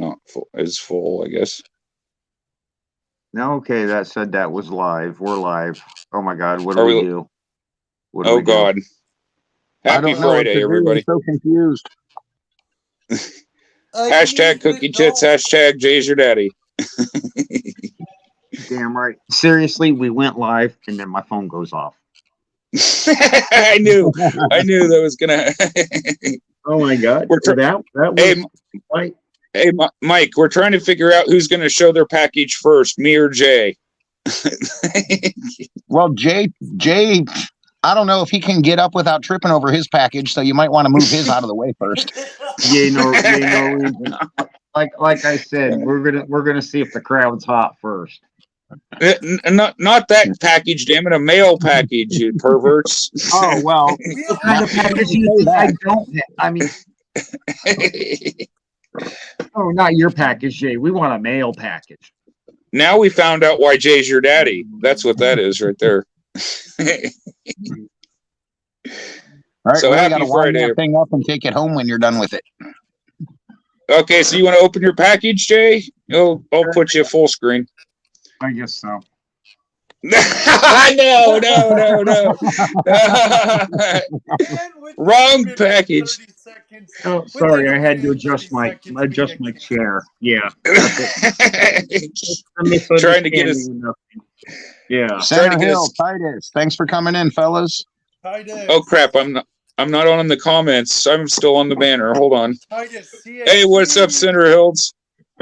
not full, is full, I guess. No, okay, that said that was live. We're live. Oh my God, what do Are we we? do? What do Oh we do? God! I Happy don't know what to Friday, do. I'm everybody! so confused. Hashtag cookie tits. Hashtag Jay's your daddy. Damn right. Seriously, we went live and then my phone goes off. I knew that was gonna. Oh my God! That Hey, was like. Hey, Mike, we're trying to figure out who's going to show their package first, me or Jay. Well, Jay, I don't know if he can get up without tripping over his package, so you might want to move his out of the way first. Yeah, no reason. Like I said, we're gonna see if the crowd's hot first. Not that package, damn it, a mail package, you perverts. Oh well, what kind of package do you think I don't have? I mean, oh, not your package, Jay. We want a mail package. Now we found out why Jay's your daddy. That's what that is right there. All right, so really happy Friday. That thing up and take it home when you're done with it. Okay, so you want to open your package, Jay? I'll put you full screen. I guess so. No. Wrong package. Oh, sorry, I had to adjust my chair. Yeah. Trying to get us. Yeah. Center Hill, Titus. Thanks for coming in, fellas. Titus. Oh crap! I'm not on the comments. I'm still on the banner. Hold on. Titus, hey, what's up, Center Hills?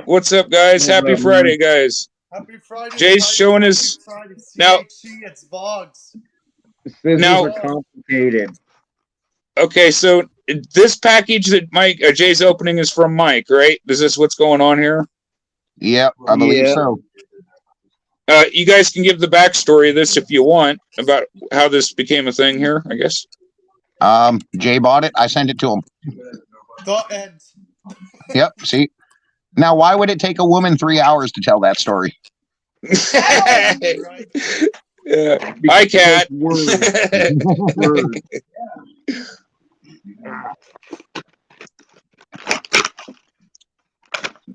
What's up, guys? Happy Friday, guys. Happy Friday. Jay's showing his now. It's Vogs. Now are complicated. Okay, so this package that Jay's opening is from Mike, right? Is this what's going on here? Yep, I believe so. You guys can give the backstory of this if you want about how this became a thing here, I guess. Jay bought it. I sent it to him. The end. Yep. See. Now, why would it take a woman 3 hours to tell that story? Yeah. Hi, Cat.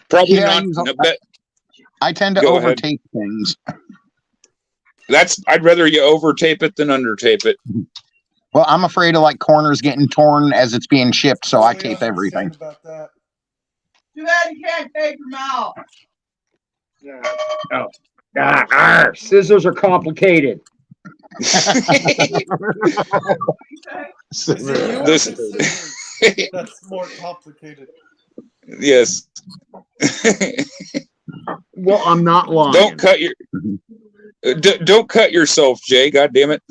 Probably not. I tend to overtape things. I'd rather you overtape it than undertape it. Well, I'm afraid of like corners getting torn as it's being shipped, so I tape everything. About that. Too bad you can't tape your mouth. Scissors are complicated. That's more complicated. Yes. Well, I'm not lying. Don't cut yourself, Jay. God damn it.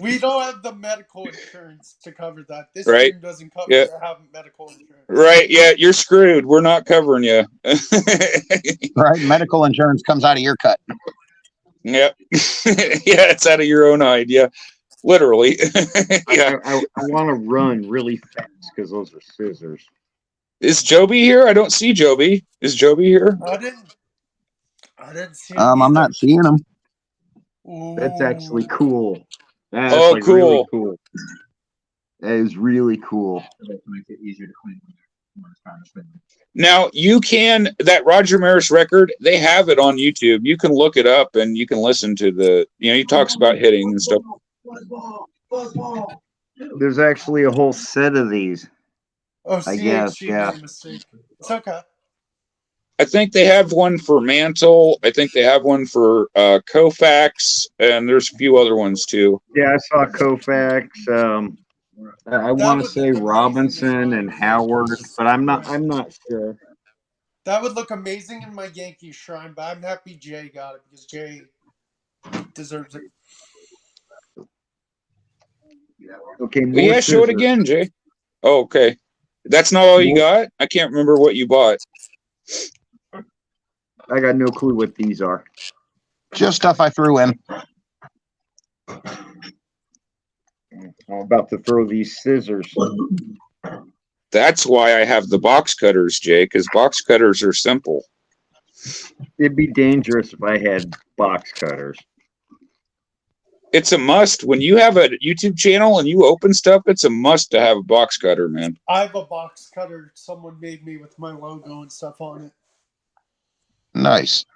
We don't have the medical insurance to cover that. This stream doesn't cover having medical insurance. Right, yeah, you're screwed. We're not covering you. Right, medical insurance comes out of your cut. Yep. Yeah, it's out of your own hide. Yeah, literally. Yeah. I want to run really fast because those are scissors. Is Joby here? I don't see Joby. Is Joby here? I didn't see him. I'm not seeing him. Ooh. That's actually cool. That's cool. Really cool. That is really cool. Makes it easier to clean when it's time to spin. Now you can that Roger Maris record. They have it on YouTube. You can look it up and you can listen to the. He talks about hitting and stuff. There's actually a whole set of these. Oh, I guess, yeah. Mistake. It's okay. I think they have one for Mantle. I think they have one for Koufax, and there's a few other ones too. Yeah, I saw Koufax. I want to say Robinson and Howard, but I'm not sure. That would look amazing in my Yankee shrine, but I'm happy Jay got it because Jay deserves it. Okay, yeah, show it again, Jay. Oh, okay. That's not all you got? I can't remember what you bought. I got no clue what these are. Just stuff I threw in. I'm about to throw these scissors. That's why I have the box cutters, Jay, because box cutters are simple. It'd be dangerous if I had box cutters. It's a must. When you have a YouTube channel and you open stuff, it's a must to have a box cutter, man. I have a box cutter someone made me with my logo and stuff on it. Nice.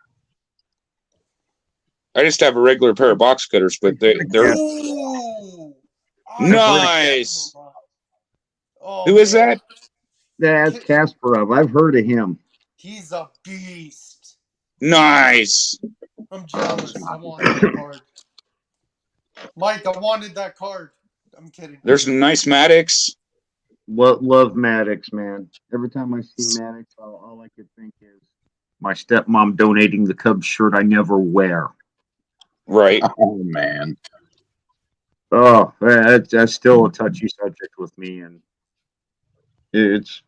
I just have a regular pair of box cutters, but they're Ooh! nice. Oh, Who is that? That's Kasparov. I've heard of him. He's a beast. Nice. I'm jealous. I want that card. Mike, I wanted that card. I'm kidding. There's some nice Maddox. Love Maddox, man. Every time I see Maddox, all I could think is my stepmom donating the Cubs shirt I never wear. Right. Oh man. Oh, that's still a touchy subject with me, and it's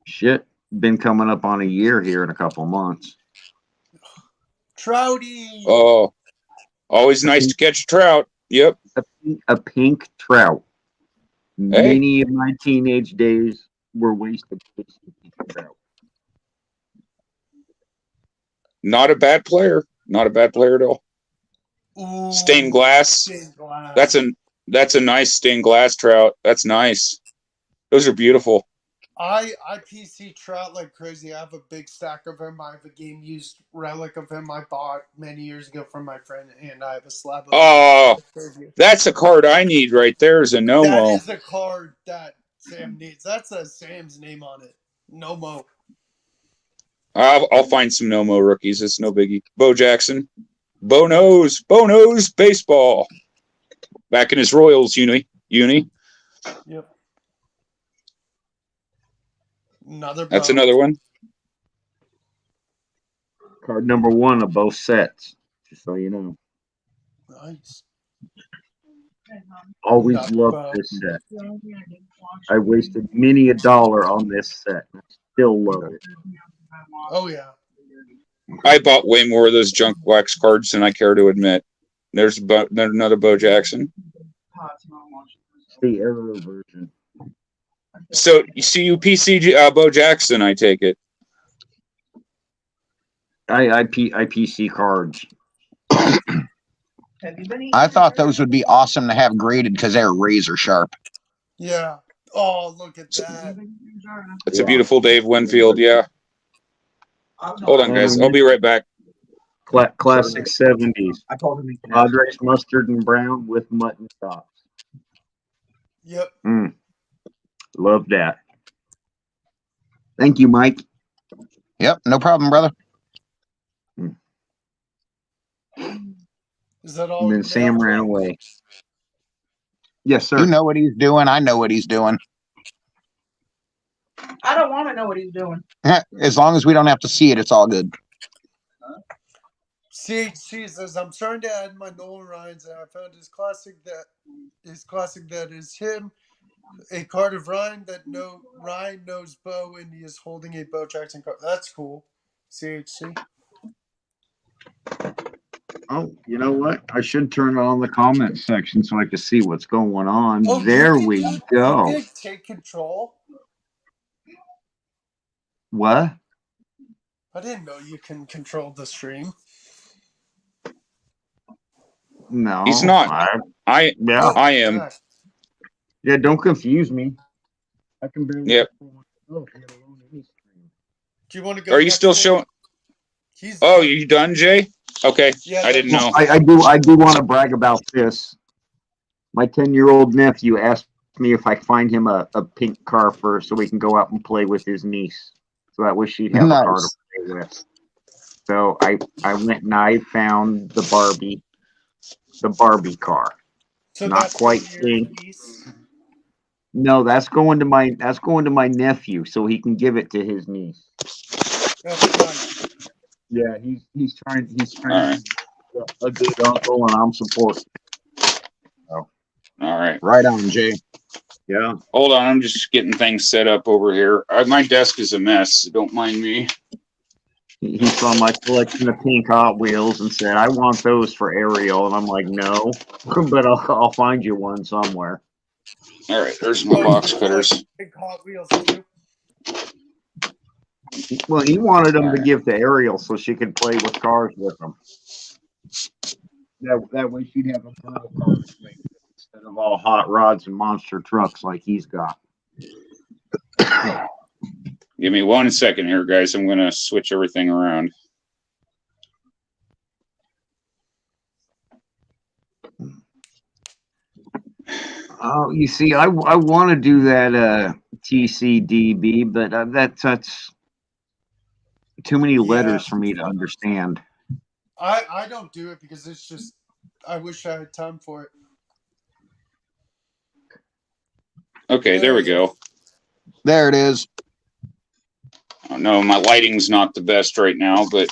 shit. Been coming up on a year here in a couple months. Trouty. Oh, always nice to catch a trout. Yep. A pink trout. Hey. Many of my teenage days were wasted chasing pink trout. Not a bad player. Not a bad player at all. Ooh, Stained glass. stained glass. That's a nice stained glass trout. That's nice. Those are beautiful. I PC trout like crazy. I have a big stack of him. I have a game used relic of him I bought many years ago from my friend, and I have a slab of Oh, that's a card I need right there. Is a That Nomo. is a card that Sam needs. That's a Sam's name on it. Nomo. I'll find some Nomo rookies. It's no biggie. Bo Jackson. Bo knows baseball. Back in his Royals uni. Yep. Another. That's Bo. another one. Card number 1 of both sets, just so you know. Nice. Always Not loved Bo. this set. I wasted many a dollar on this set. I still love it. Oh yeah. I bought way more of those junk wax cards than I care to admit. There's another Bo Jackson. It's the Arrow version. So you see, you PC Bo Jackson, I take it. I PC cards. I thought those would be awesome to have graded because they're razor sharp. Yeah. Oh, look at that. It's a beautiful Dave Winfield. Yeah. Hold on, guys. I'll be right back. Classic 70s. I told him he can Padres mustard and brown with mutton chops. Yep. Love that. Thank you, Mike. Yep, no problem, brother. Is that all? And then Sam ran away. Yes, sir. You know what he's doing. I know what he's doing. I don't want to know what he's doing. As long as we don't have to see it, it's all good. CHC says I'm starting to add my Nolan Ryans, and I found his classic that is him, a card of Ryan Ryan knows Bo, and he is holding a Bo Jackson card. That's cool. CHC. Oh, you know what? I should turn on the comment section so I can see what's going on. Oh, there we go. You can take control. What? I didn't know you can control the stream. No, He's not. I am. Yeah, don't confuse me. I can barely. Yep. Do you want to go? Are you still showing? Oh, you done, Jay? Okay. Yeah, I didn't know. I do want to brag about this. My 10-year-old nephew asked me if I find him a pink car first so we can go out and play with his niece. So that way she'd have a car to play with. So I went and I found the Barbie car. So not quite pink. No, that's going to my nephew so he can give it to his niece. That's nice. Yeah, he's trying to be a good uncle, and I'm supporting. Oh. All right. Right on, Jay. Yeah. Hold on, I'm just getting things set up over here. My desk is a mess, so don't mind me. He saw my collection of pink Hot Wheels and said, "I want those for Ariel," and I'm like, "No, but I'll find you one somewhere." All right, there's my box cutters. Big Hot Wheels too. Well, he wanted them to give to Ariel so she could play with cars with them. That way she'd have a burl car to play with instead of all hot rods and monster trucks like he's got. Give me 1 second here, guys. I'm going to switch everything around. Oh, you see, I want to do that TCDB, but that's too many letters for me to understand. I don't do it because it's just I wish I had time for it. Okay, there we go. There it is. Oh, no, my lighting's not the best right now, but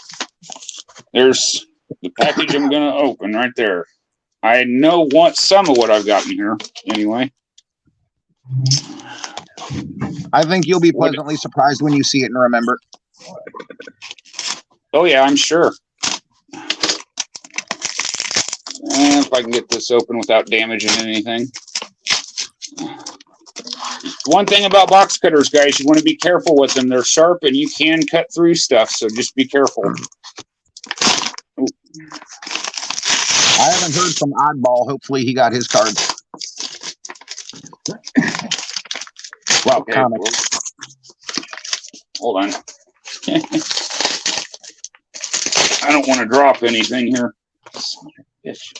there's the package I'm going to open right there. I know some of what I've got in here anyway. I think you'll be pleasantly surprised when you see it and remember. Oh, yeah, I'm sure. If I can get this open without damaging anything. One thing about box cutters, guys, you want to be careful with them. They're sharp and you can cut through stuff, so just be careful. Ooh. I haven't heard from Oddball. Hopefully he got his card. Wow, Okay, comics. Hold on. I don't want to drop anything here. Yes.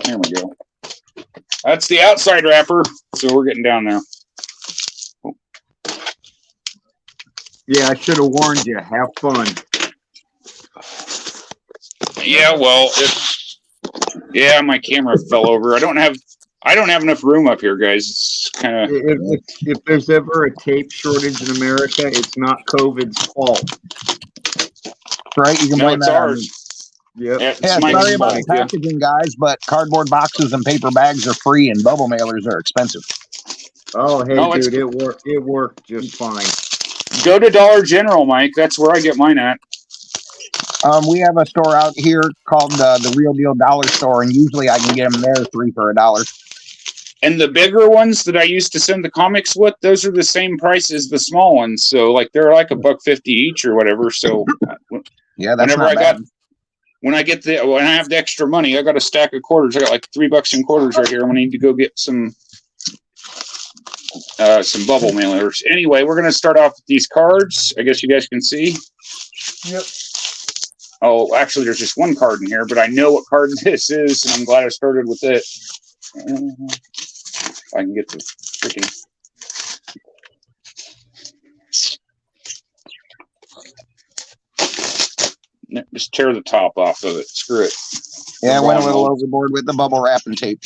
There we go. That's the outside wrapper, so we're getting down there. Yeah, I should have warned you. Have fun. Yeah, well, my camera fell over. I don't have enough room up here, guys. It's kind of. If there's ever a tape shortage in America, it's not COVID's fault. Right? You can blame it's that ours. on me. Yep. Yeah, sorry about the packaging, guys, but cardboard boxes and paper bags are free, and bubble mailers are expensive. Oh, hey, no, dude, it worked just fine. Go to Dollar General, Mike. That's where I get mine at. We have a store out here called the Real Deal Dollar Store, and usually I can get them there 3 for $1. And the bigger ones that I used to send the comics with, those are the same price as the small ones. So like they're like $1.50 each or whatever. So yeah, that's not bad. When I have the extra money, I got a stack of quarters. I got like $3 in quarters right here. I'm gonna need to go get some bubble mailers. Anyway, we're gonna start off with these cards. I guess you guys can see. Yep. Oh, actually, there's just one card in here, but I know what card this is, and I'm glad I started with it. If I can get the freaking. Just tear the top off of it. Screw it. Yeah, I went a little overboard with the bubble wrap and tape.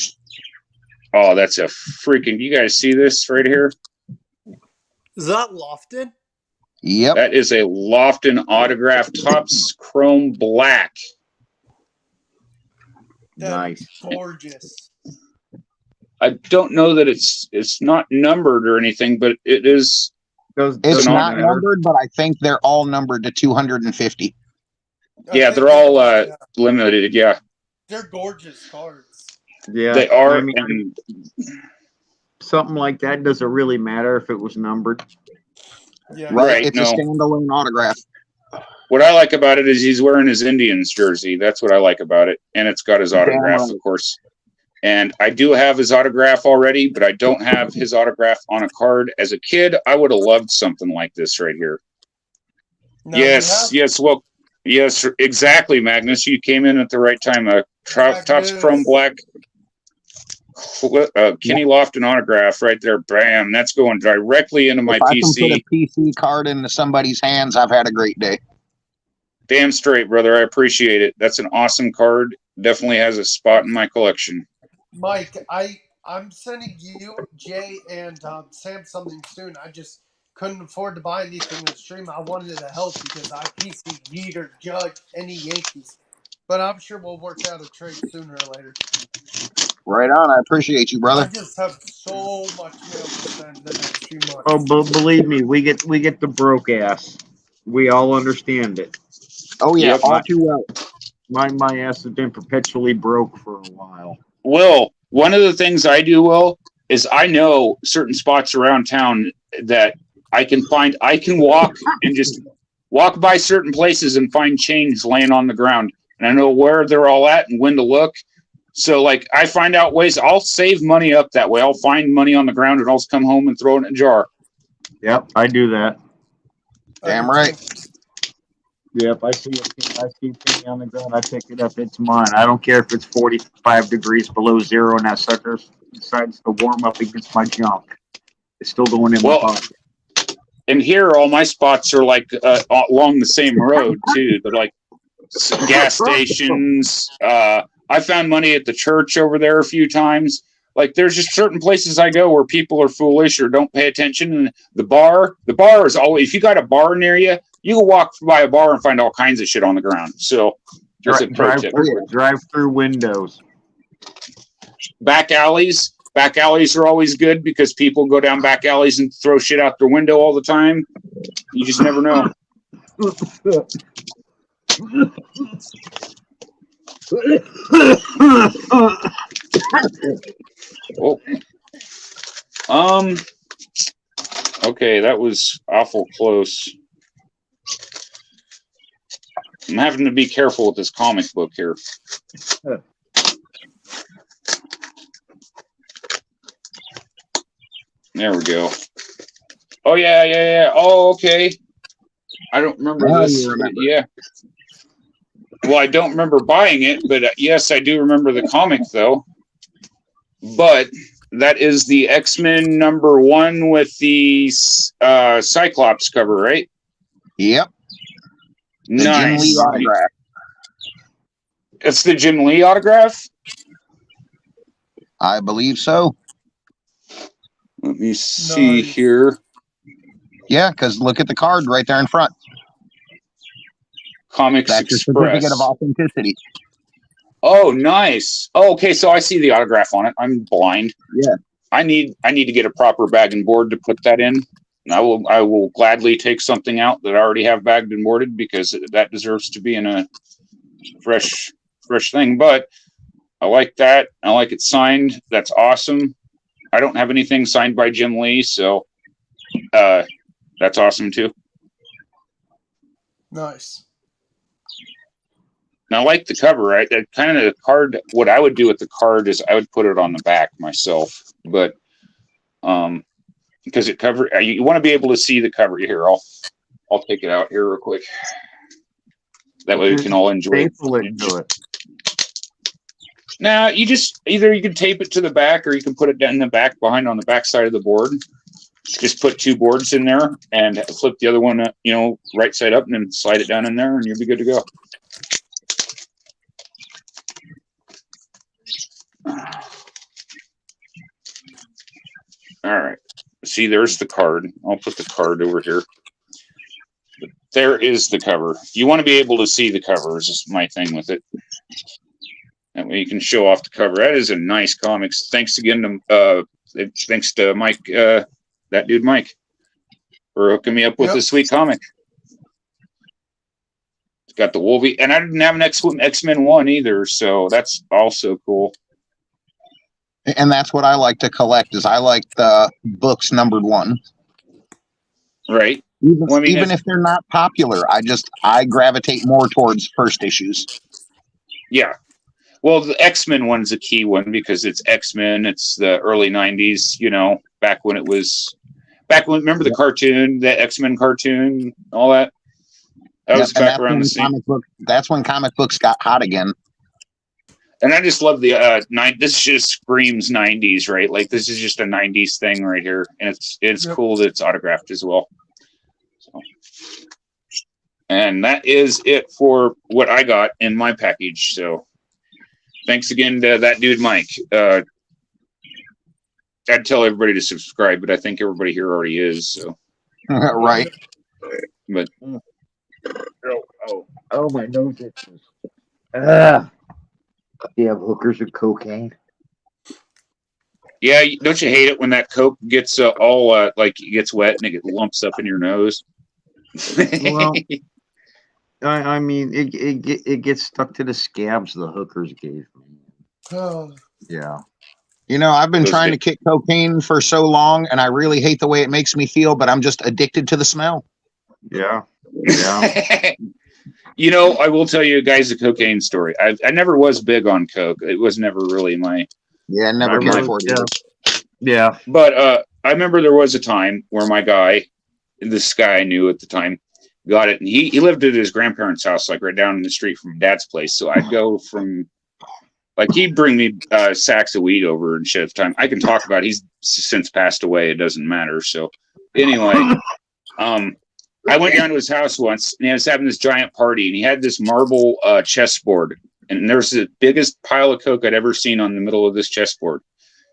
Oh, that's a freaking. You guys see this right here? Is that Lofton? Yep. That is a Lofton autograph, Topps chrome black. Nice. Gorgeous. I don't know that it's not numbered or anything, but it is. It's not numbered, but I think they're all numbered to 250. Yeah, they're all limited. Yeah, they're gorgeous cards. Yeah, they are. I mean, something like that doesn't really matter if it was numbered. Yeah, right. It's a standalone autograph. What I like about it is he's wearing his Indians jersey. That's what I like about it, and it's got his autograph, of course. And I do have his autograph already, but I don't have his autograph on a card. As a kid, I would have loved something like this right here. No, yes, well, yes, exactly, Magnus. You came in at the right time. Topps chrome black Kenny Lofton autograph right there. Bam! That's going directly into my PC. If I can put a PC card into somebody's hands, I've had a great day. Damn straight, brother. I appreciate it. That's an awesome card. Definitely has a spot in my collection. Mike, I'm sending you, Jay, and Sam something soon. I just couldn't afford to buy anything in the stream. I wanted to help because I PC Jeter, Judge, any Yankees. But I'm sure we'll work out a trade sooner or later. Right on. I appreciate you, brother. I just have so much mail to send the next few months. Oh, but believe me, we get the broke ass. We all understand it. Oh yeah, all too well. My ass has been perpetually broke for a while. Will, one of the things I do, Will, is I know certain spots around town that I can walk and just walk by certain places and find chains laying on the ground. And I know where they're all at and when to look. So, like, I find out ways. I'll save money up that way. I'll find money on the ground and I'll just come home and throw it in a jar. Yep, I do that. Damn right. Yep, I see a penny on the ground. I pick it up. It's mine. I don't care if it's 45 degrees below zero and that sucker decides to warm up against my junk. It's still going in my pocket. And here, all my spots are like along the same road too. They're like gas stations. I found money at the church over there a few times. Like, there's just certain places I go where people are foolish or don't pay attention. And the bar is always, if you got a bar near you, you can walk by a bar and find all kinds of shit on the ground. So there's a pro tip. Drive through windows. Back alleys are always good because people go down back alleys and throw shit out their window all the time. You just never know. Oh. Okay, that was awful close. I'm having to be careful with this comic book here. There we go. Oh, yeah. Oh, okay. I don't remember this. Yeah. Well, I don't remember buying it, but yes, I do remember the comic, though. But that is the X-Men #1 with the Cyclops cover, right? Yep. The Nice. Jim Lee autograph. It's the Jim Lee autograph? I believe so. Let me see here. Yeah, because look at the card right there in front. Comics That's Express. a certificate of authenticity. Oh, nice. Oh, okay, so I see the autograph on it. I'm blind. Yeah. I need to get a proper bag and board to put that in. And I will gladly take something out that I already have bagged and boarded because that deserves to be in a fresh thing. But I like that. I like it signed. That's awesome. I don't have anything signed by Jim Lee, so that's awesome too. Nice. And I like the cover, right? That kind of the card. What I would do with the card is I would put it on the back myself, but because it cover, you want to be able to see the cover. Here, I'll take it out here real quick. That way we can all enjoy it. Now, you just either you can tape it to the back or you can put it down in the back behind on the back side of the board. Just put 2 boards in there and flip the other one, right side up and then slide it down in there and you'll be good to go. All right. See, there's the card. I'll put the card over here. But there is the cover. You want to be able to see the cover is just my thing with it. That way you can show off the cover. That is a nice comics. Thanks again to Mike, that dude Mike, for hooking me up with this sweet comic. It's got the Wolvie, and I didn't have an X-Men 1 either, so that's also cool. And that's what I like to collect. Is I like the books numbered 1. Right. Even if they're not popular, I gravitate more towards first issues. Yeah. Well, the X-Men one's a key one because it's X-Men. It's the early 90s, back when remember the cartoon, the X-Men cartoon, all that? That was back around the same. That's when comic books got hot again. And I just love the this just screams 90s, right? Like, this is just a 90s thing right here. And it's cool that it's autographed as well. So. And that is it for what I got in my package. So thanks again to that dude, Mike. I'd tell everybody to subscribe, but I think everybody here already is. So right. But oh, my nose itches. You have hookers of cocaine. Yeah, don't you hate it when that Coke gets all like it gets wet and it lumps up in your nose? Well, I mean, it gets stuck to the scabs the hookers gave me. Oh. Yeah. You know, I've been Those trying big- to kick cocaine for so long, and I really hate the way it makes me feel, but I'm just addicted to the smell. Yeah. Yeah. You know, I will tell you guys a cocaine story. I never was big on coke. It was never really my. Yeah, I never I cared was- for it. yeah. Either. Yeah. But I remember there was a time where my guy, this guy I knew at the time, got it, and he lived at his grandparents' house, like right down the street from Dad's place. So I'd go from, like, he'd bring me sacks of weed over and shit at the time. I can talk about it. He's since passed away. It doesn't matter. So anyway, I went down to his house once, and he was having this giant party, and he had this marble chessboard, and there's the biggest pile of coke I'd ever seen on the middle of this chessboard.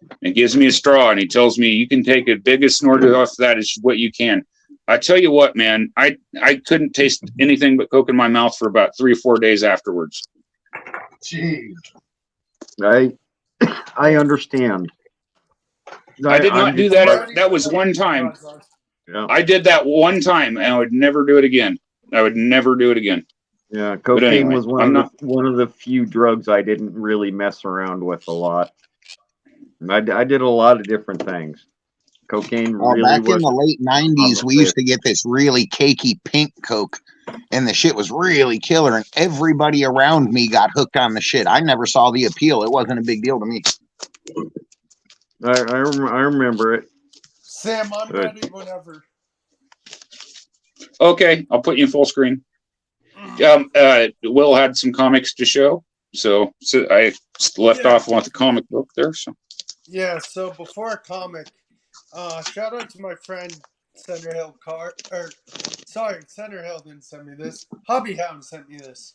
And he gives me a straw, and he tells me, "You can take the biggest snort off that is what you can." I tell you what, man, I couldn't taste anything but coke in my mouth for about 3 or 4 days afterwards. Jeez. I understand. I did not do that. Ready That for was one time. drugs. Yeah. I did that one time, and I would never do it again. I would never do it again. Yeah, cocaine anyway, was one of the few drugs I didn't really mess around with a lot. I did a lot of different things. Cocaine really Back in was the late 90s, we used to get this really cakey pink Coke, and the shit was really killer, and everybody around me got hooked on the shit. I never saw the appeal. It wasn't a big deal to me. I remember it. Sam, I'm ready whenever. Okay, I'll put you in full screen. Will had some comics to show, so I left off with the comic book there. So yeah, so before a comic, shout out to my friend Center Hill Center Hill didn't send me this. Hobby Hound sent me this.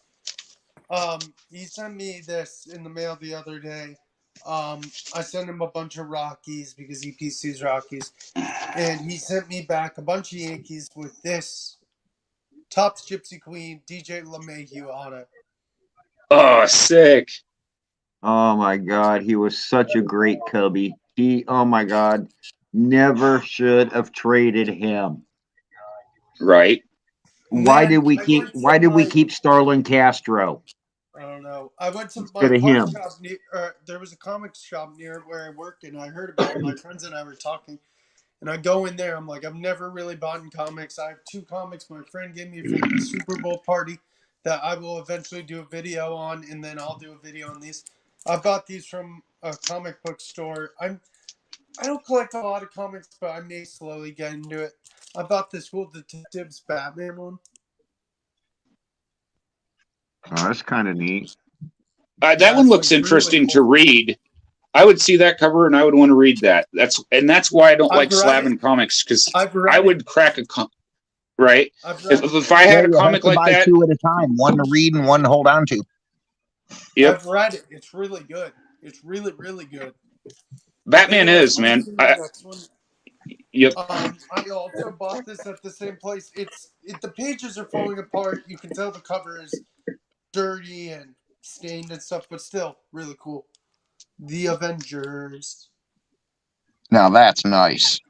He sent me this in the mail the other day. I sent him a bunch of Rockies because he PCs Rockies, and he sent me back a bunch of Yankees with this Topps Gypsy Queen DJ LeMahieu on it. oh, sick! Oh my God, he was such a great Cubby. Oh my God, never should have traded him. Right? Why did we keep Starlin Castro? I don't know. I went to my Instead of him. comic shop near. There was a comic shop near where I work, and I heard about it. My friends and I were talking, and I go in there. I'm like, I've never really bought in comics. I have 2 comics my friend gave me from the Super Bowl party that I will eventually do a video on, and then I'll do a video on these. I bought these from a comic book store. I don't collect a lot of comics, but I may slowly get into it. I bought this Cool Detectives Batman one. Oh, that's kind of neat. That one looks interesting really cool. to read. I would see that cover and I would want to read that. That's why I don't like slabbing comics, because I would crack a right. If I had a comic like that, 2 at a time, one to read and one to hold on to. Yep. I've read it. It's really good. It's really, really good. Batman is, man. Yep. I also bought this at the same place. The pages are falling apart. You can tell the cover is dirty and stained and stuff, but still really cool. The Avengers. Now that's nice.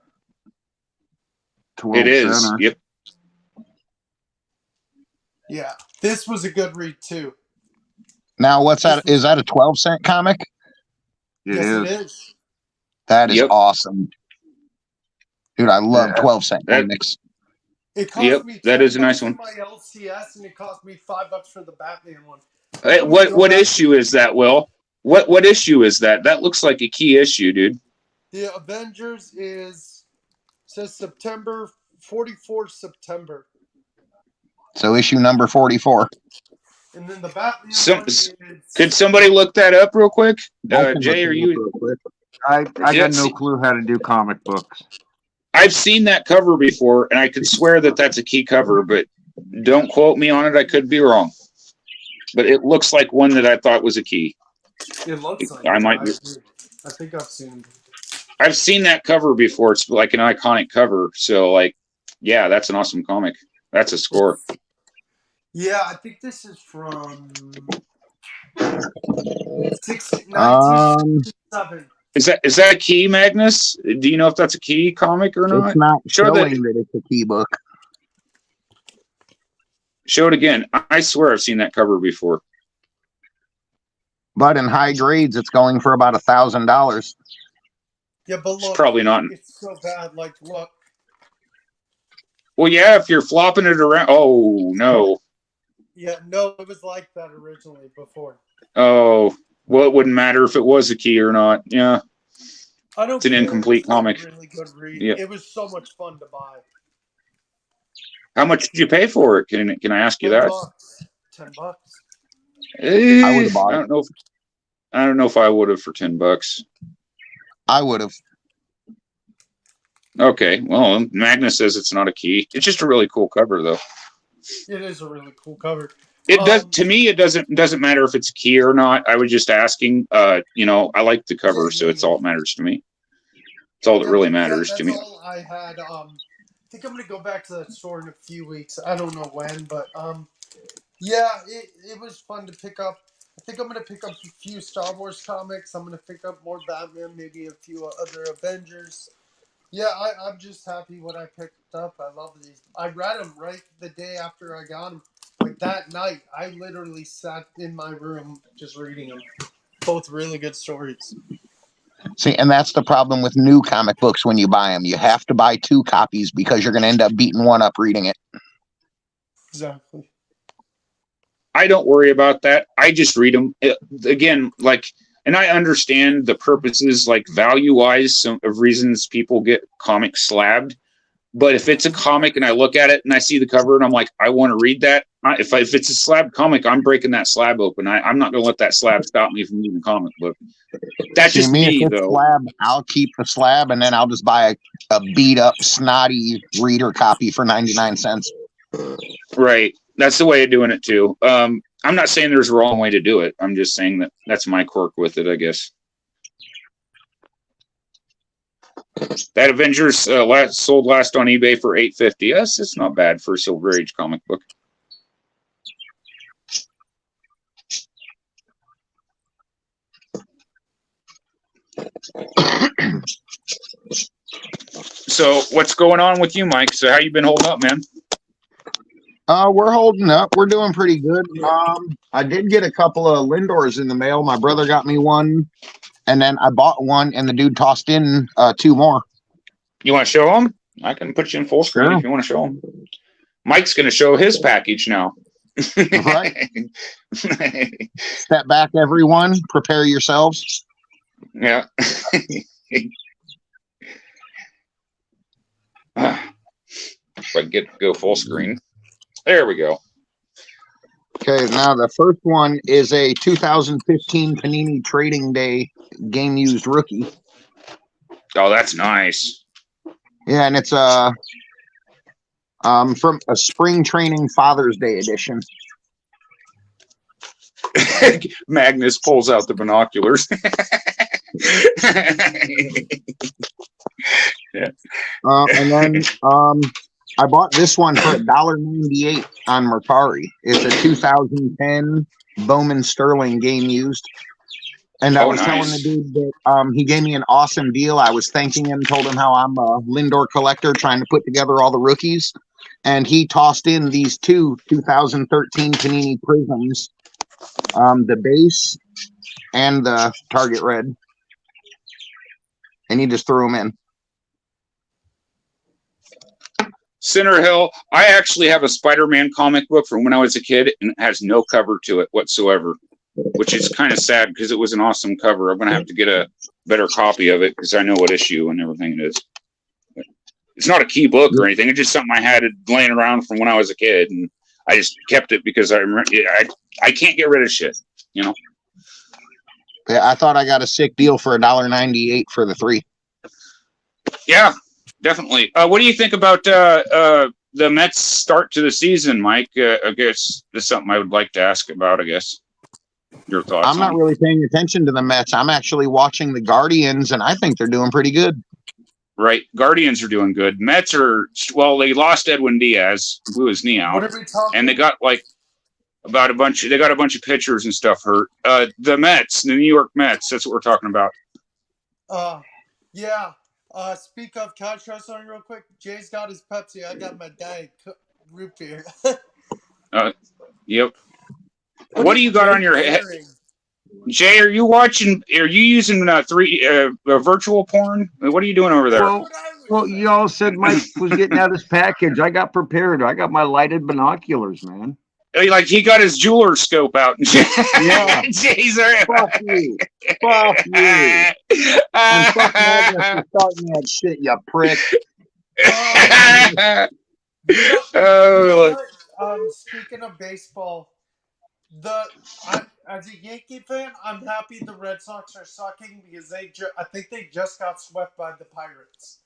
It is. Center. Yep. Yeah, this was a good read too. Now what's that? Is that a 12-cent comic? It is. That is awesome. Dude, I love 12-cent comics. It cost me that is a nice one. My LCS, and it cost me $5 for the Batman one. Hey, what issue is that, Will? What issue is that? That looks like a key issue, dude. The Avengers says September 44 September. So issue number 44. And then the Batman could somebody look that up real quick? Jay, are you? I got no clue how to do comic books. I've seen that cover before, and I could swear that that's a key cover, but don't quote me on it. I could be wrong. But it looks like one that I thought was a key. It looks like I might be. I think I've seen it. I've seen that cover before. It's like an iconic cover. So, like, yeah, that's an awesome comic. That's a score. Yeah, I think this is from 1967. Is that a key, Magnus? Do you know if that's a key comic or not? It's not showing that it's a key book. Show it again. I swear I've seen that cover before. But in high grades, it's going for about $1,000. Yeah, but It's look, probably not. it's so bad. Like, look. Well, yeah, if you're flopping it around. Oh, no. Yeah, no, it was like that originally before. Oh, well, it wouldn't matter if it was a key or not. Yeah. I don't It's an care. incomplete It's still comic. a really good read. Yeah. It was so much fun to buy. How much did you pay for it? Can I ask you that? $10. $10. I would have bought it. I don't know if I would have for $10. I would have. Okay, well, Magnus says it's not a key. It's just a really cool cover, though. It is a really cool cover. It does to me. It doesn't matter if it's a key or not. I was just asking. I like the cover, so it's all that matters to me. It's all that really matters to me. That's all I had. I think I'm gonna go back to that store in a few weeks. I don't know when, but yeah, it was fun to pick up. I think I'm gonna pick up a few Star Wars comics. I'm gonna pick up more Batman, maybe a few other Avengers. Yeah, I'm just happy what I picked up. I love these. I read them right the day after I got them. Like that night, I literally sat in my room just reading them. Both really good stories. See, and that's the problem with new comic books when you buy them. You have to buy 2 copies because you're going to end up beating one up reading it. Exactly. I don't worry about that. I just read them. Again, and I understand the purposes, like value-wise, some of reasons people get comics slabbed. But if it's a comic and I look at it and I see the cover and I'm like, I want to read that. If it's a slab comic, I'm breaking that slab open. I'm not going to let that slab stop me from reading the comic book. That's just me, though. Slab, I'll keep the slab and then I'll just buy a beat-up, snotty reader copy for 99 cents. Right. That's the way of doing it, too. I'm not saying there's a wrong way to do it. I'm just saying that that's my quirk with it, I guess. That Avengers sold last on eBay for $8.50. Yes, it's not bad for a Silver Age comic book. So, what's going on with you, Mike? So, how you been holding up, man? We're holding up. We're doing pretty good. I did get a couple of Lindors in the mail. My brother got me one, and then I bought one, and the dude tossed in 2 more. You want to show them? I can put you in full screen if you want to show them. Mike's going to show his package now. Right. Step back, everyone. Prepare yourselves. Yeah. If I get go full screen. There we go. Okay, now the first one is a 2015 Panini Trading Day game used rookie. Oh, that's nice. Yeah, and it's from a spring training Father's Day edition. Magnus pulls out the binoculars. Yeah. And then I bought this one for $1.98 on Mercari. It's a 2010 Bowman Sterling game used. And I was telling the dude that he gave me an awesome deal. I was thanking him, told him how I'm a Lindor collector trying to put together all the rookies. And he tossed in these 2 2013 Panini Prisms, the base and the Target Red. And he just threw them in. Center Hill, I actually have a Spider-Man comic book from when I was a kid, and it has no cover to it whatsoever, which is kind of sad because it was an awesome cover. I'm going to have to get a better copy of it because I know what issue and everything it is. But it's not a key book or anything. It's just something I had laying around from when I was a kid, and I just kept it because I can't get rid of shit, you know? Yeah, I thought I got a sick deal for $1.98 for the 3. Yeah. Definitely. What do you think about the Mets' start to the season, Mike? I guess this is something I would like to ask about, I guess. Your thoughts I'm not really paying attention to the Mets. I'm actually watching the Guardians, and I think they're doing pretty good. Right. Guardians are doing good. Mets are, well, they lost Edwin Diaz, blew his knee out. What are we talking? And they got about a bunch of pitchers and stuff hurt. The Mets, the New York Mets, that's what we're talking about. Yeah. Speak of couch wrestling real quick. Jay's got his Pepsi. I got my Diet root beer. Yep. What do you got on your head? Jay, are you watching? Are you using virtual porn? What are you doing over there? Well, y'all said Mike was getting out his package. I got prepared. I got my lighted binoculars, man. Like he got his jeweler scope out. Yeah. Jay's Fuck you. Fuck you. And fuck Magnus for starting that shit, you prick. Speaking of baseball, as a Yankee fan, I'm happy the Red Sox are sucking because I think they just got swept by the Pirates.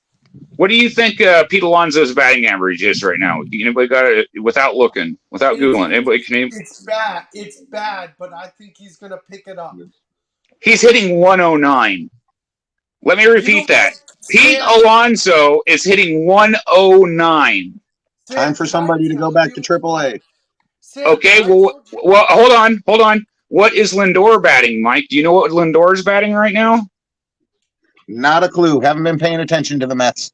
What do you think Pete Alonso's batting average is right now? Anybody got it without looking, without Googling? Anybody can name? It's bad. It's bad, but I think he's going to pick it up. He's hitting 109. Let me repeat that. Pete Alonso is hitting 109. Time for somebody to go back to AAA. Okay, well, hold on. What is Lindor batting, Mike? Do you know what Lindor is batting right now? Not a clue. Haven't been paying attention to the Mets.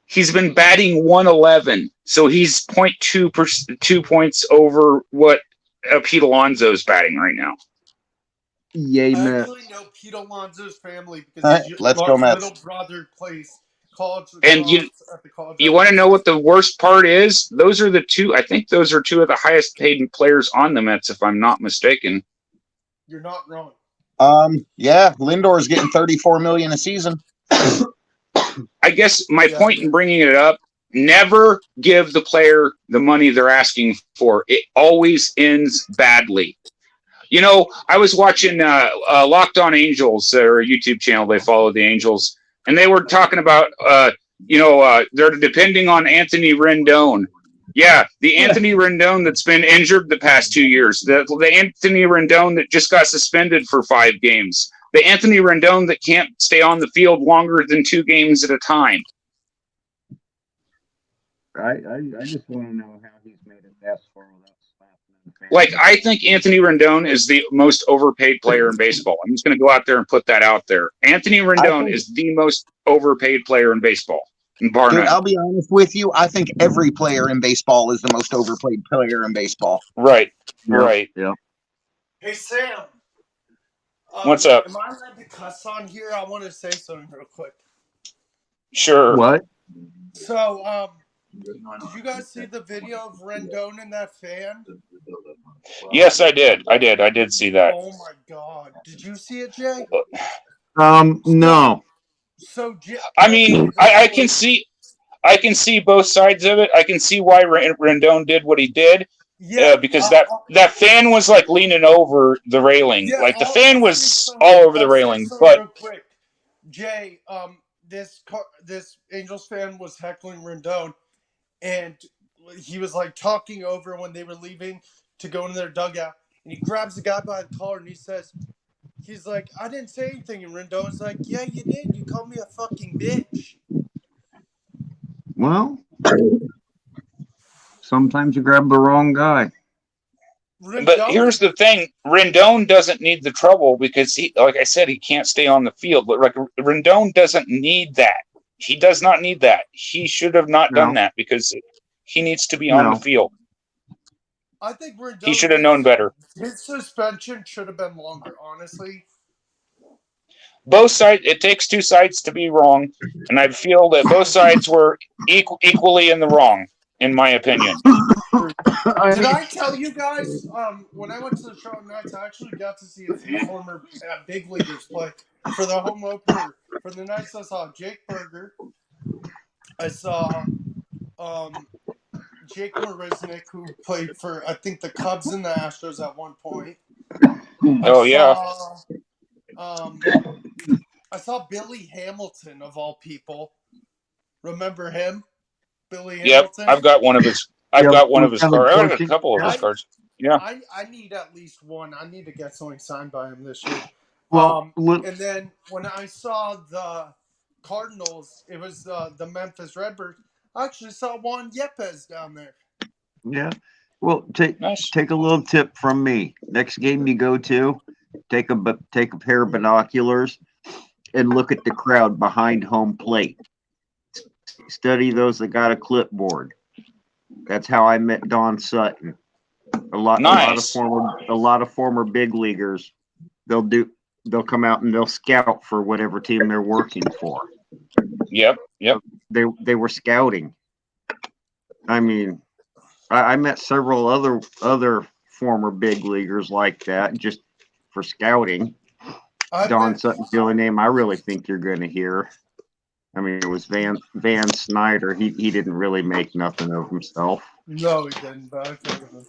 He's been batting 111, so he's 0.2 points over what Pete Alonso's batting right now. Yay, I Mets. actually know Pete Alonso's family because his little brother plays college. And you want to know what the worst part is? Those are I think those are two of the highest paid players on the Mets, if I'm not mistaken. You're not wrong. Yeah, Lindor's getting $34 million a season. I guess my point in bringing it up: never give the player the money they're asking for. It always ends badly. You know, I was watching Locked On Angels, or a YouTube channel. They follow the Angels, and they were talking about, they're depending on Anthony Rendon. Yeah, the Anthony Rendon that's been injured the past 2 years. The Anthony Rendon that just got suspended for 5 games. The Anthony Rendon that can't stay on the field longer than 2 games at a time. I just want to know how he's made it that far without slapping. Like, I think Anthony Rendon is the most overpaid player in baseball. I'm just going to go out there and put that out there. Anthony Rendon is the most overpaid player in baseball. Dude, I'll be honest with you. I think every player in baseball is the most overpaid player in baseball. Right. Right. Yeah. Hey, Sam. What's up? Am I allowed to cuss on here? I want to say something real quick. Sure. What? So, did you guys see the video of Rendon and that fan? Yes, I did. I did see that. Oh my God! Did you see it, Jay? No. So, I mean, I can see both sides of it. I can see why Rendon did what he did. Yeah, because that fan was like leaning over the railing. Yeah, like the fan was all over the railing. But real quick, Jay, this Angels fan was heckling Rendon, and he was like talking over when they were leaving to go into their dugout, and he grabs the guy by the collar and he's like, I didn't say anything, and Rendon's like, yeah, you did. You called me a fucking bitch. Well, sometimes you grab the wrong guy. But here's the thing: Rendon doesn't need the trouble because he, like I said, he can't stay on the field. But like Rendon doesn't need that. He does not need that. He should have not done that because he needs to be on the field. I think Rendon, he should have known better. His suspension should have been longer, honestly. Both sides. It takes two sides to be wrong, and I feel that both sides were equally in the wrong, in my opinion. Did I tell you guys, when I went to the Charlotte Knights, I actually got to see a few former big leaguers play. For the home opener for the Knights, I saw Jake Berger. I saw Jake Marisnick, who played for, I think, the Cubs and the Astros at one point. I saw Billy Hamilton, of all people. Remember him? Billy Hamilton? I've got one of his. Got one of his cards. I have a couple of his cards. Yeah. I need at least one. I need to get something signed by him this year. Well, and then when I saw the Cardinals, it was the Memphis Redbirds. I actually saw Juan Yepes down there. Yeah. Well, take a little tip from me. Next game you go to, take a pair of binoculars and look at the crowd behind home plate. Study those that got a clipboard. That's how I met Don Sutton. A lot of former big leaguers they'll come out and they'll scout for whatever team they're working for. Yep. They were scouting. I mean, I met several other former big leaguers like that just for scouting. Don Sutton's the only name I really think you're going to hear. I mean, it was Van Snyder. He didn't really make nothing of himself. No, he didn't. But I've heard of him.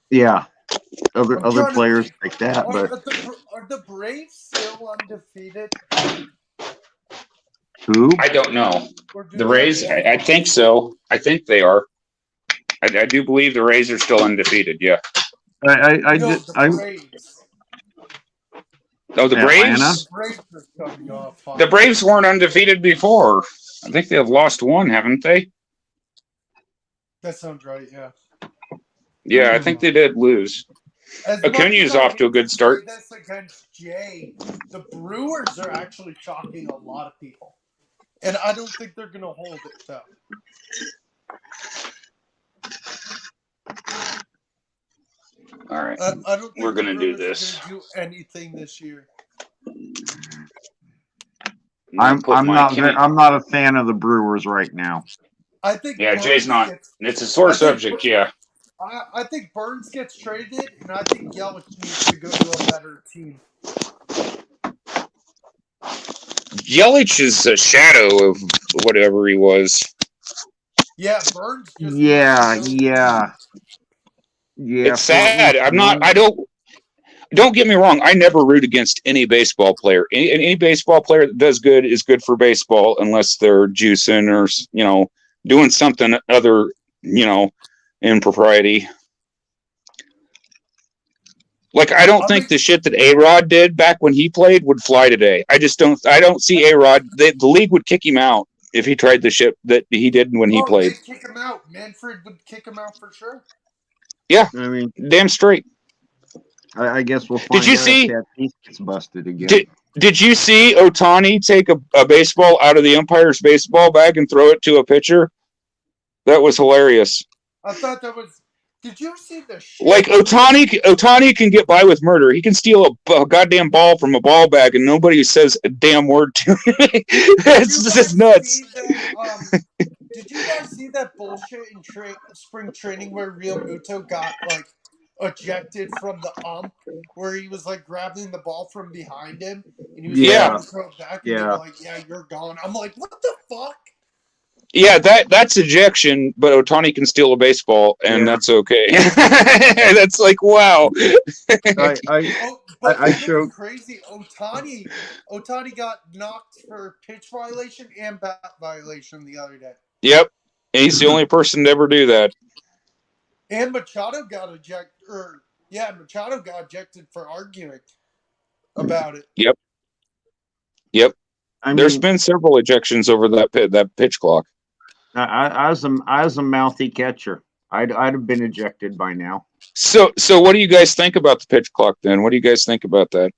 Yeah, other players like that. But are the Braves still undefeated? Who? I don't know. The Rays, I think so. I think they are. I do believe the Rays are still undefeated. Yeah. The Braves. Oh, the Braves? The Braves weren't undefeated before. I think they've lost one, haven't they? That sounds right, yeah. Yeah, I think they did lose. Acuna's off to a good start. This against Jay, the Brewers are actually shocking a lot of people. And I don't think they're going to hold it, though. All right. I don't think we're going to do this. Do anything this year. I'm not a fan of the Brewers right now. I think Jay's not. It's a sore subject, yeah. I think Burns gets traded, and I think Yelich needs to go to a better team. Yelich is a shadow of whatever he was. Yeah, Burns. Yeah. It's sad. Don't get me wrong. I never root against any baseball player. Any baseball player that does good is good for baseball, unless they're juicing or doing something other impropriety. Like, I don't think the shit that A-Rod did back when he played would fly today. I don't see A-Rod. The league would kick him out if he tried the shit that he did when he played. They'd kick him out. Manfred would kick him out for sure. Yeah, I mean, damn straight. I guess we'll find out if he gets busted again. Did you see Ohtani take a baseball out of the umpire's baseball bag and throw it to a pitcher? That was hilarious. I thought that was... Did you see the shit? Like, Ohtani can get by with murder. He can steal a goddamn ball from a ball bag and nobody says a damn word to him. It's just nuts. Did you guys see that bullshit in spring training where Real Muto got, like, ejected from the ump, where he was, like, grabbing the ball from behind him, and he was trying to throw it back, and they were like, yeah, you're gone. I'm like, what the fuck? Yeah, that's ejection, but Ohtani can steal a baseball, and that's okay. That's like, wow. I showed crazy. Ohtani got knocked for pitch violation and bat violation the other day. Yep, and he's the only person to ever do that. And Machado got ejected for arguing about it. Yep. There's been several ejections over that pitch clock. I was a mouthy catcher. I'd have been ejected by now. So what do you guys think about the pitch clock then? What do you guys think about that?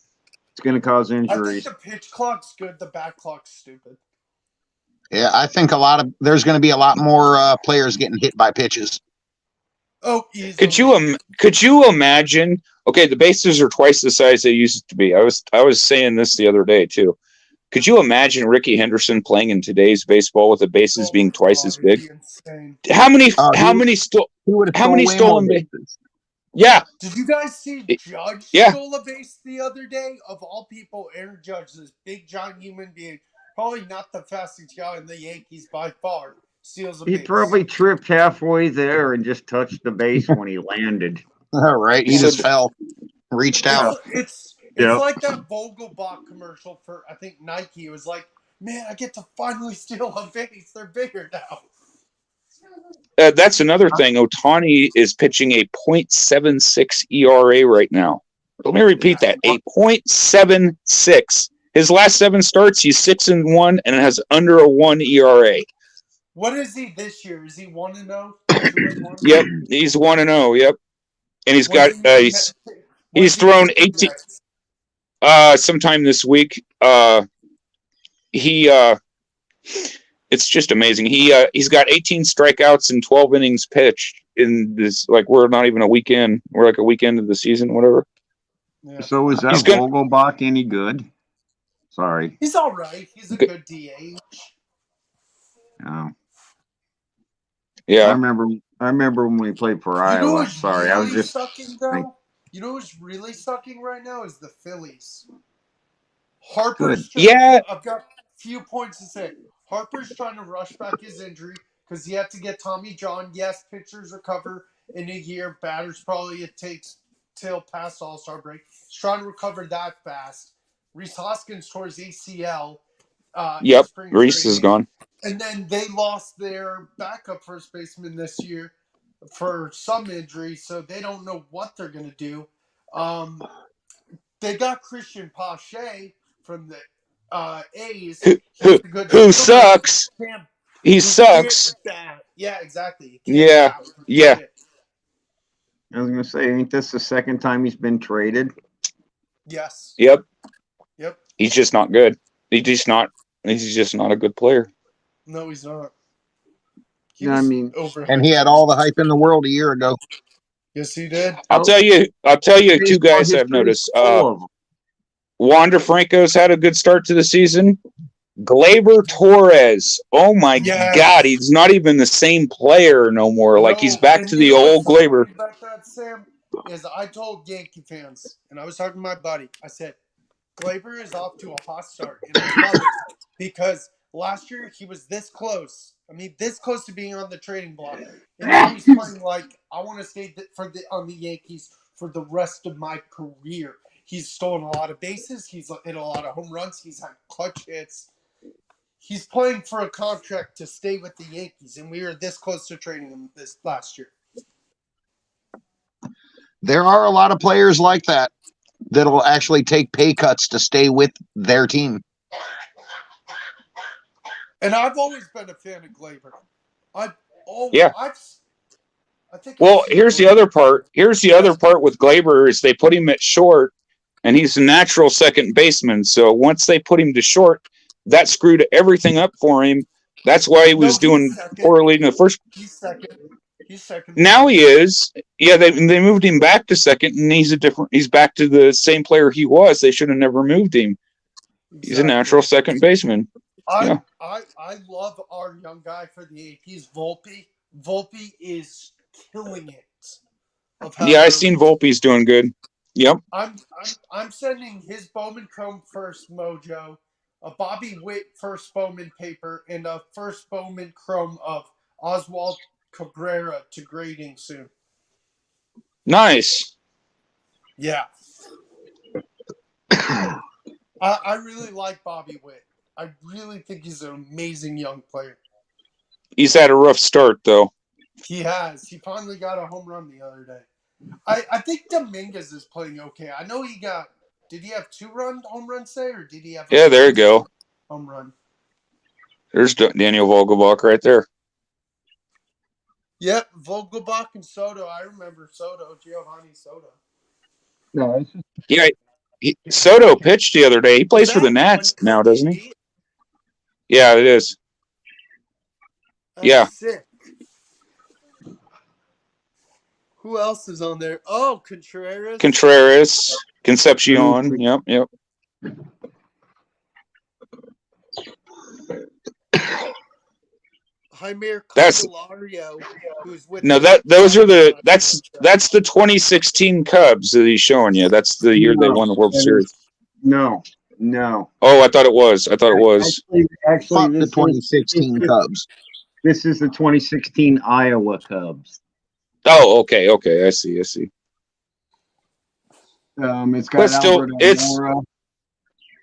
It's going to cause injuries. I think the pitch clock's good. The bat clock's stupid. Yeah, I think there's going to be a lot more players getting hit by pitches. Oh, easily. Could you imagine? Okay, the bases are twice the size they used to be. I was saying this the other day too. Could you imagine Ricky Henderson playing in today's baseball with the bases being twice as big? How many stolen bases? Yeah. Did you guys see Judge stole a base the other day? Of all people, Aaron Judge, this big giant human being, probably not the fastest guy in the Yankees by far, steals a base. He probably tripped halfway there and just touched the base when he landed. All right, he just fell, reached out. It's like that Vogelbach commercial for, I think, Nike. It was like, man, I get to finally steal a base. They're bigger now. That's another thing. Ohtani is pitching a .76 ERA right now. Let me repeat that. A .76. His last 7 starts, he's 6-1 and has under a 1 ERA. What is he this year? Is he 1-0? Yep, he's 1-0. Yep, and he's got he's thrown 18. Sometime this week. It's just amazing. He's got 18 strikeouts and 12 innings pitched in this. Like, we're not even a weekend. We're like a weekend of the season, whatever. Yeah. So is that He's good. Vogelbach any good? Sorry. He's all right. He's a good DH. Oh. I Yeah. remember when we played for You know Iowa. who's Sorry, really I was just sucking though? You know who's really sucking right now is the Phillies. Harper's good. Yeah. I've got a few points to say. Harper's trying to rush back his injury because he had to get Tommy John. Yes, pitchers recover in a year. Batters probably it takes till past All-Star break. He's trying to recover that fast. Reese Hoskins tore his ACL in Yep. spring Reese is training. gone. And then they lost their backup first baseman this year for some injury, so they don't know what they're going to do. They got Christian Pache from the A's. Who sucks? He sucks. Yeah, exactly. You can't Yeah. bat for Yeah. shit. I was gonna say, ain't this the second time he's been traded? Yes. Yep. Yep. He's just not good. He's just not a good player. No, he's not. No, I mean, And he had all the hype in the world a year ago. Yes, he did. I'll tell you two guys I've noticed. Wander Franco's had a good start to the season. Gleyber Torres. Oh my God, he's not even the same player no more. Like he's back to the old Gleyber. About that, Sam, is I told Yankee fans, and I was talking to my buddy. I said, Gleyber is off to a hot start, and I love it because last year he was this close. I mean, this close to being on the trading block, and now he's playing like I want to stay on the Yankees for the rest of my career. He's stolen a lot of bases. He's hit a lot of home runs. He's had clutch hits. He's playing for a contract to stay with the Yankees, and we were this close to trading him this last year. There are a lot of players like that that'll actually take pay cuts to stay with their team. And I've always been a fan of Gleyber. Here's the other part. Here's the other part with Gleyber is they put him at short, and he's a natural second baseman. So once they put him to short, that screwed everything up for him. That's why he was doing poorly in the first. He's second. Now he is. Yeah, they moved him back to second, and he's back to the same player he was. They should have never moved him. Exactly. He's a natural second baseman. I love our young guy for the Yankees, Volpe. Volpe is killing it. I seen Volpe's doing good. Yep. I'm sending his Bowman Chrome first mojo, a Bobby Witt first Bowman paper, and a first Bowman Chrome of Oswald Cabrera to grading soon. Nice. Yeah. I really like Bobby Witt. I really think he's an amazing young player. He's had a rough start, though. He has. He finally got a home run the other day. I think Dominguez is playing okay. I know did he have 2-run home run say, or did he have there you go. Home run. There's Daniel Vogelbach right there. Yep, Vogelbach and Soto. I remember Soto, Giovanni Soto. No, it's just... Yeah, Soto pitched the other day. He plays for the Nats now, doesn't he? Yeah, it is. That's sick. Who else is on there? Oh, Contreras. Concepcion. Yep. Jaime Candelario, who's with that's the 2016 Cubs that he's showing you. That's the year they won the World Series. No. Oh, I thought it was. Actually, the 2016 Cubs. This is the 2016 Iowa Cubs. Oh, okay. I see. It's got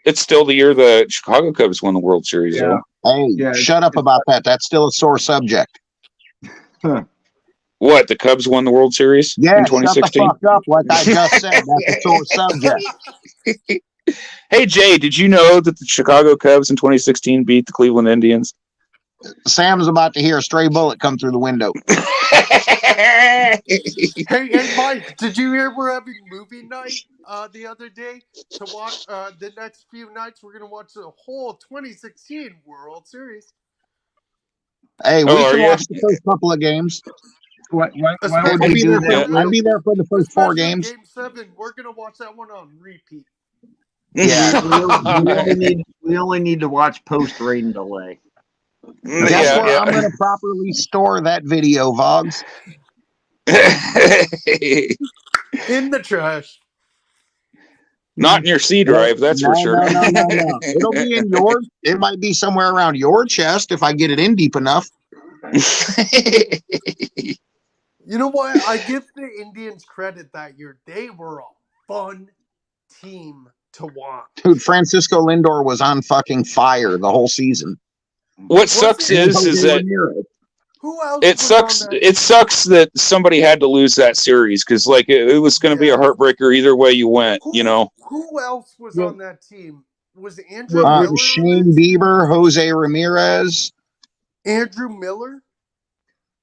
it's still the year the Chicago Cubs won the World Series. Yeah. Hey, shut up about that. That's still a sore subject. What? The Cubs won the World Series in 2016? Shut the fuck up, like I just said. That's a sore subject. Hey, Jay, did you know that the Chicago Cubs in 2016 beat the Cleveland Indians? Sam's about to hear a stray bullet come through the window. Hey, Mike, did you hear we're having movie night the other day to watch the next few nights? We're going to watch the whole 2016 World Series. Hey, we can watch the first couple of games. Why would Especially we I'd be do there for that? I'd be there for the first 4 games. Game 7. We're gonna watch that one on repeat. Yeah. We only need to watch post rain delay. Guess where I'm going to properly store that video, Vogs? In the trash. Not in your C drive, that's for sure. No. It'll be in yours. It might be somewhere around your chest if I get it in deep enough. You know what? I give the Indians credit that year. They were a fun team to watch. Dude, Francisco Lindor was on fucking fire the whole season. What sucks is that who else it sucks. It sucks that somebody had to lose that series because, like, it was going to be a heartbreaker either way you went. You know. Who else was on that team? Was Andrew Miller? Shane Bieber, Jose Ramirez, Andrew Miller.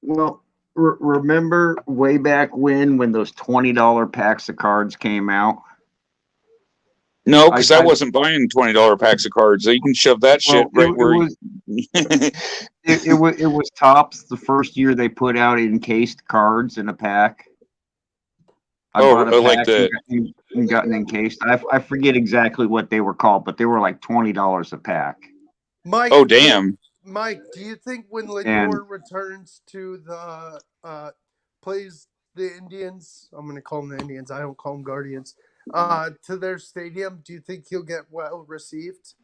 Well, remember way back when those $20 packs of cards came out? No, because I wasn't buying $20 packs of cards. So you can shove that shit right where. It was Topps the first year they put out encased cards in a pack. I bought a pack and gotten encased. I forget exactly what they were called, but they were like $20 a pack. Mike, oh damn! Mike, do you think when Lindor returns to the plays the Indians? I'm going to call them the Indians. I don't call them Guardians. To their stadium, do you think he'll get well received?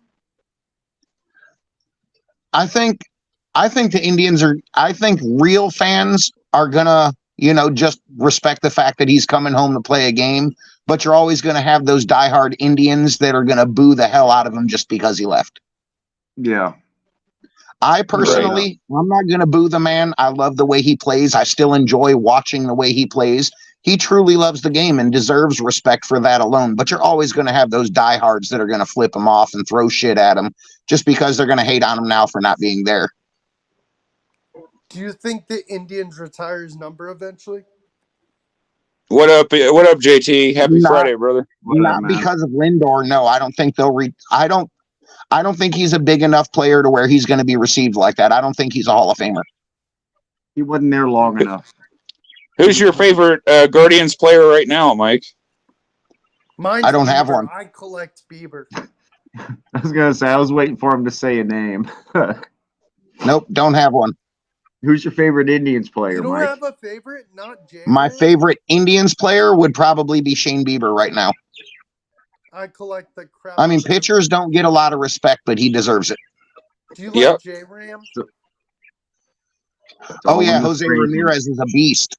I think the Indians are. I think real fans are gonna, just respect the fact that he's coming home to play a game. But you're always gonna have those diehard Indians that are gonna boo the hell out of him just because he left. Yeah. I personally, I'm not gonna boo the man. I love the way he plays. I still enjoy watching the way he plays. He truly loves the game and deserves respect for that alone. But you're always going to have those diehards that are going to flip him off and throw shit at him just because they're going to hate on him now for not being there. Do you think the Indians retire his number eventually? What up, JT? Happy Friday, brother. Not because of Lindor. No, I don't think they'll I don't think he's a big enough player to where he's going to be received like that. I don't think he's a Hall of Famer. He wasn't there long enough. Who's your favorite Guardians player right now, Mike? I don't have one. I collect Bieber. I was going to say, I was waiting for him to say a name. Nope, don't have one. Who's your favorite Indians player, You don't Mike? have a favorite? Not Jay. My favorite Indians player would probably be Shane Bieber right now. I collect the crap. I mean, pitchers don't get a lot of respect, but he deserves it. Do you like J-Ram? Oh, yeah, Jose Ramirez is a beast.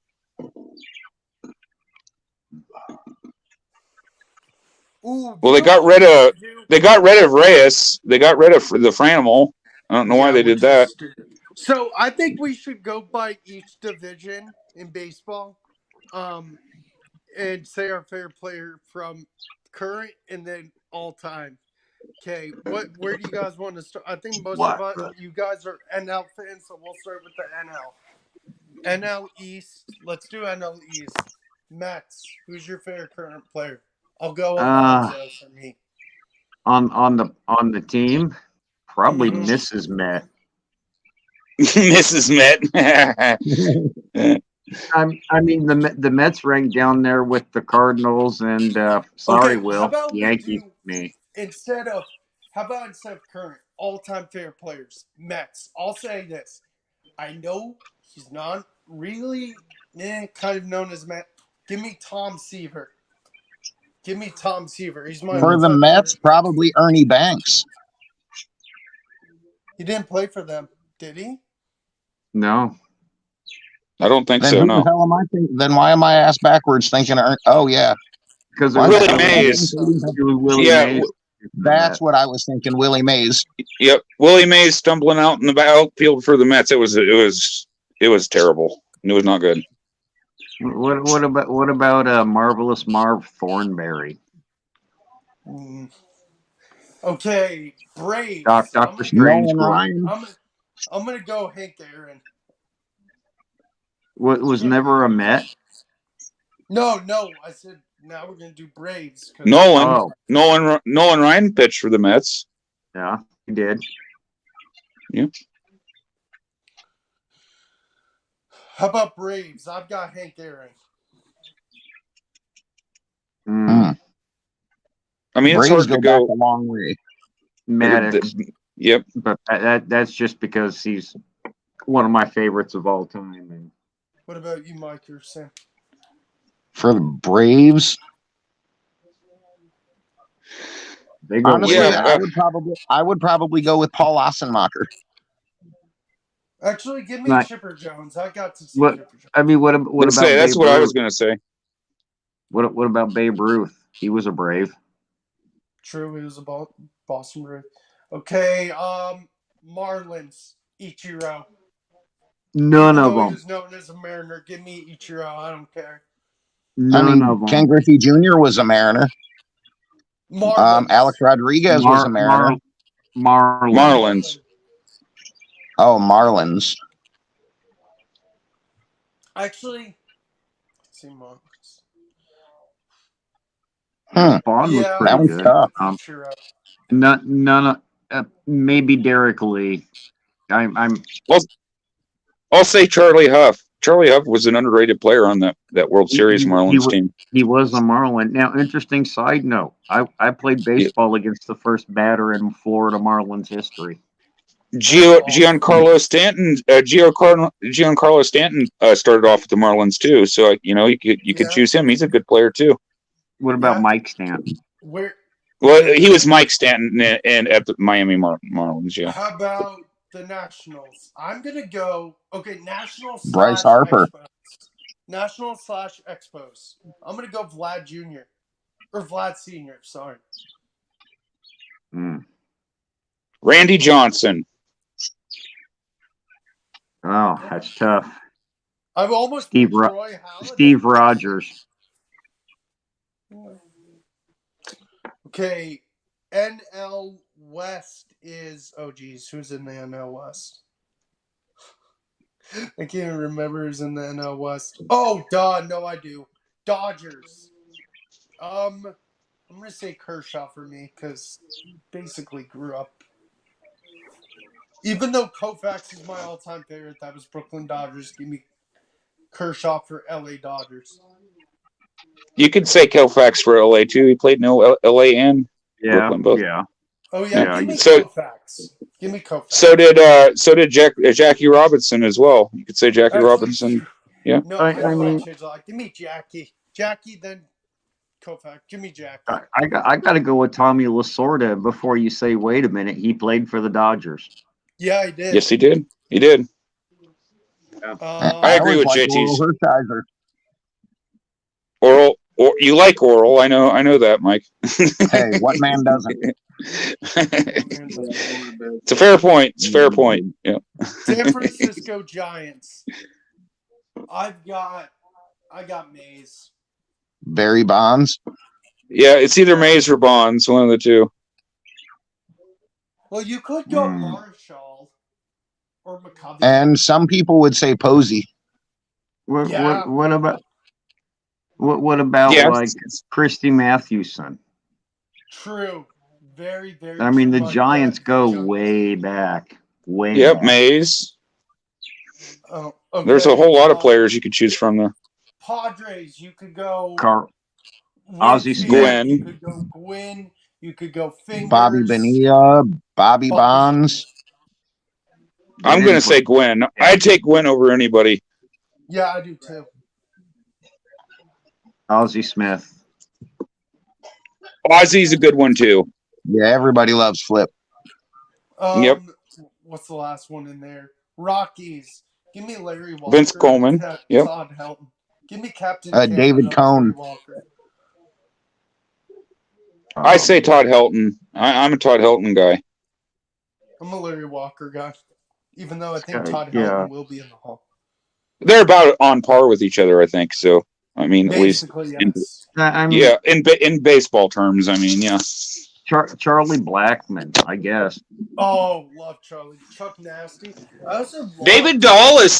Ooh, well, they got rid of Reyes. They got rid of the Franimal. I don't know why they did that. So I think we should go by each division in baseball, and say our favorite player from current and then all time. Okay, where do you guys want to start? I think most of you guys are NL fans, so we'll start with the NL. NL East. Let's do NL East. Mets. Who's your favorite current player? I'll go Alonso for me. On the team, probably Mrs. Met. Mrs. Met. I mean the Mets ranked down there with the Cardinals and Will, Yankees. How about instead of current all-time favorite players, Mets? I'll say this. I know he's not really kind of known as Met. Give me Tom Seaver. He's my for the Mets, probably Ernie Banks. He didn't play for them, did he? No. I don't think so. Who No. The hell am I thinking? Then why am I ass backwards thinking? Oh yeah, because Willie Mays. Mays. That's what I was thinking. Willie Mays. Yep, Willie Mays stumbling out in the outfield for the Mets. It was terrible. It was not good. What about Marvelous Marv Thornberry? Okay, Braves. Dr. Strange. I'm gonna go Hank Aaron. Was never a Met? No. I said now we're gonna do Braves. Nolan Ryan pitched for the Mets. Yeah, he did. Yeah. How about Braves? I've got Hank Aaron. Mm. I mean, it's Braves hard to go back go. a long way. Maddox, Yep. but that's just because he's one of my favorites of all time. And What about you, Mike or Sam? For the Braves, they go honestly, way Yeah, back. I would probably go with Paul Ossenmacher. Actually, give me Right. Chipper Jones. I got to see What Chipper Jones. I mean, what about that's Babe what I was Ruth? going to say. What about Babe Ruth? He was a Brave. True, he was a Boston Brave. Okay, Marlins, Ichiro. None Even of though he them. was known as a Mariner, give me Ichiro. I don't care. None of them. Ken Griffey Jr. was a Mariner. Marlins. Alex Rodriguez was a Mariner. Marlins. Oh, Marlins. Actually, let's see Marlins. Bond was Yeah, pretty that was good. tough. Ichiro. None of maybe Derek Lee. I'm I'll say Charlie Huff. Charlie Huff was an underrated player on that World Series Marlins team. He was a Marlin. Now, interesting side note: I played baseball against the first batter in Florida Marlins history. Giancarlo Stanton. Giancarlo Stanton started off with the Marlins too. So you could choose him. He's a good player too. What about Mike Stanton? Well, he was Mike Stanton and at the Miami Marlins. Yeah. How about the Nationals? I'm gonna go. Okay, Nationals. Bryce Harper. Nationals/Expos. I'm gonna go Vlad Jr. or Vlad Sr. Sorry. Randy Johnson. Oh, that's tough. I've almost Steve Rogers. Okay, NL West is who's in the NL West? I can't even remember who's in the NL West. Oh, duh, no, I do. Dodgers. I'm gonna say Kershaw for me because basically grew up. Even though Koufax is my all-time favorite, that was Brooklyn Dodgers. Give me Kershaw for LA Dodgers. You could say Koufax for LA too. He played in LA and Brooklyn both. Yeah. Oh yeah, give me so, Koufax. Give me Koufax. So did Jackie Robinson as well. You could say Jackie Robinson. Yeah. No, I mean, give me Jackie. Jackie, then Koufax. Give me Jackie. I got to go with Tommy Lasorda before you say, wait a minute, he played for the Dodgers. Yeah, he did. Yes, he did. He did. I agree with JT's. Oral, or you like Oral? I know that, Mike. Hey, what man doesn't? It's a fair point. It's a fair point. Yeah. San Francisco Giants. I got Mays. Barry Bonds. Yeah, it's either Mays or Bonds, one of the two. Well, you could go Marshall or McCovey. And some people would say Posey. What about like Christy Mathewson? True. Very, very I mean, true. the Giants go way back. Yep, Mays. Oh, okay. There's a whole lot of players you could choose from there. Padres, you could go Ozzie Smith. Gwen. You could go Gwynn. You could go Fingers. Bobby Bonilla, Bobby Bonds. I'm going to say Gwen. I'd take Gwen over anybody. Yeah, I do too. Ozzie Smith. Ozzie's a good one too. Yeah, everybody loves Flip. Yep. What's the last one in there? Rockies. Give me Larry Walker. Vince Coleman. Yep. Todd Helton. Give me Captain David Cone. I say Todd Helton. I'm a Todd Helton guy. I'm a Larry Walker guy. Even though I think Todd Helton will be in the Hall. They're about on par with each other, I think. So, I mean, basically, at least in baseball terms, I mean, yeah. Charlie Blackmon, I guess. Oh, love Charlie. Chuck Nasty. I also love David Dahl is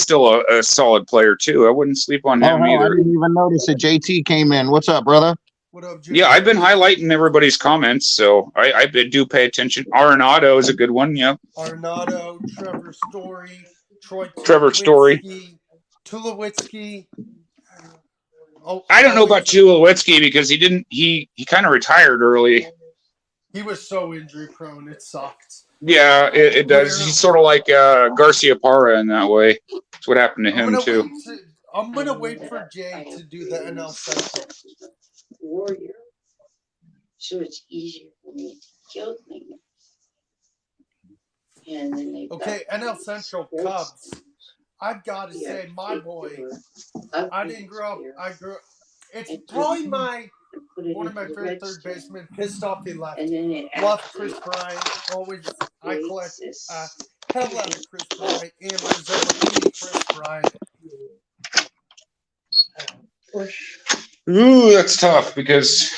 still a solid player too. I wouldn't sleep on him either. I didn't even notice that JT came in. What's up, brother? What up, JT? Yeah, I've been highlighting everybody's comments, so I do pay attention. Arenado is a good one. Yeah. Arenado, Trevor Story, Troy Trevor Story. Tulowitzki. Oh, I don't know always about Tulowitzki because he kind of retired early. He was so injury prone. It sucked. Yeah, it does. He's sort of like Garcia Parra in that way. That's what happened to him too. I'm gonna wait for Jay to do the NL Central. Warrior, so it's easier for me to kill things. And then they Okay, NL Central Cubs. I've got to say, my boy. I didn't grow up. It's probably one of my favorite third basemen. Pissed off he left. Love Chris Bryant. Always, I collect hell out of Chris Bryant and Rizzo, but give me Chris Bryant. Ooh, that's tough because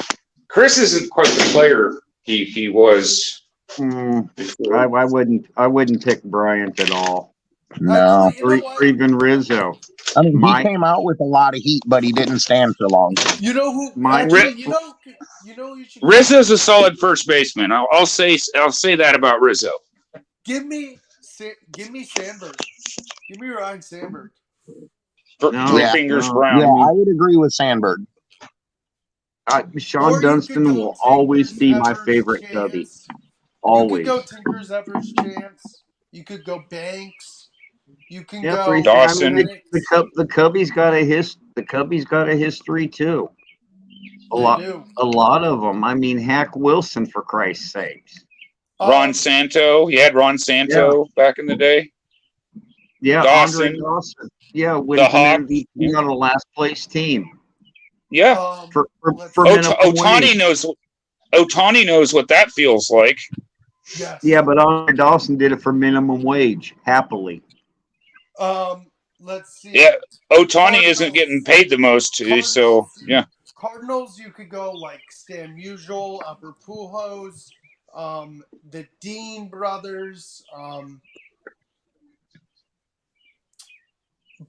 Chris isn't quite the player he was. I wouldn't pick Bryant at all. No. Actually, you know Or even Rizzo. I mean, he came out with a lot of heat, but he didn't stand for long. You know who? You should. Rizzo's a solid first baseman. I'll say that about Rizzo. Give me Sandberg. Give me Ryan Sandberg. Three fingers brown. Yeah, I would agree with Sandberg. Sean Dunston will always be my favorite Cubby. Always. You could go Tinker's Everest Chance. You could go Banks. You can go Dawson. The Cubbies got a history too. A lot of them. I mean, Hack Wilson, for Christ's sakes. Ron Santo. You had Ron Santo back in the day. Yeah, Dawson. Andre Dawson. Yeah, with an MVP on a last place team. Yeah. For Ohtani knows what that feels like. Yes. Yeah, but Andre Dawson did it for minimum wage, happily. Let's see. Yeah, Ohtani isn't getting paid the most, so yeah. Cardinals, you could go like Stan Musial, Albert Pujols, the Dean brothers,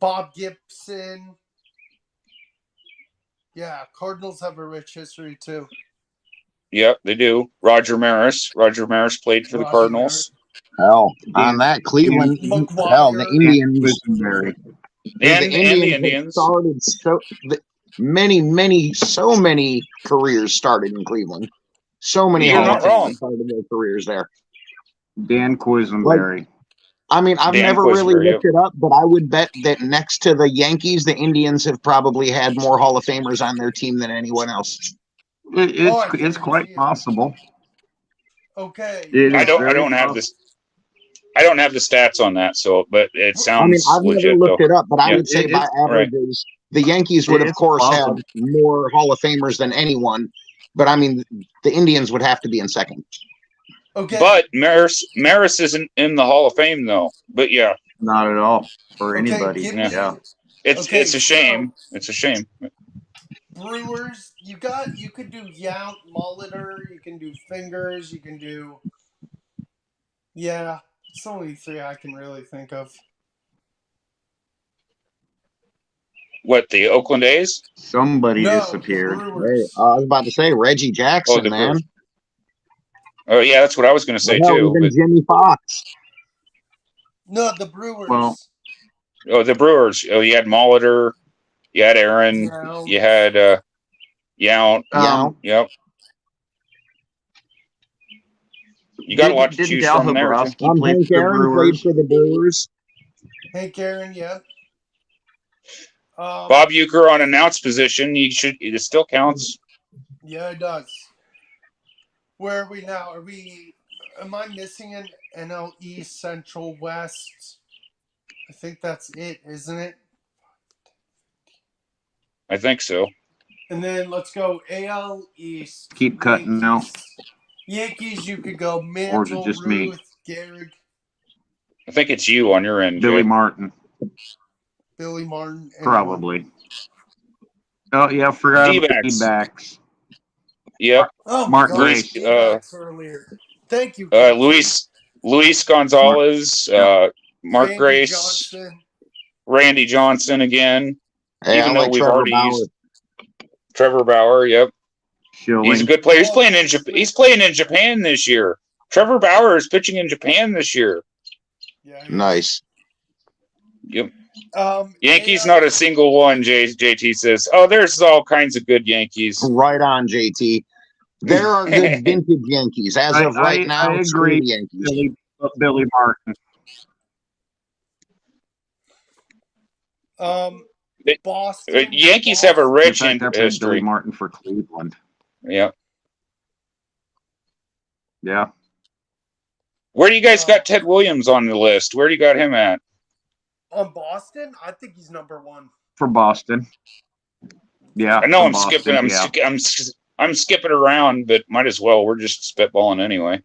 Bob Gibson. Yeah, Cardinals have a rich history too. Yep, they do. Roger Maris. Roger Maris played for the Cardinals. Hell, on that Cleveland, the Indians. The Indians started so many careers started in Cleveland. So many You're not wrong. started their careers there. Dan Quisenberry. I mean, I've never really looked it up, but I would bet that next to the Yankees, the Indians have probably had more Hall of Famers on their team than anyone else. It's quite possible. Okay. I don't have this. I don't have the stats on that, but it sounds I've legit. never looked it up, but I would say by averages, the Yankees would, of course, have more Hall of Famers than anyone. But I mean, the Indians would have to be in second. Okay. But Maris isn't in the Hall of Fame, though. But yeah, not at all for anybody. It's a shame. It's a shame. Brewers, you could do Yount, Molitor, you can do Fingers, you can do. Yeah, it's only three I can really think of. What, the Oakland A's? Somebody disappeared. Hey, I was about to say Reggie Jackson, man. Oh yeah, that's what I was going to say too. Even Jimmy Fox. No, the Brewers. Well, the Brewers. Oh, you had Molitor, you had Aaron, you had Yount. Yep. You got a lot to choose from there. Hank Aaron played for the Brewers. Hank Aaron, yeah. Bob Uecker on announce position. It still counts. Yeah, it does. Where are we now? Am I missing an NL East, Central, West? I think that's it, isn't it? I think so. And then let's go AL East. Keep cutting now. Yankees, you could go Mantle, Ruth, Gehrig. I think it's you on your end, Billy Martin. Billy Martin. Probably. Oh, yeah, I forgot about the D-backs. Yep. Oh, Mark Grace. Earlier. Thank you. Luis Gonzalez, Mark Randy Grace, Johnson. Randy Johnson again. Hey, even though we've already used Trevor Bauer, yep. Schilling. He's a good player. He's playing in Japan this year. Trevor Bauer is pitching in Japan this year. Yeah, nice. Yep. AI Yankees, not a single one. JT says, "Oh, there's all kinds of good Yankees." Right on, JT. There are good vintage Yankees. As of right now, I screw agree. the Yankees. Billy Martin. Boston. Yankees have a rich In fact, I played Billy history. Martin for Cleveland. Yeah. Yeah. Where do you guys got Ted Williams on the list? Where do you got him at? On Boston, I think he's number 1. For Boston. Yeah. I know for I'm Boston, skipping. yeah. I'm skipping around, but might as well. We're just spitballing anyway.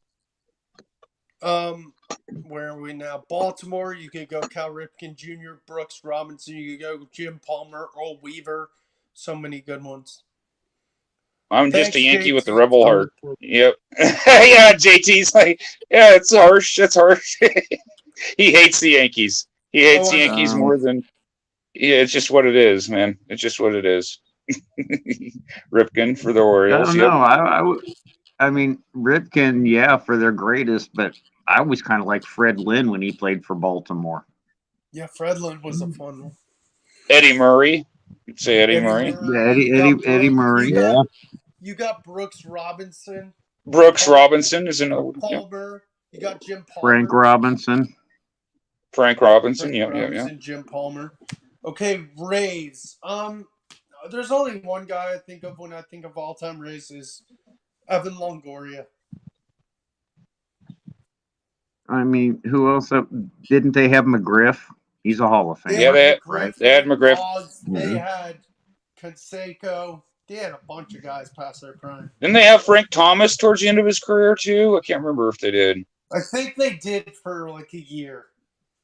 Where are we now? Baltimore, you could go Cal Ripken Jr., Brooks Robinson, you could go Jim Palmer, Earl Weaver. So many good ones. I'm Thanks, just a Yankee JT. with a rebel heart. Yep. Yeah, JT's like, yeah, it's harsh. That's harsh. He hates the Yankees. He hates the Yankees more than. Yeah, it's just what it is, man. It's just what it is. Ripken for the Orioles. I don't know. I mean, Ripken, yeah, for their greatest, but I always kind of liked Fred Lynn when he played for Baltimore. Yeah, Fred Lynn was a fun one. Eddie Murray. You'd say Eddie Murray. Yeah, Eddie Murray. You got Brooks Robinson. Brooks Robinson is another. Palmer. You got Jim Palmer. Frank Robinson. Yeah. Jim Palmer. Okay, Rays. There's only one guy I think of when I think of all-time Rays is Evan Longoria. I mean, who else? Didn't they have McGriff? He's a Hall of Famer. Yeah, they had McGriff. They had Canseco. They had a bunch of guys past their prime. Didn't they have Frank Thomas towards the end of his career too? I can't remember if they did. I think they did for like a year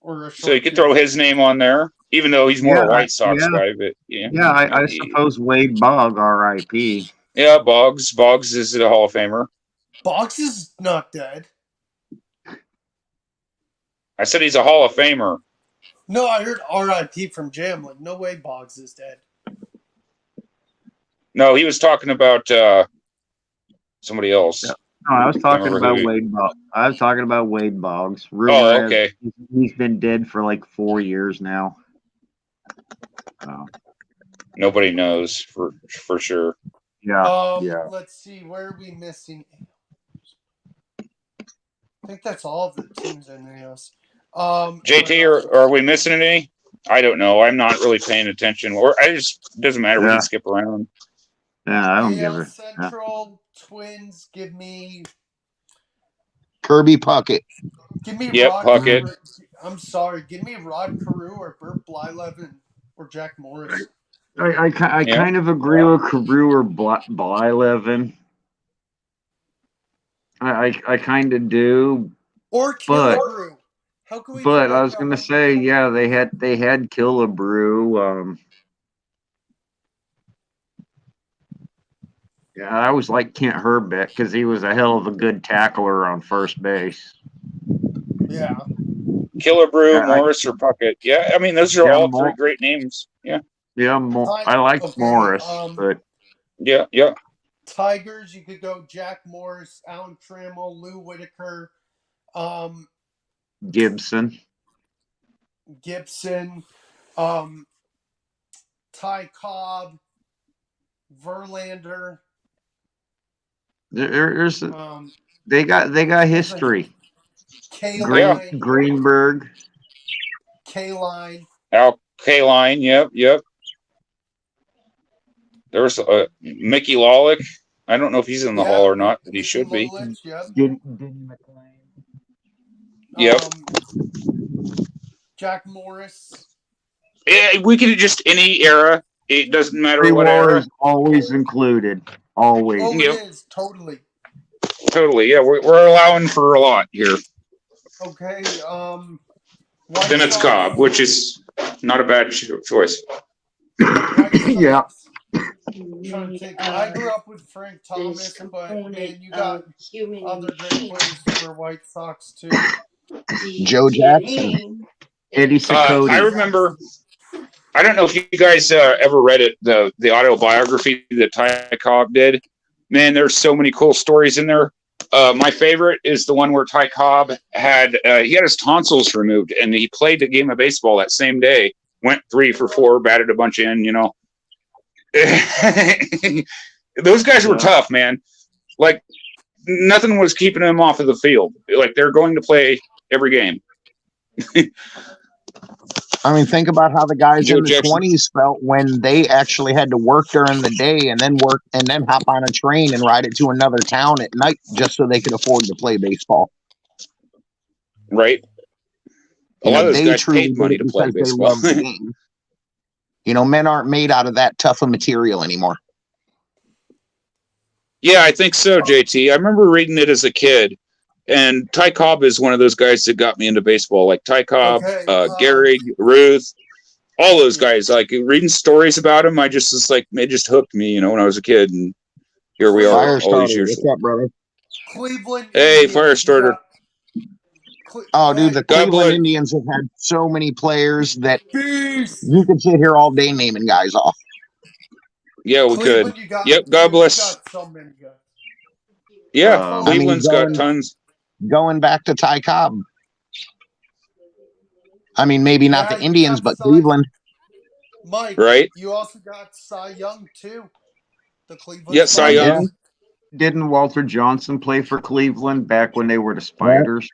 or a short. So you could throw his name on there, even though he's more a White Sox guy. But I suppose Wade Boggs, R.I.P. Yeah, Boggs is a Hall of Famer. Boggs is not dead. I said he's a Hall of Famer. No, I heard R.I.P. from Jam. Like, no way Boggs is dead. No, he was talking about somebody else. Yeah. No, I was talking about Wade Boggs. I was talking about Wade Boggs. Okay. He's been dead for like 4 years now. Nobody knows for sure. Yeah. Let's see. Where are we missing? I think that's all of the teams in the house. JT, are we missing any? I don't know. I'm not really paying attention. Or it doesn't matter. We can skip around. Yeah, I don't give it. Central Twins, give me Kirby Puckett. Give me Puckett. I'm sorry. Give me Rod Carew or Bert Blyleven or Jack Morris. I kind of agree with Carew or Blyleven. I kind of do. Or Killebrew. How can we? But I was gonna say, yeah, they had Killebrew. Yeah, I always liked Kent Herbeck because he was a hell of a good tackler on first base. Yeah. Killebrew, Morris, or Puckett. Yeah, I mean those are all three great names. Yeah. Yeah, I like Morris, but yeah. Tigers, you could go Jack Morris, Alan Trammell, Lou Whitaker, Gibson, Ty Cobb, Verlander. There's they got history. Greenberg, K-Line. Al K-Line, yep. There's Mickey Lawlick. I don't know if he's in the Hall or not, but he should be. Denny McLain. Yep. Jack Morris. Yeah, we could just any era. It doesn't matter what era. Is always included. Always. Oh, it is totally. Totally, yeah. We're allowing for a lot here. Okay. Then it's Cobb, which is not a bad choice. Yeah. I grew up with Frank Thomas, but man, you got other great players for White Sox too. Joe Jackson, Eddie Cicotte. I remember. I don't know if you guys ever read it, the autobiography that Ty Cobb did. Man, there's so many cool stories in there. My favorite is the one where Ty Cobb had his tonsils removed, and he played a game of baseball that same day. Went 3 for 4, batted a bunch in. Those guys were tough, man. Like nothing was keeping them off of the field. Like they're going to play every game. I mean, think about how the guys Joe in the Jackson. 20s felt when they actually had to work during the day and then hop on a train and ride it to another town at night just so they could afford to play baseball. Right. A lot of those they guys truly paid money did it to play because they baseball. loved the game. Men aren't made out of that tough of material anymore. Yeah, I think so, JT. I remember reading it as a kid, and Ty Cobb is one of those guys that got me into baseball. Like Ty Cobb, Gary, Ruth, all those guys. Like reading stories about him, it just hooked me. When I was a kid, and here we are all these years. What's up, brother? Cleveland. Hey, Firestarter. Dude, the Cleveland Indians have had so many players that Peace. you could sit here all day naming guys off. Yeah, we could. Yep, God bless. You got so many guys. Yeah, Cleveland's got tons. Going back to Ty Cobb. I mean, maybe not the Indians, but Cleveland. Mike, right? You also got Cy Young, too. The Cleveland. Yeah, Cy Young. Yeah. Didn't Walter Johnson play for Cleveland back when they were the Spiders?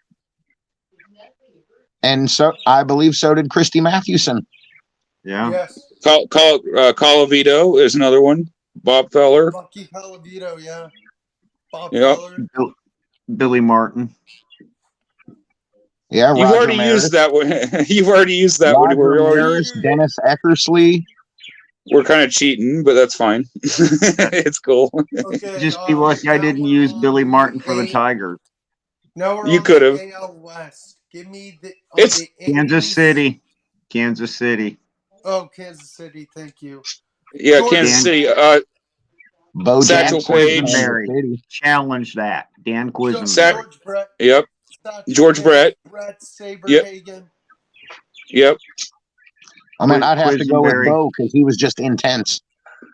And so I believe so did Christy Mathewson. Yeah. Yes. Colavito is another one. Bob Feller. Bucky Colavito, yeah. Bob Feller. Billy Martin. Yeah, You've already used that one. You've already used that one. Dennis Eckersley. We're kind of cheating, but that's fine. It's cool. Okay, Just be lucky I didn't use Billy Martin for the Tigers. No, you could have. AL West. Give me the. It's Kansas City. Kansas City. Oh, Kansas City. Thank you. Yeah, Kansas City. Bo Satchel Paige. Challenge that. Dan Quisenberry. George Brett. Yep. George Brett. Brett Saberhagen. Yep. I mean, I'd have to go with Bo because he was just intense.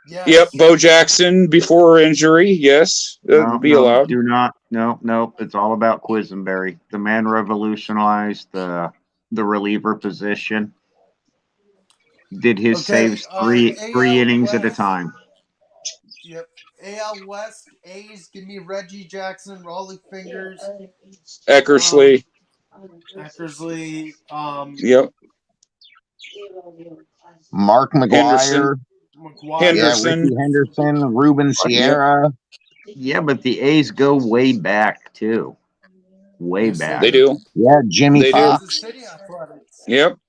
Yes. Yep, Bo Jackson before injury. Yes, that would be allowed. Do not. No. It's all about Quisenberry. The man revolutionized the reliever position. Did his saves three innings at a time. Yep. AL West, A's, give me Reggie Jackson, Raleigh Fingers. Eckersley. Yep. Mark McGuire. Henderson. Ricky Henderson, Ruben Sierra. Yeah, but the A's go way back, too. Way back. They do. Yeah, Jimmy Fox. Yep.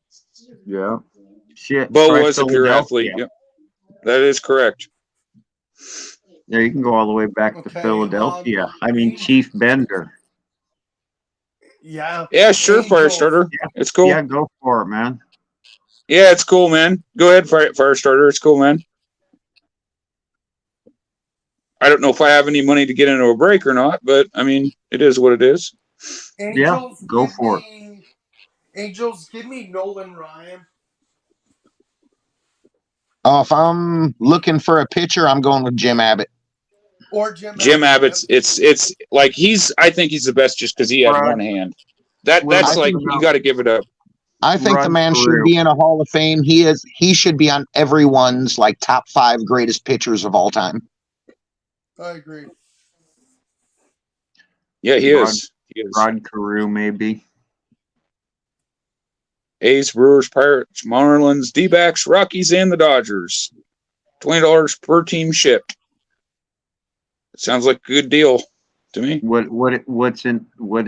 Yeah. Shit. Bo was a pure athlete. Yep. That is correct. Yeah, you can go all the way back to Philadelphia. Chief Bender. Yeah. Yeah, sure, Firestarter. Yeah. It's cool. Yeah, go for it, man. Yeah, it's cool, man. Go ahead, Firestarter. It's cool, man. I don't know if I have any money to get into a break or not, but it is what it is. Angels, go for it. Angels, give me Nolan Ryan. Oh, if I'm looking for a pitcher, I'm going with Jim Abbott. Or Jim Abbott's. It's like I think he's the best just because he had one hand. That's you got to give it up. I think the man should be in a Hall of Fame. He should be on everyone's top 5 greatest pitchers of all time. I agree. Yeah, he is. Rod Carew, maybe. A's, Brewers, Pirates, Marlins, D-backs, Rockies, and the Dodgers. $20 per team shipped. Sounds like a good deal to me. What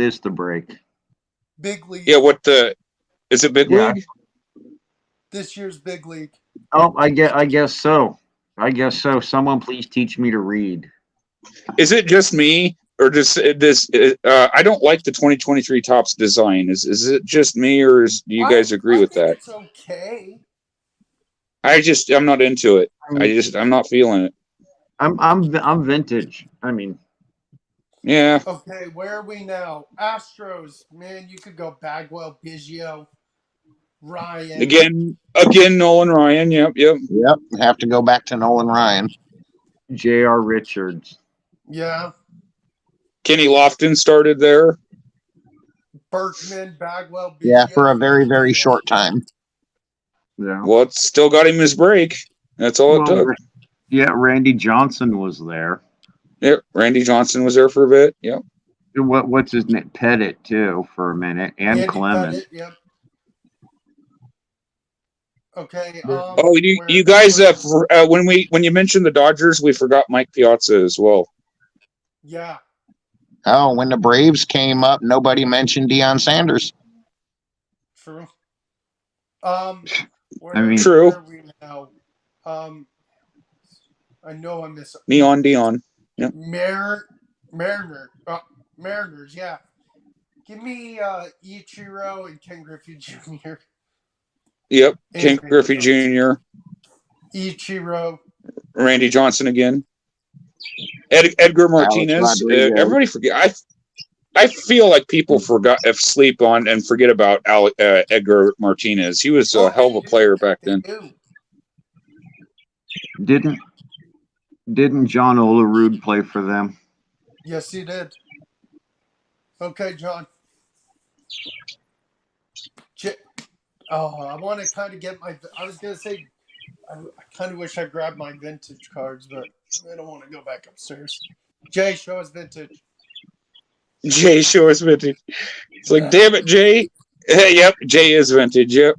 is the break? Big League. Yeah, is it Big League? This year's Big League. Oh, I guess so. Someone please teach me to read. Is it just me or just this? I don't like the 2023 Topps design. Is it just me, or do you guys agree with that? It's okay. I'm not into it. I'm not feeling it. I'm vintage. Yeah. Okay, where are we now? Astros, man, you could go Bagwell, Biggio, Ryan. Again, Nolan Ryan. Yep. Have to go back to Nolan Ryan. J.R. Richards. Yeah. Kenny Lofton started there. Berkman, Bagwell, Yeah, for a Biggio, very, very yeah. short time. Yeah. Well, it's still got him his break. That's all it took. Yeah, Randy Johnson was there. Yeah, Randy Johnson was there for a bit. Yep. What's his name? Pettit too for a minute, and Andy Clemens. Pettit, yep. Okay. Oh, you guys, when you mentioned the Dodgers, we forgot Mike Piazza as well. Yeah. Oh, when the Braves came up, nobody mentioned Deion Sanders. True. True. Where are we now? I know I miss Neon Dion. Yep. Mariners, yeah. Give me Ichiro and Ken Griffey Jr. Yep. Ken Griffey Jr. Ichiro. Randy Johnson again. Edgar Martinez. Everybody forget. I feel like people sleep on and forget about Edgar Martinez. He was a hell of a player back then. Didn't John Olerud play for them? Yes, he did. Okay, John. I want to kind of get I was going to say, I kind of wish I grabbed my vintage cards, but I don't want to go back upstairs. Jay, show us vintage. Jay, show us vintage. It's like, damn it, Jay. Yep, Jay is vintage. Yep.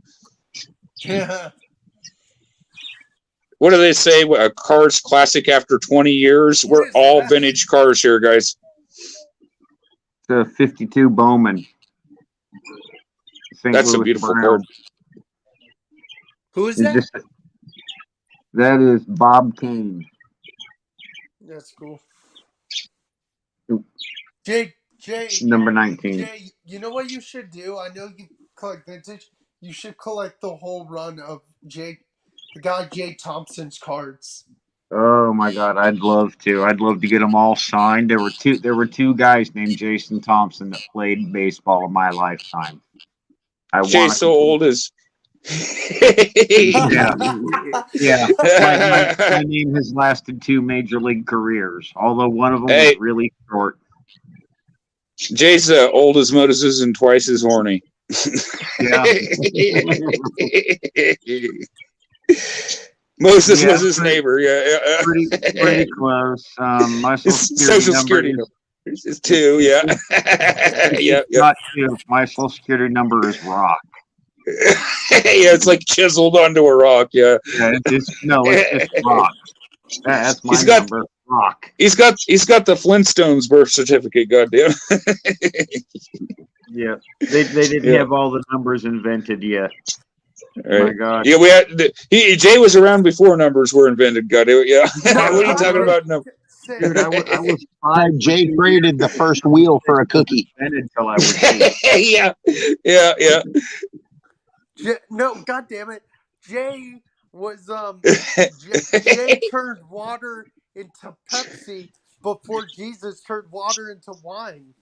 Yeah. What do they say? A car's classic after 20 years? We're all vintage cars here, guys. The 52 Bowman. That's a beautiful card. Who is that? That is Bob Kane. That's cool. Jay, number 19. Jay, you know what you should do? I know you collect vintage. You should collect the whole run of the guy Jay Thompson's cards. Oh my God, I'd love to. I'd love to get them all signed. There were two guys named Jason Thompson that played baseball in my lifetime. Jay's so old as. Yeah. My name has lasted 2 major league careers, although one of them was really short. Jay's old as Moses and twice as horny. Yeah. Moses was his neighbor. Yeah. Pretty close. My social security number is 2. Yeah. Yeah. Not 2. My social security number is rock. Yeah, it's like chiseled onto a rock. Yeah. It's rock. That's my number. Rock. He's got the Flintstones birth certificate. Goddamn. Yeah, they didn't have all the numbers invented yet. Right. Oh my God. Yeah, we had Jay was around before numbers were invented. God, yeah. What are you talking about? No. Dude, I was 5. Jay traded the first wheel for a cookie. Until I was 8. Yeah. No, God damn it, Jay was Jay turned water into Pepsi before Jesus turned water into wine.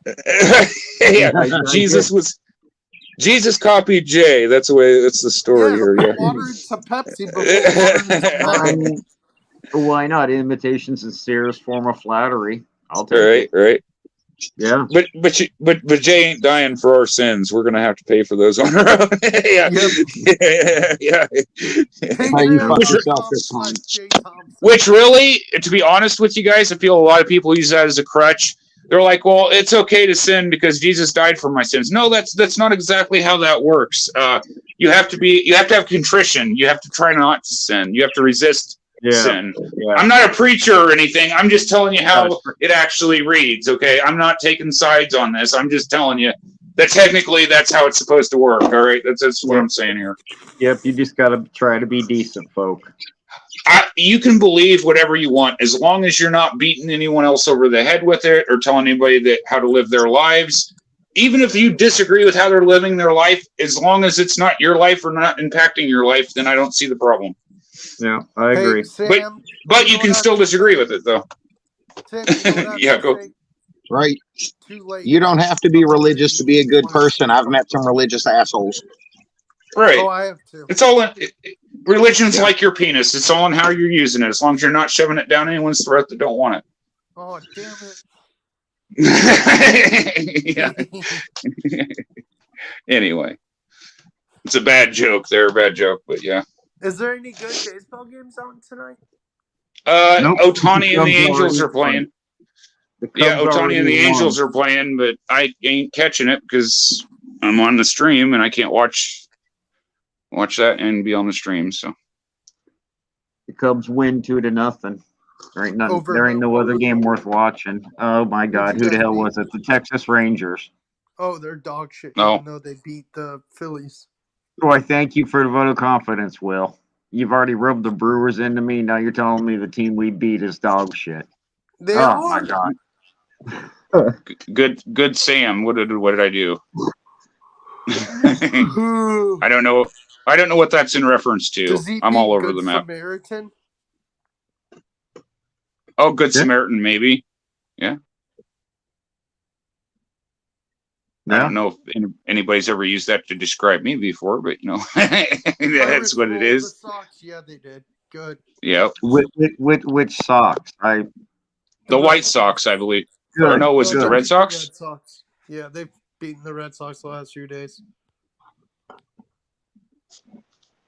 Yeah, Jesus copied Jay. That's the story here. Yeah. Water into Pepsi before water into wine. Why not? Imitation sincerest form of flattery. I'll take it. Right. Yeah. But Jay ain't dying for our sins. We're gonna have to pay for those on our own. Yeah. Yeah. Which really, to be honest with you guys, I feel a lot of people use that as a crutch. They're like, well, it's okay to sin because Jesus died for my sins. No, that's not exactly how that works. You have to have contrition. You have to try not to sin. You have to resist sin. Yeah. I'm not a preacher or anything. I'm just telling you how it actually reads. Okay, I'm not taking sides on this. I'm just telling you that technically that's how it's supposed to work. All right, that's what I'm saying here. Yep, you just got to try to be decent, folk. You can believe whatever you want as long as you're not beating anyone else over the head with it or telling anybody how to live their lives. Even if you disagree with how they're living their life, as long as it's not your life or not impacting your life, then I don't see the problem. Yeah, I agree. Sam, but you can still disagree with it, though. Sam, yeah, go. Right. Too late. You don't have to be religious to be a good person. I've met some religious assholes. Right. Oh, I have to. It's all religion's like your penis. It's all in how you're using it. As long as you're not shoving it down anyone's throat that don't want it. Oh, damn it. Yeah. Anyway, it's a bad joke there, bad joke, but yeah. Is there any good baseball games on tonight? Nope. Otani and the Cubs Angels already are playing. The Cubs Yeah, Otani already and the won. Angels are playing, but I ain't catching it because I'm on the stream and I can't watch that and be on the stream. So The Cubs win 2-0. There ain't nothing. Over There ain't who? no other game worth watching. Oh my God, you who the guys hell beat? was it? The Texas Rangers. Oh, they're dog shit. No. Even though they beat the Phillies. Boy, thank you for the vote of confidence, Will. You've already rubbed the Brewers into me. Now you're telling me the team we beat is dog shit. They Oh are. my God. good Sam. What did I do? I don't know. I don't know what that's in reference to. Does he I'm all beat over Good the map. Samaritan? Oh, Good Yeah. Samaritan, maybe. Yeah. I don't know if anybody's ever used that to describe me before, but that's what it is. The Sox, yeah, they did. Good. Yep. Which Sox? The White Sox, I believe. Good. Or no, was it the Red Sox? Red Sox. Yeah, they've beaten the Red Sox the last few days.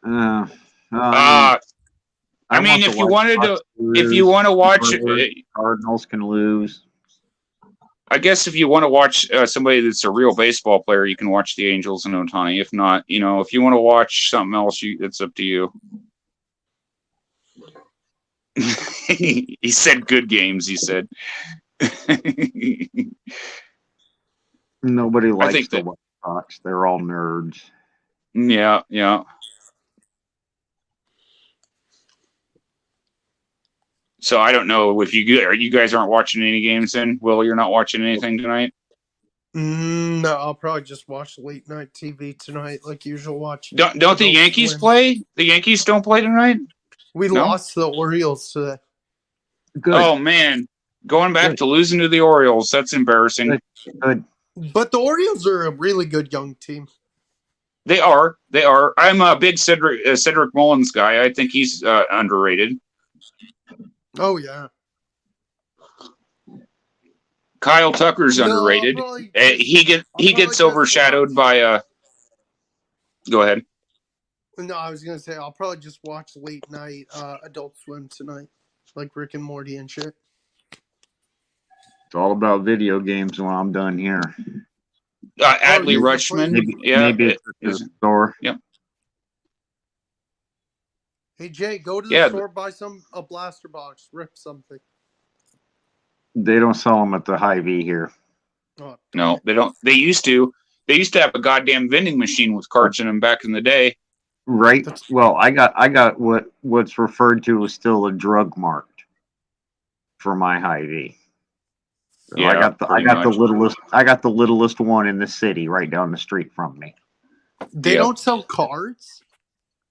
I mean, if you want to watch, Cardinals can lose. I guess if you want to watch somebody that's a real baseball player, you can watch the Angels and Otani. If not, if you want to watch something else, it's up to you. He said good games, he said. Nobody likes the White Sox. They're all nerds. Yeah. So I don't know if you guys aren't watching any games then? Will, you're not watching anything tonight? No, I'll probably just watch late night TV tonight, like usual. Watching. Don't the Yankees play? The Yankees don't play tonight? We lost the Orioles today. Good. Oh man, going back to losing to the Orioles, that's embarrassing. Good. But the Orioles are a really good young team. They are. I'm a big Cedric Mullins guy. I think he's underrated. Oh yeah. Kyle Tucker's underrated. He gets overshadowed by. Go ahead. No, I was gonna say I'll probably just watch late night Adult Swim tonight, like Rick and Morty and shit. It's all about video games when I'm done here. Adley Rutschman. Maybe it's the store. Yep. Hey Jay, go to the store, buy a blaster box, rip something. They don't sell them at the Hy-Vee here. Oh, no, they don't. They used to. They used to have a goddamn vending machine with cards in them back in the day. Right. Well, I got what's referred to as still a drug marked for my Hy-Vee. So yeah, I got the littlest one in the city right down the street from me. They don't sell cards?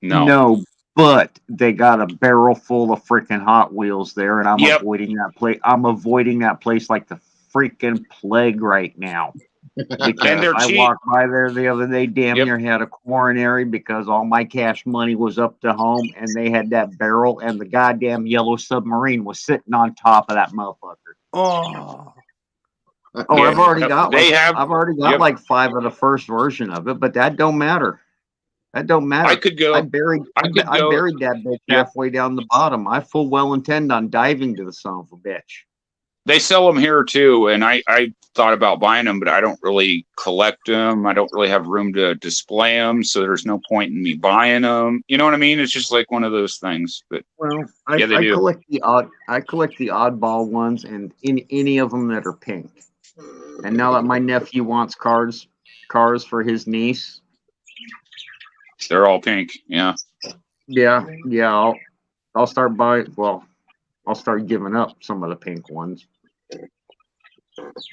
No, but they got a barrel full of freaking Hot Wheels there, and I'm avoiding that place. I'm avoiding that place like the freaking plague right now. Because I walked by there the other day, damn near had a coronary because all my cash money was up to home, and they had that barrel, and the goddamn yellow submarine was sitting on top of that motherfucker. Oh, I've already got like 5 of the first version of it, but that don't matter. That don't matter. I could go. I buried that bitch halfway down the bottom. I full well intend on diving to the son of a bitch. They sell them here too, and I thought about buying them, but I don't really collect them. I don't really have room to display them, so there's no point in me buying them. You know what I mean? It's just like one of those things. But I collect the oddball ones, and in any of them that are pink. And now that my nephew wants cars for his niece, they're all pink. Yeah. I'll start buying. Well, I'll start giving up some of the pink ones.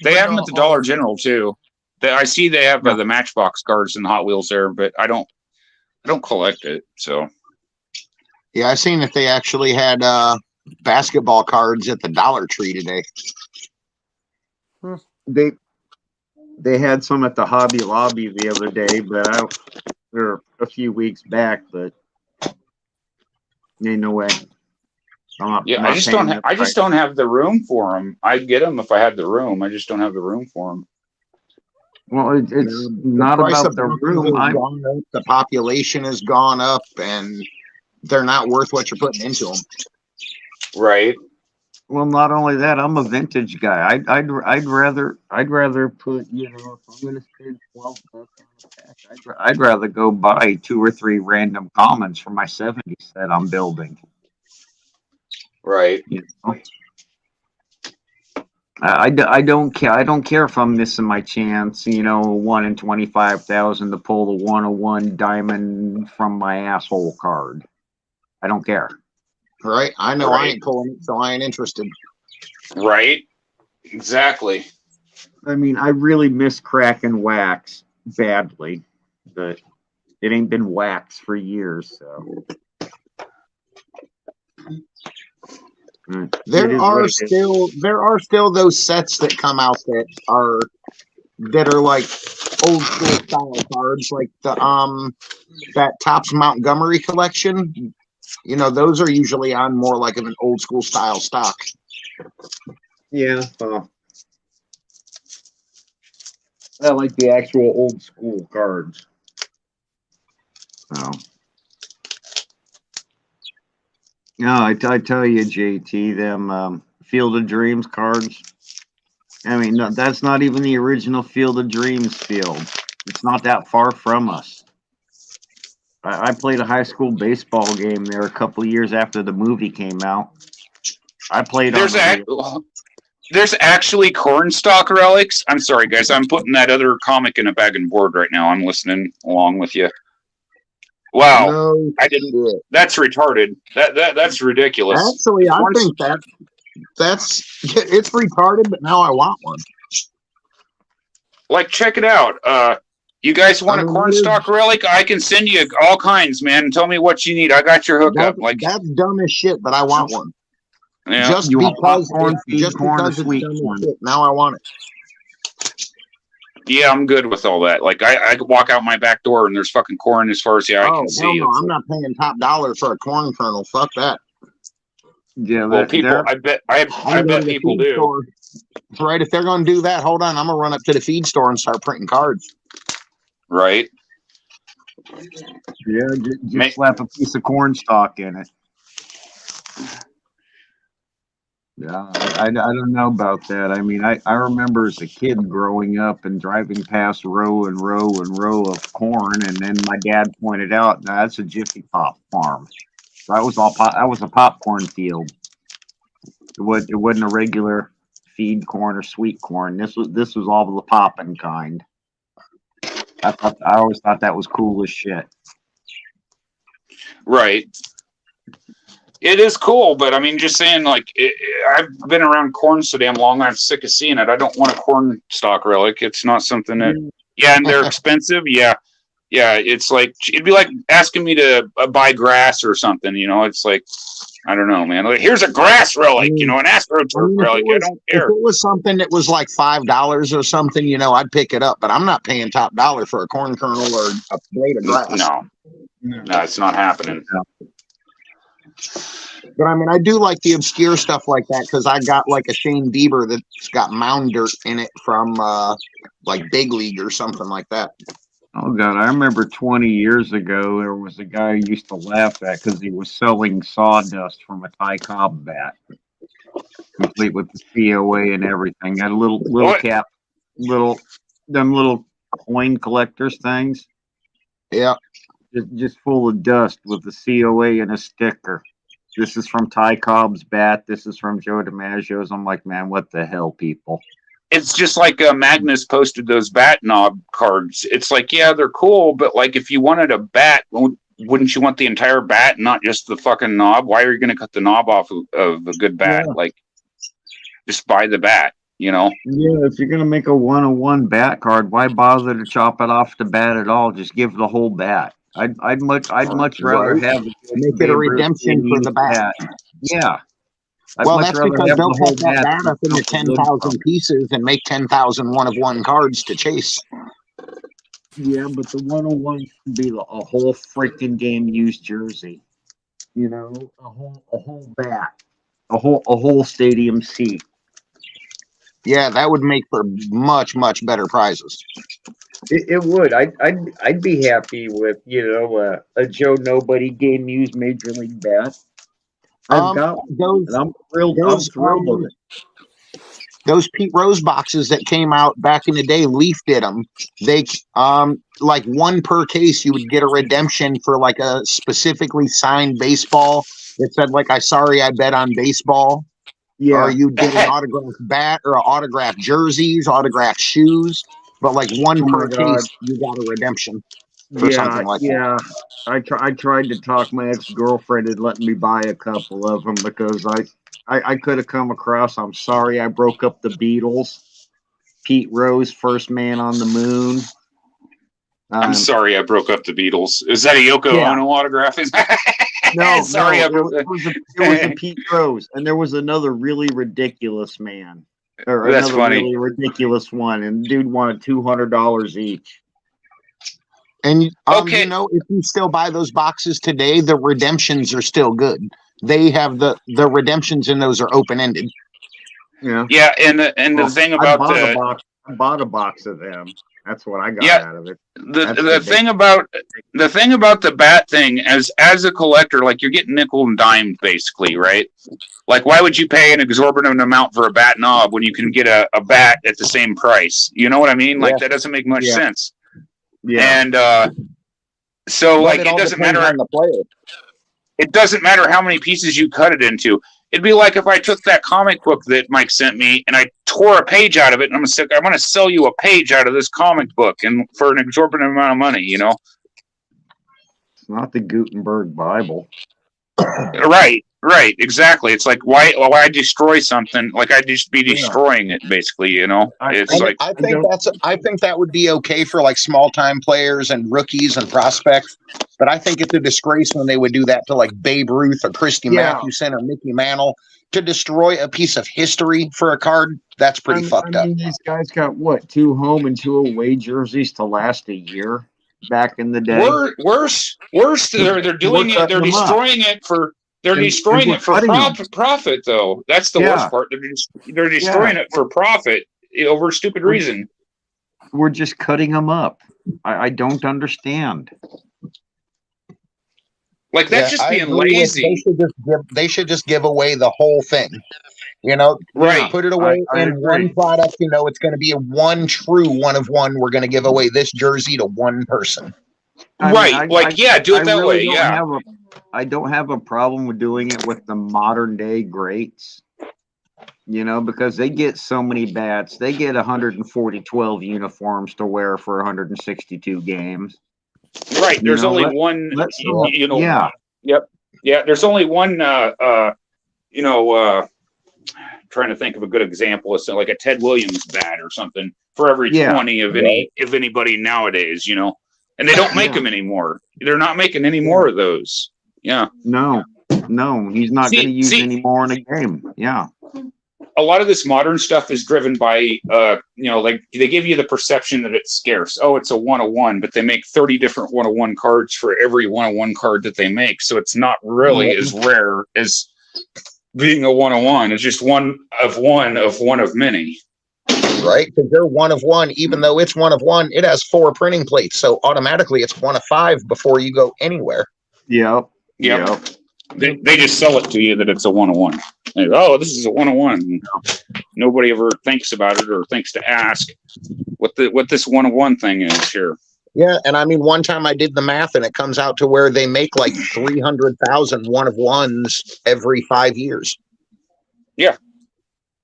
They have them at the Dollar General too. I see they have the Matchbox cards and Hot Wheels there, but I don't collect it. So yeah, I seen that they actually had basketball cards at the Dollar Tree today. They had some at the Hobby Lobby the other day, but they're a few weeks back. But ain't no way. Yeah, I just don't. I just don't have the room for them. I'd get them if I had the room. I just don't have the room for them. Well, it's not about the room. The population has gone up, and they're not worth what you're putting into them. Right. Well, not only that, I'm a vintage guy. I'd rather put, you know, if I'm gonna spend $12 on a pack, I'd rather go buy 2 or 3 random commons for my 70s that I'm building. Right. You know? I don't care. I don't care if I'm missing my chance. You know, 1 in 25,000 to pull the 101 diamond from my asshole card. I don't care. Right? I know I ain't pulling it, so I ain't interested. Right. Exactly. I mean, I really miss cracking wax badly, but it ain't been wax for years. So there are still those sets that come out that are like old school style cards, like the that Topps Montgomery collection. You know, those are usually on more like of an old school style stock. Yeah. I like the actual old school cards. So. No, I tell you, JT, them Field of Dreams cards. I mean, no, that's not even the original Field of Dreams field. It's not that far from us. I played a high school baseball game there a couple years after the movie came out. I played There's actually cornstalk relics. I'm sorry, guys. I'm putting that other comic in a bag and board right now. I'm listening along with you. Wow, no, I didn't. That's retarded. That's ridiculous. Actually, I think that's it's retarded. But now I want one. Like, check it out. You guys want a cornstalk relic? I can send you all kinds, man. Tell me what you need. I got your hookup. Like, that's dumb as shit, but I want one. Yeah. Just because it's dumb as shit. Now I want it. Yeah, I'm good with all that. Like, I could walk out my back door and there's fucking corn as far as the eye can see. No, I'm not paying top dollar for a corn kernel. Fuck that. Yeah, well, people, I bet people do. Store. Right, if they're going to do that, hold on. I'm going to run up to the feed store and start printing cards. Right. Yeah, just slap a piece of corn stalk in it. Yeah, I don't know about that. I mean, I remember as a kid growing up and driving past row and row and row of corn, and then my dad pointed out, "Now that's a Jiffy Pop farm." So that was a popcorn field. It wasn't a regular feed corn or sweet corn. This was all the popping kind. I always thought that was cool as shit. Right. It is cool, but I mean, just saying, like, I've been around corn so damn long, I'm sick of seeing it. I don't want a corn stalk relic. It's not something that, and they're expensive. Yeah. It's like, it'd be like asking me to buy grass or something, you know? It's like, I don't know, man. Like, here's a grass relic, you know, an astroturf relic. I don't care. If it was something that was like $5 or something, you know, I'd pick it up, but I'm not paying top dollar for a corn kernel or a blade of grass. No, it's not happening. But I mean, I do like the obscure stuff like that because I got like a Shane Bieber that's got mound dirt in it from like Big League or something like that. Oh God, I remember 20 years ago there was a guy I used to laugh at because he was selling sawdust from a Ty Cobb bat, complete with the COA and everything. Had a little cap, them little coin collectors things. Yeah. Just full of dust with the COA and a sticker. This is from Ty Cobb's bat. This is from Joe DiMaggio's. I'm like, man, what the hell, people? It's just like Magnus posted those bat knob cards. It's like, yeah, they're cool, but like if you wanted a bat, wouldn't you want the entire bat, not just the fucking knob? Why are you going to cut the knob off of a good bat? Yeah. Like, just buy the bat, you know? Yeah, if you're going to make a 101 bat card, why bother to chop it off the bat at all? Just give the whole bat. I'd much rather have make it a redemption for the bat. Yeah. Well, that's because they'll cut that bat up into 10,000 pieces and make 10,000 one-of-one cards to chase. Yeah, but the 101 should be a whole freaking game used jersey. You know, a whole bat. a whole stadium seat. Yeah, that would make for much, much better prizes. It would. I'd be happy with a Joe Nobody game used Major League bat. I've got one, and I'm thrilled. I'm thrilled with it. Those Pete Rose boxes that came out back in the day, Leaf did them. They like one per case, you would get a redemption for like a specifically signed baseball that said like, "I sorry, I bet on baseball." Yeah. Or you'd get an autographed bat or autographed jerseys, autographed shoes. But like one per case, you got a redemption for something like that. I tried to talk my ex-girlfriend and let me buy a couple of them because I could have come across. I'm sorry I broke up the Beatles. Pete Rose, First Man on the Moon. I'm sorry I broke up the Beatles. Is that a Yoko Ono autograph? No, sorry, it was a Pete Rose, and there was another really ridiculous man, or That's another funny. really ridiculous one, and dude wanted $200 each. And you know, if you still buy those boxes today, the redemptions are still good. They have the redemptions in those are open ended. Yeah. Yeah, and the thing about I bought a box of them. That's what I got out of it. The thing about the bat thing as a collector, like you're getting nickel and dimed basically, right? Like why would you pay an exorbitant amount for a bat knob when you can get a bat at the same price? You know what I mean? Like that doesn't make much sense. Yeah. And so like it doesn't matter on the player. It doesn't matter how many pieces you cut it into. It'd be like if I took that comic book that Mike sent me and I tore a page out of it, and I'm going to sell you a page out of this comic book and for an exorbitant amount of money, you know? It's not the Gutenberg Bible. Right, exactly. It's like why destroy something? Like I'd just be destroying it, basically. You know, I think that would be okay for like small time players and rookies and prospects. But I think it's a disgrace when they would do that to like Babe Ruth or Christy Mathewson or Mickey Mantle to destroy a piece of history for a card. That's pretty fucked up. These guys got what, 2 home and 2 away jerseys to last a year back in the day. Worse. They're doing it. They're destroying it for. They're destroying it for profit, though. That's the worst part. They're destroying it for profit over a stupid reason. We're just cutting them up. I don't understand. Like that's just being lazy. They should just give away the whole thing. You know, put it away in one product. You know, it's going to be a one true one of one. We're going to give away this jersey to one person. Do it that way. Yeah. I don't have a problem with doing it with the modern day greats, you know, because they get so many bats. They get 140 12 uniforms to wear for 162 games. Right. There's only one. Yep. Yeah. There's only one. Trying to think of a good example. It's like a Ted Williams bat or something for every 20 of anybody nowadays. You know, and they don't make them anymore. They're not making any more of those. Yeah. No, he's not going to use any more in a game. Yeah. A lot of this modern stuff is driven by, like they give you the perception that it's scarce. Oh, it's a 1-of-1, but they make 30 different 1-of-1 cards for every 1-of-1 card that they make. So it's not really as rare as being a 1-of-1. It's just one of many. Right, because they're 1-of-1. Even though it's 1-of-1, it has 4 printing plates, so automatically it's 1 of 5 before you go anywhere. Yep. They just sell it to you that it's a 1-of-1. This is a 1-of-1. Nobody ever thinks about it or thinks to ask what this 1-of-1 thing is here. Yeah, and I mean, one time I did the math, and it comes out to where they make like 300,000 1-of-1s every 5 years. Yeah,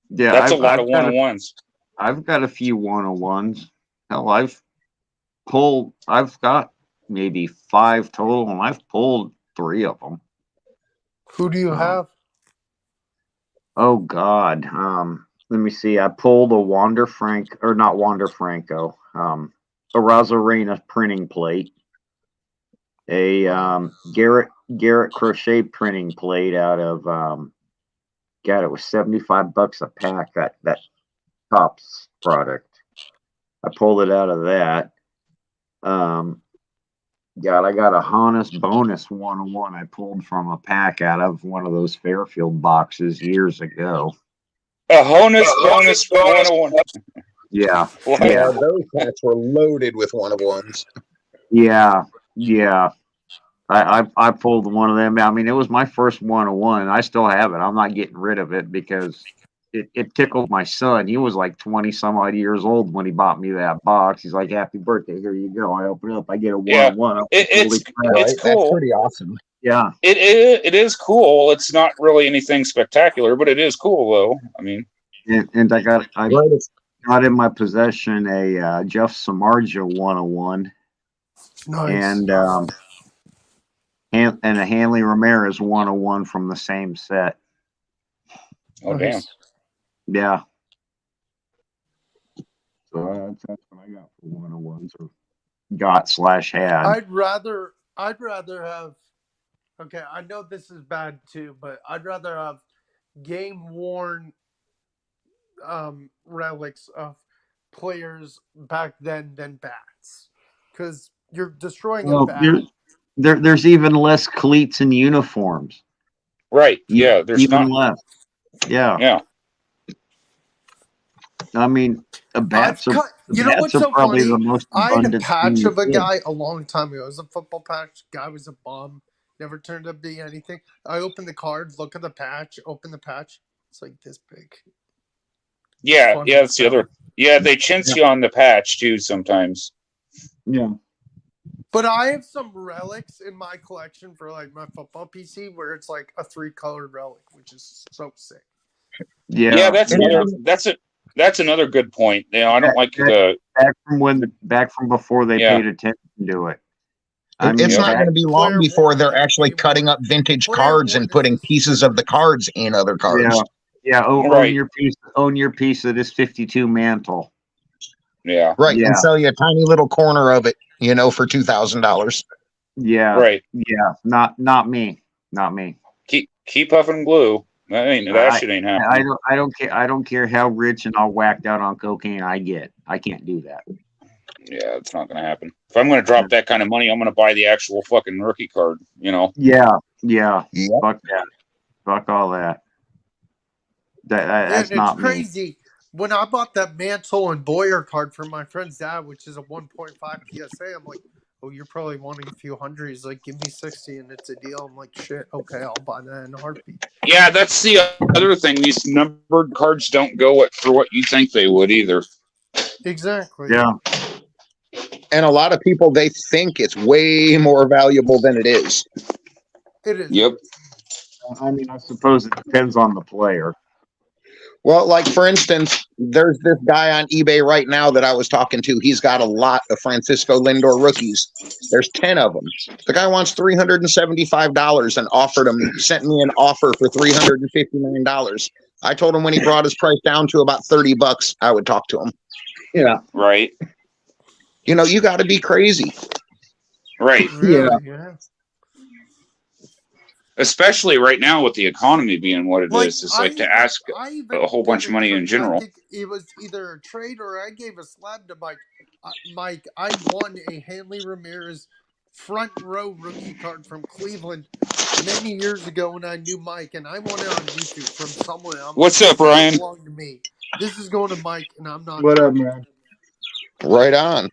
that's a lot of 1-of-1s. I've got a few 1-of-1s. Hell, I've got maybe 5 total, and I've pulled 3 of them. Who do you have? Oh God. Let me see. I pulled a a Rosarena printing plate, a Garrett Crochet printing plate out of it was $75 a pack, that Tops product. I pulled it out of that. God, I got a Honus bonus 101 I pulled from a pack out of one of those Fairfield boxes years ago. A bonus 101. Yeah, What? yeah, Those packs were loaded with 101s. yeah, yeah. I pulled one of them. I mean, it was my first 101, and I still have it. I'm not getting rid of it because it tickled my son. He was like 20 some odd years old when he bought me that box. He's like, "Happy birthday! Here you go." I open it up. I get a Yeah, 101. it's Right? That's cool. pretty awesome. Yeah. It is cool. It's not really anything spectacular, but it is cool though. I mean, And I got Right. in my possession a Jeff Samardzija 101 Nice. and and a Hanley Ramirez 101 from the same set. oh damn. Yeah. So that's what I got for 101s or got/had. I'd rather have. Okay, I know this is bad too, but I'd rather have game worn relics of players back then than bats, because you're destroying a Well, bat. there's even less cleats and uniforms. Right. Yeah, there's even not less. Yeah. Yeah. I mean, bats are what's so probably funny? the most I had a abundant patch thing of a you guy a long time ago. It was a football patch. Guy was a bum. Never turned up to be anything. I opened the card, look at the patch, open the patch. It's like this big. Yeah, that's the other. Yeah, they chintz you on the patch too sometimes. Yeah. But I have some relics in my collection for like my football PC where it's like a 3-colored relic, which is so sick. Yeah, that's another good point. You know, I don't like the back from before they paid attention to it. I mean, it's not going to be long before they're actually cutting up vintage cards and putting pieces of the cards in other cards. Yeah. Own your piece of this 52 mantle. Yeah. Right. And sell you a tiny little corner of it, for $2,000. Yeah. Right. Yeah. Not me. Not me. Keep puffing glue. That shit ain't happening. I don't care how rich and all whacked out on cocaine I get. I can't do that. Yeah, it's not going to happen. If I'm going to drop that kind of money, I'm going to buy the actual fucking rookie card. Yeah. Fuck that. Fuck all that. That's not crazy. Me. When I bought that Mantle and Boyer card for my friend's dad, which is a 1.5 PSA, I'm like, oh, you're probably wanting a few hundred. He's like, give me 60 and it's a deal. I'm like, shit, okay, I'll buy that in a heartbeat. Yeah, that's the other thing. These numbered cards don't go for what you think they would either. Exactly. Yeah. And a lot of people, they think it's way more valuable than it is. It is. Yep. I mean, I suppose it depends on the player. Well, like, for instance, there's this guy on eBay right now that I was talking to. He's got a lot of Francisco Lindor rookies. There's 10 of them. The guy wants $375 and sent me an offer for $359. I told him when he brought his price down to about $30, I would talk to him. Yeah. Right. You got to be crazy. Right. Really, yeah. Especially right now with the economy being what it is. It's like to ask a whole bunch of money in general. I think it was either a trade or I gave a slab to Mike. Mike, I won a Hanley Ramirez front row rookie card from Cleveland many years ago when I knew Mike, and I won it on YouTube from someone. What's up, Ryan? This belonged to me. This is going to Mike, and I'm not. What up, man? Right on.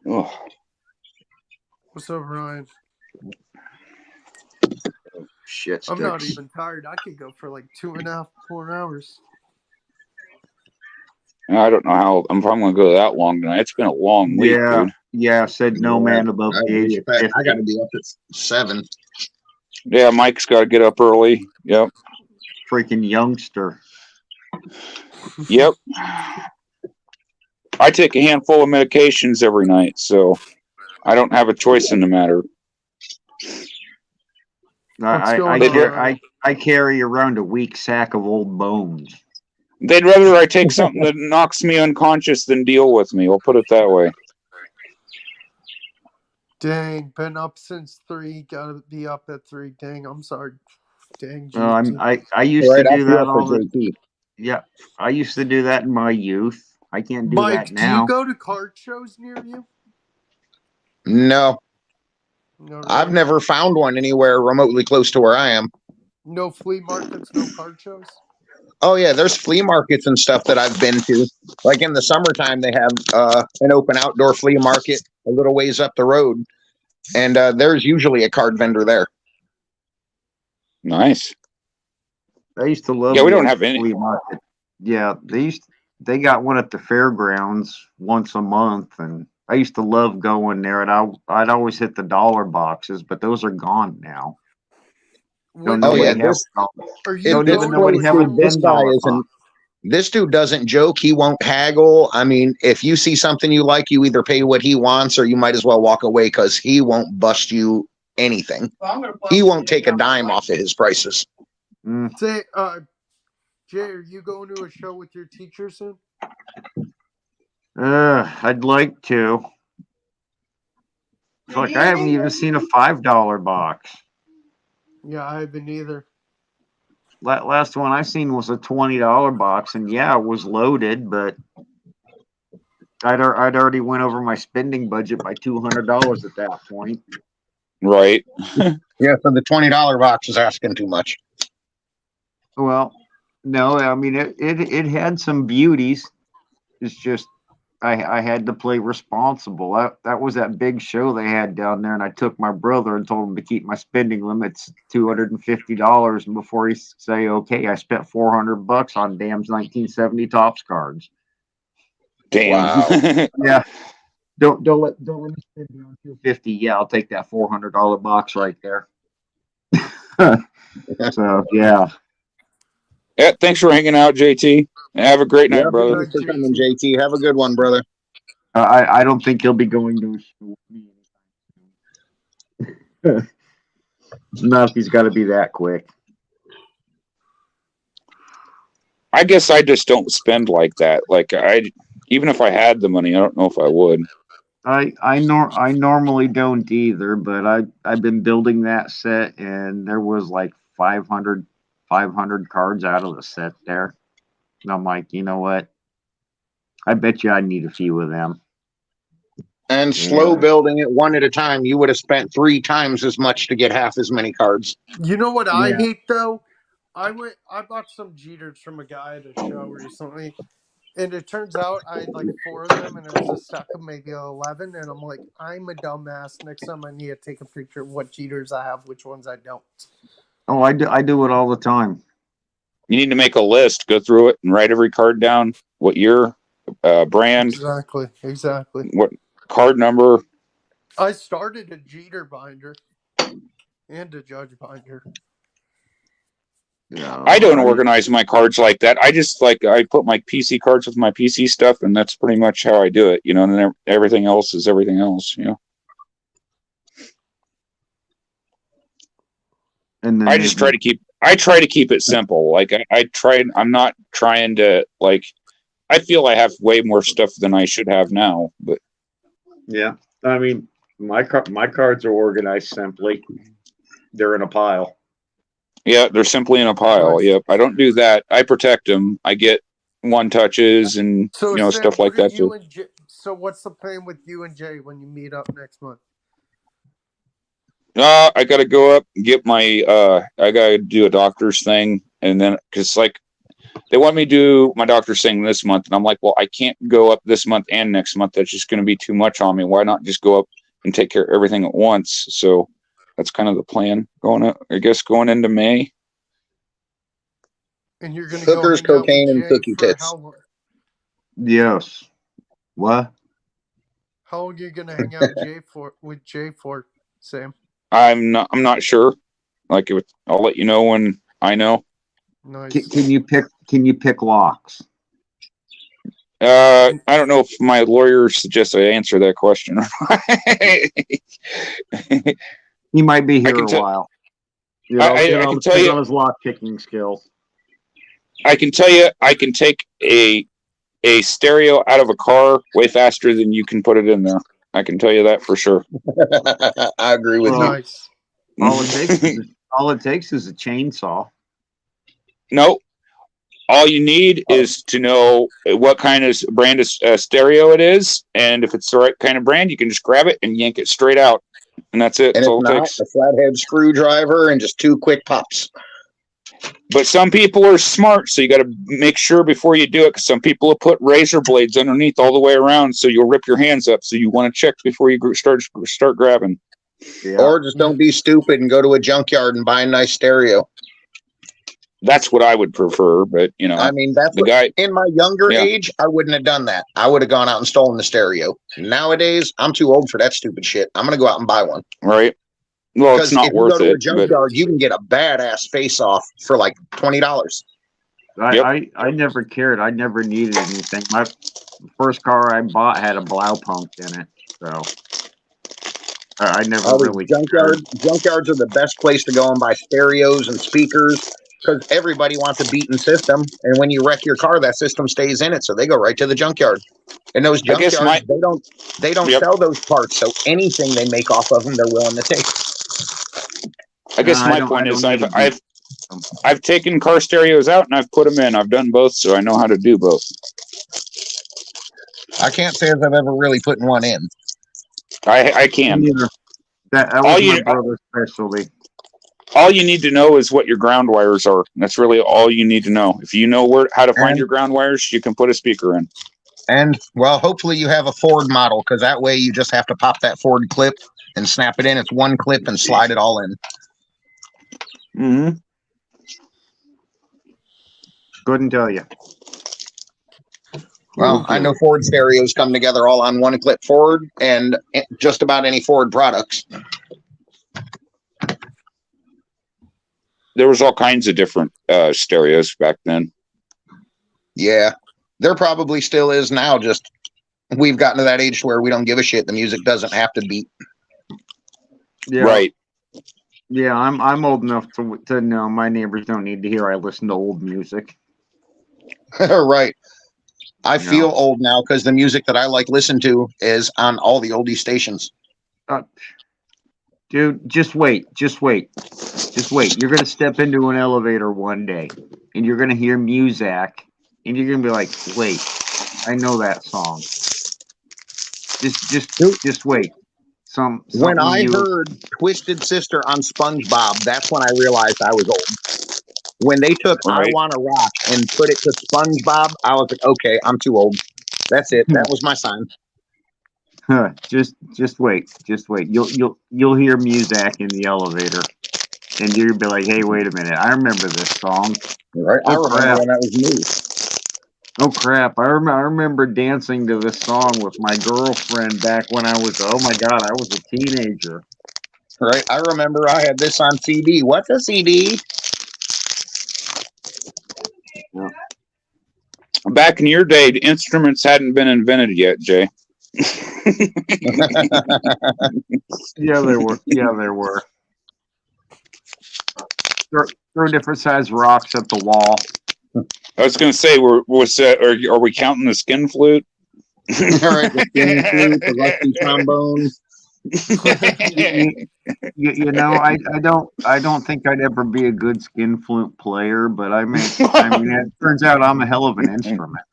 Oh. What's up, Ryan? Shit sticks. I'm not even tired. I could go for like 2.5, 4 hours. I don't know how I'm going to go that long tonight. It's been a long week, dude. Yeah, said no man above the age of 50. I got to be up at 7. Yeah, Mike's got to get up early. Yep. Freaking youngster. Yep. I take a handful of medications every night, so I don't have a choice in the matter. I carry around a weak sack of old bones. They'd rather I take something that knocks me unconscious than deal with me. We'll put it that way. Dang, been up since 3. Gotta be up at 3. Dang, I'm sorry. Dang. I used to do that all the. Yeah, I used to do that in my youth. I can't do Mike, that do you now. go to card shows near you? No, Do you go to card shows near you? no, No, I've really. never found one anywhere remotely close to where I am. No flea markets, no card shows. Oh yeah, there's flea markets and stuff that I've been to. Like in the summertime, they have an open outdoor flea market a little ways up the road, and there's usually a card vendor there. Nice. I used to love Yeah, we the don't old have any. flea market. Yeah, they got one at the fairgrounds once a month, and I used to love going there. And I'd always hit the dollar boxes, but those are gone now. Don't Oh yeah, nobody have Are you this going nobody to place, a have a dude, show? this guy $10 isn't. box. This dude doesn't joke. He won't haggle. I mean, if you see something you like, you either pay what he wants or you might as well walk away because he won't bust you anything. He won't take a dime off of his prices. Say, Jay, are you going to a show with your teacher soon? I'd like to. It's like I haven't even seen a $5 box. Yeah, I haven't either. Last one I seen was a $20 box, and yeah, it was loaded, but I'd already went over my spending budget by $200 at that point. Right. Yeah, so the $20 box is asking too much. Well, no, I mean it had some beauties. It's just I had to play responsible. That was that big show they had down there, and I took my brother and told him to keep my spending limits $250. And before he say okay, I spent $400 on Dam's 1970 Topps cards. Damn. Wow. Yeah, don't let me spend it on $250. Yeah, I'll take that $400 box right there. So yeah. Yeah, thanks for hanging out, JT. Have a great night, Yep, brother. thanks for coming, JT. Have a good one, brother. I don't think he'll be going to a show with me anytime soon. Not if he's got to be that quick. I guess I just don't spend like that. Like even if I had the money, I don't know if I would. I normally don't either, but I've been building that set, and there was like 500 cards out of the set there. And I'm like, you know what? I bet you I need a few of them. And slow building it one at a time, you would have spent 3 times as much to get half as many cards. You know what I hate though? I bought some Jeters from a guy at a show recently, and it turns out I had like 4 of them, and it was a stack of maybe 11. And I'm like, I'm a dumbass. Next time I need to take a picture of what Jeters I have, which ones I don't. Oh, I do it all the time. You need to make a list, go through it, and write every card down. What year, brand, Exactly. what card number. I started a Jeter binder and a Judge binder. No, I don't organize my cards like that. I just I put my PC cards with my PC stuff, and that's pretty much how I do it. You know, and then everything else is everything else. You know. And then I just try to keep it simple. Like I'm not trying to I feel I have way more stuff than I should have now, but yeah, I mean my cards are organized simply. They're in a pile. Yeah, they're simply in a pile. Yep, I don't do that. I protect them. I get one touches and So, Sam, stuff like that too. So what's the plan with you and Jay when you meet up next month? I got to go up and get my. I got to do a doctor's thing, and then because they want me to do my doctor's thing this month, and I'm like, well, I can't go up this month and next month. That's just going to be too much on me. Why not just go up and take care of everything at once? So that's kind of the plan going into May. And you're going to Hookers, go cocaine, and cookie tits. how long? Yes. What? How long are you going to hang out with Jay for, Sam? I'm not sure. I'll let you know when I know. Nice. Can you pick locks? I don't know if my lawyer suggests I answer that question. He might be here a while. I can tell you on his lock picking skills. I can tell you, I can take a stereo out of a car way faster than you can put it in there. I can tell you that for sure. I agree with you. Nice. All it takes is a chainsaw. No, All you need is to know what kind of brand of stereo it is, and if it's the right kind of brand, you can just grab it and yank it straight out, and that's it. And That's if all it not, takes. a flathead screwdriver and just 2 quick pops. But some people are smart, so you got to make sure before you do it, because some people will put razor blades underneath all the way around, so you'll rip your hands up. So you want to check before you start grabbing. Yeah. Or just don't be stupid and go to a junkyard and buy a nice stereo. That's what I would prefer, but you know, I mean, that's the what, guy in my younger Yeah. age, I wouldn't have done that. I would have gone out and stolen the stereo. Nowadays, I'm too old for that stupid shit. I'm going to go out and buy one. right? Well, Because it's not if you worth go to a it. But junkyard, you can get a badass face off for like $20. I never cared. I never needed anything. My first car I bought had a blow pump in it, so I never really cared. Junkyards are the best place to go and buy stereos and speakers because everybody wants a beaten system. And when you wreck your car, that system stays in it, so they go right to the junkyard. And those I guess junkyards, they don't Yep. sell those parts, so anything they make off of them, they're willing to take. I guess No, my I don't- point I is don't need to I've taken car stereos out and I've put them in. I've done both, so I know how to do both. I can't say as I've ever really put one in. I can. Neither. That All was you- my brother's specialty. All you need to know is what your ground wires are. That's really all you need to know. If you know how to find your ground wires, you can put a speaker in. And, well, hopefully you have a Ford model because that way you just have to pop that Ford clip and snap it in. It's one clip and slide it all in. Mm-hmm. Couldn't tell you. Well, I know Ford stereos come together all on one clip. Ford and just about any Ford products. There was all kinds of different stereos back then. Yeah, there probably still is now. Just we've gotten to that age where we don't give a shit. The music doesn't have to beat. Yeah. Right. Yeah, I'm old enough to know my neighbors don't need to hear I listen to old music. Right. I No. feel old now because the music that I like listen to is on all the oldie stations. Dude, just wait. Just wait. You're going to step into an elevator one day and you're going to hear music and you're going to be like, wait, I know that song. Just wait. When I heard Twisted Sister on SpongeBob, that's when I realized I was old. When they took Right. I Wanna Rock and put it to SpongeBob, I was like, okay, I'm too old. That's it. That was my sign. Just wait. You'll hear music in the elevator and you'll be like, hey, wait a minute. I remember this song. Right? I remember crap. when that was new. Oh crap! I remember dancing to this song with my girlfriend back when I was. Oh my god! I was a teenager. Right? I remember I had this on CD. What's a CD? Back in your day, the instruments hadn't been invented yet, Jay. Yeah, there were. Throw different size rocks at the wall. I was going to say, are we counting the skin flute? All right, the skin flute, the rusty trombone. You know, I don't think I'd ever be a good skin flute player, but I mean, it turns out I'm a hell of an instrument.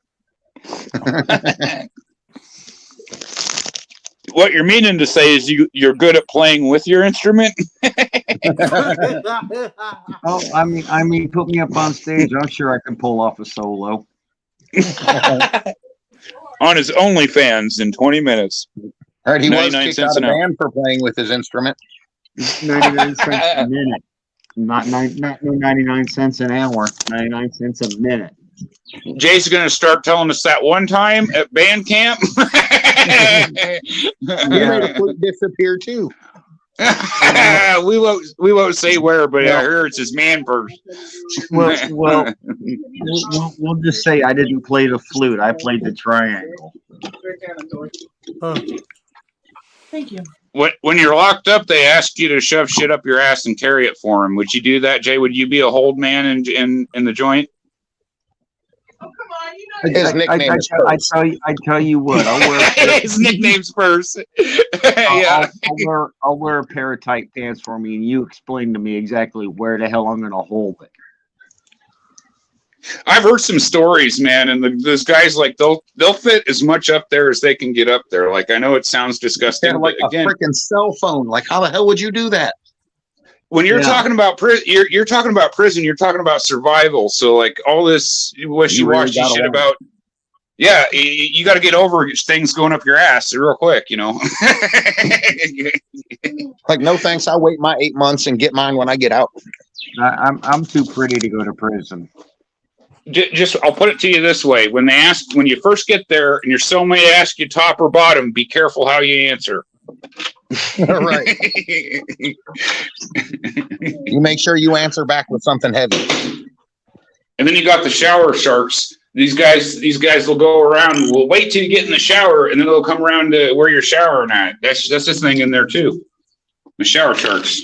What you're meaning to say is you're good at playing with your instrument? Oh, I mean, put me up on stage. I'm sure I can pull off a solo. On his OnlyFans in 20 minutes. All right, he was 99 kicked cents out of an hour. band for playing with his instrument. 99 cents a minute. Not 99 cents an hour. 99 cents a minute. Jay's going to start telling us that one time at band camp. He made a flute disappear too. we won't say where, but I heard it's his man purse. Well, we'll just say I didn't play the flute. I played the triangle. Thank you. When you're locked up, they ask you to shove shit up your ass and carry it for them. Would you do that, Jay? Would you be a hold man in the joint? Oh, come on, you know. His nickname is Purse. I tell you what. I'll wear His nickname's Purse. Yeah. I'll wear a pair of tight pants for me, and you explain to me exactly where the hell I'm going to hold it. I've heard some stories, man, and those guys like they'll fit as much up there as they can get up there. Like I know it sounds disgusting, They're like but again, a freaking cell phone. Like how the hell would you do that? when you're talking about prison, you're talking about prison. You're talking about survival. So like all this wishy-washy really shit about, yeah, you got to get over things going up your ass real quick. You know. Like no thanks. I'll wait my 8 months and get mine when I get out. I'm too pretty to go to prison. Just I'll put it to you this way: when you first get there, and your cellmate asks you top or bottom, be careful how you answer. Right. You make sure you answer back with something heavy. And then you got the shower sharks. These guys will go around. We'll wait till you get in the shower, and then they'll come around to where you're showering at. That's this thing in there too. The shower sharks.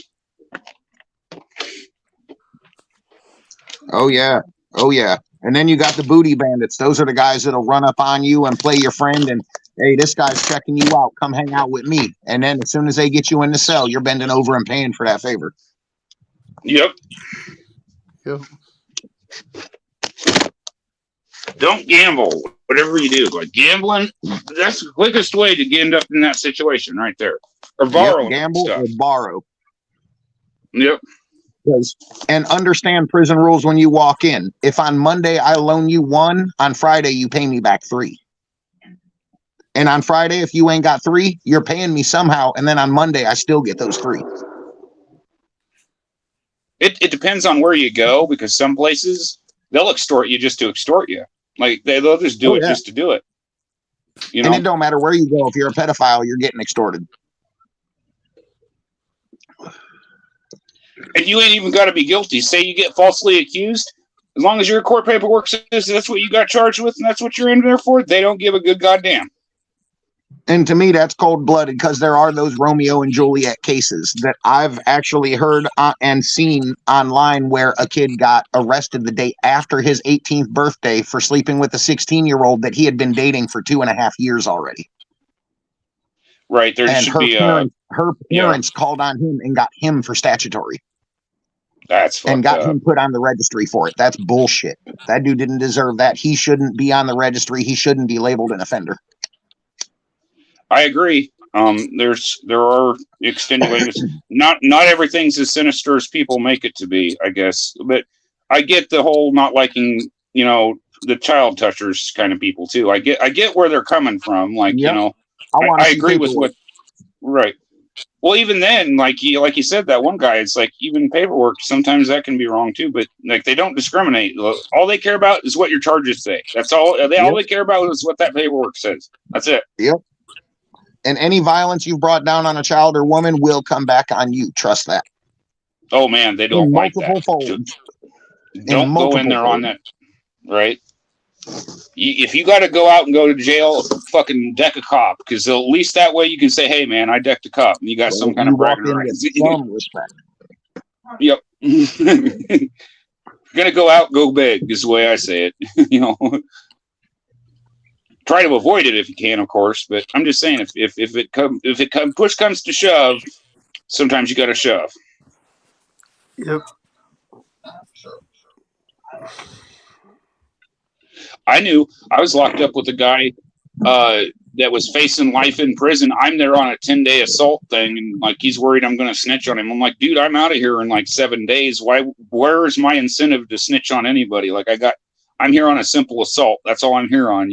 Oh yeah. Oh yeah. And then you got the booty bandits. Those are the guys that'll run up on you and play your friend and, hey, this guy's checking you out. Come hang out with me. And then as soon as they get you in the cell, you're bending over and paying for that favor. Yep. Don't gamble. Whatever you do, like gambling, that's the quickest way to end up in that situation right there. Or borrow. Gamble stuff. or borrow. Yep. And understand prison rules when you walk in. If on Monday I loan you 1, on Friday you pay me back 3. And on Friday, if you ain't got 3, you're paying me somehow. And then on Monday, I still get those 3. It depends on where you go, because some places they'll extort you just to extort you. Like they'll just do it just to do it. You know, and it don't matter where you go. If you're a pedophile, you're getting extorted. And you ain't even got to be guilty. Say you get falsely accused. As long as your court paperwork says that's what you got charged with and that's what you're in there for, they don't give a good goddamn. And to me, that's cold-blooded, because there are those Romeo and Juliet cases that I've actually heard and seen online where a kid got arrested the day after his 18th birthday for sleeping with a 16-year-old that he had been dating for 2.5 years already. Right. There and should be her parents called on him and got him for statutory. That's fucked and got up. him put on the registry for it. That's bullshit. That dude didn't deserve that. He shouldn't be on the registry. He shouldn't be labeled an offender. I agree. There are extenuating. Not everything's as sinister as people make it to be, I guess. But I get the whole not liking, the child touchers kind of people too. I get where they're coming from. Like, I agree with what. Right. Well, even then, like you said, that one guy, it's like even paperwork, sometimes that can be wrong too, but like they don't discriminate. All they care about is what your charges say. That's all. All they care about is what that paperwork says. That's it. Yep. And any violence you've brought down on a child or woman will come back on you. Trust that. Oh man, they don't like that. Don't go in there on that. Right. If you got to go out and go to jail, fucking deck a cop, because at least that way you can say, "Hey, man, I decked a cop," and you got some kind of bragging rights. Some respect. Yep. Gonna go out, go big is the way I say it. Try to avoid it if you can, of course. But I'm just saying, if push comes to shove, sometimes you got to shove. Yep. I knew I was locked up with a guy that was facing life in prison. I'm there on a 10-day assault thing, and like he's worried I'm going to snitch on him. I'm like, dude, I'm out of here in like 7 days. Where is my incentive to snitch on anybody? Like I'm here on a simple assault. That's all I'm here on,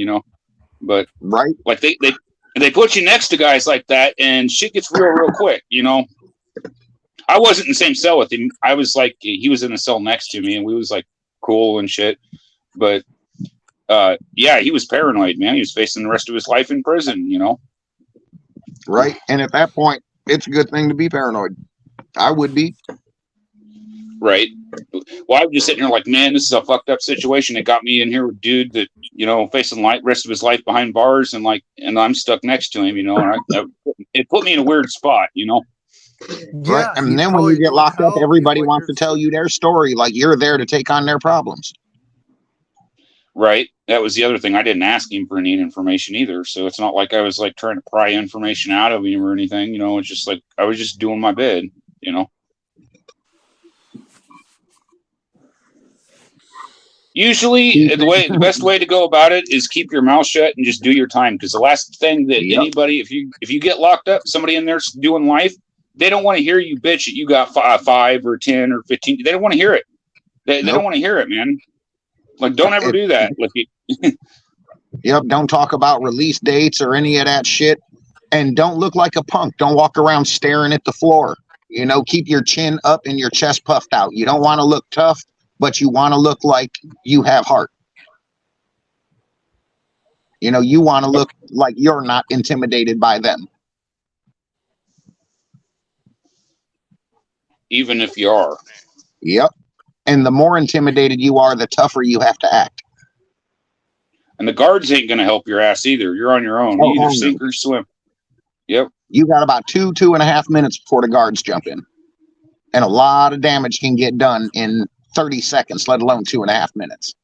But right, like they put you next to guys like that, and shit gets real quick. I wasn't in the same cell with him. I was like, he was in the cell next to me, and we was like cool and shit. But he was paranoid, man. He was facing the rest of his life in prison, Right. And at that point, it's a good thing to be paranoid. I would be. Right. Well, I was just sitting here like, man, this is a fucked up situation. It got me in here with a dude that, facing the rest of his life behind bars, and I'm stuck next to him, and it put me in a weird spot, Yeah. Right. And then when you get locked up, everybody wants to tell you their story, like you're there to take on their problems. Right. That was the other thing. I didn't ask him for any information either. So it's not like I was like trying to pry information out of him or anything. It's just like I was just doing my bid, Usually, the best way to go about it is keep your mouth shut and just do your time. Because the last thing that anybody, if you get locked up, somebody in there's doing life, they don't want to hear you bitch that you got 5 or 10 or 15. They don't want to hear it. They don't want to hear it, man. Like, don't ever do that. Like, Yep. Don't talk about release dates or any of that shit. And don't look like a punk. Don't walk around staring at the floor. You know, keep your chin up and your chest puffed out. You don't want to look tough, but you want to look like you have heart. You know, you want to look like you're not intimidated by them. even if you are. Yep. And the more intimidated you are, the tougher you have to act. And the guards ain't going to help your ass either. You're on your own. You either sink or swim. Yep. You got about 2.5 minutes before the guards jump in. And a lot of damage can get done in 30 seconds, let alone 2.5 minutes.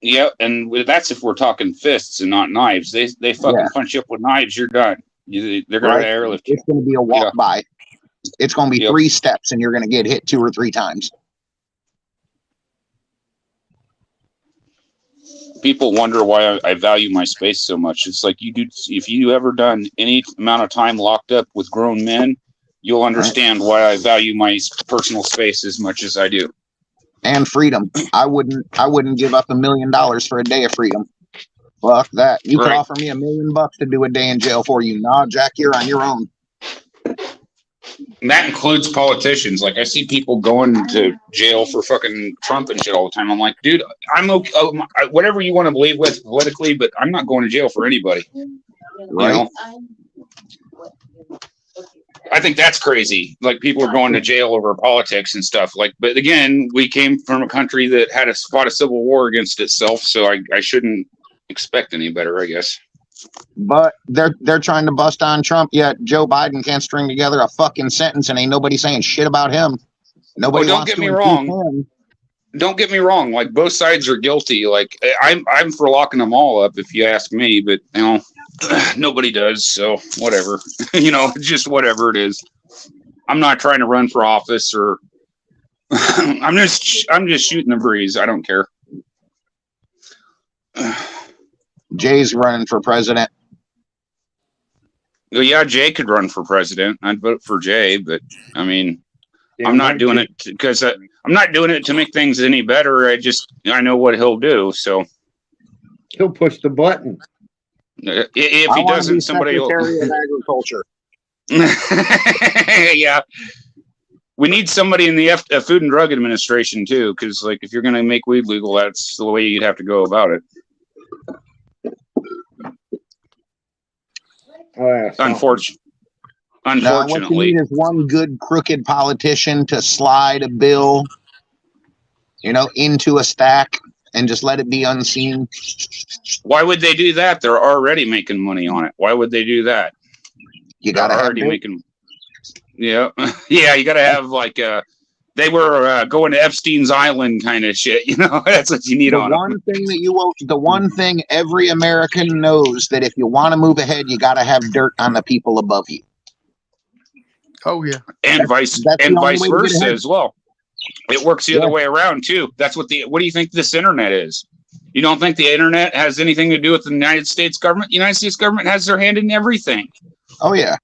Yeah, and that's if we're talking fists and not knives. They fucking punch you up with knives, you're done. They're going to airlift you. It's going to be a walk by. It's going to be 3 steps, and you're going to get hit 2 or 3 times. People wonder why I value my space so much. It's like if you ever done any amount of time locked up with grown men, you'll understand why I value my personal space as much as I do. And freedom. I wouldn't give up $1 million for a day of freedom. Fuck that. You could offer me $1 million to do a day in jail for you. Nah, Jack, you're on your own. And that includes politicians. Like, I see people going to jail for fucking Trump and shit all the time. I'm like, dude, I'm okay. Whatever you want to believe with politically, but I'm not going to jail for anybody. Right. You know? I think that's crazy. Like, people are going to jail over politics and stuff. Like, but again, we came from a country that had fought a civil war against itself, so I shouldn't expect any better, I guess. But they're trying to bust on Trump, yet Joe Biden can't string together a fucking sentence, and ain't nobody saying shit about him. Nobody don't get me wrong. Don't get me wrong. Like, both sides are guilty. Like, I'm for locking them all up, if you ask me. But you know, nobody does. So whatever. You know, just whatever it is. I'm not trying to run for office, or I'm just shooting the breeze. I don't care. Jay's running for president. Well, yeah, Jay could run for president. I'd vote for Jay, but I mean, I'm not doing it because I'm not doing it to make things any better. I know what he'll do, so he'll push the button. If he doesn't, somebody will. Secretary of Agriculture. Yeah, we need somebody in the Food and Drug Administration too, because like if you're going to make weed legal, that's the way you'd have to go about it. Unfortunately, what you need is one good crooked politician to slide a bill, you know, into a stack and just let it be unseen. Why would they do that? They're already making money on it. Why would they do that? You got to already making. Yeah, yeah. You got to have like they were going to Epstein's Island kind of shit. You know, that's what you need on it. The one thing every American knows, that if you want to move ahead, you got to have dirt on the people above you. Oh yeah, and vice versa as well. It works the other way around too. That's what do you think this internet is? You don't think the internet has anything to do with the United States government? The United States government has their hand in everything. Oh yeah.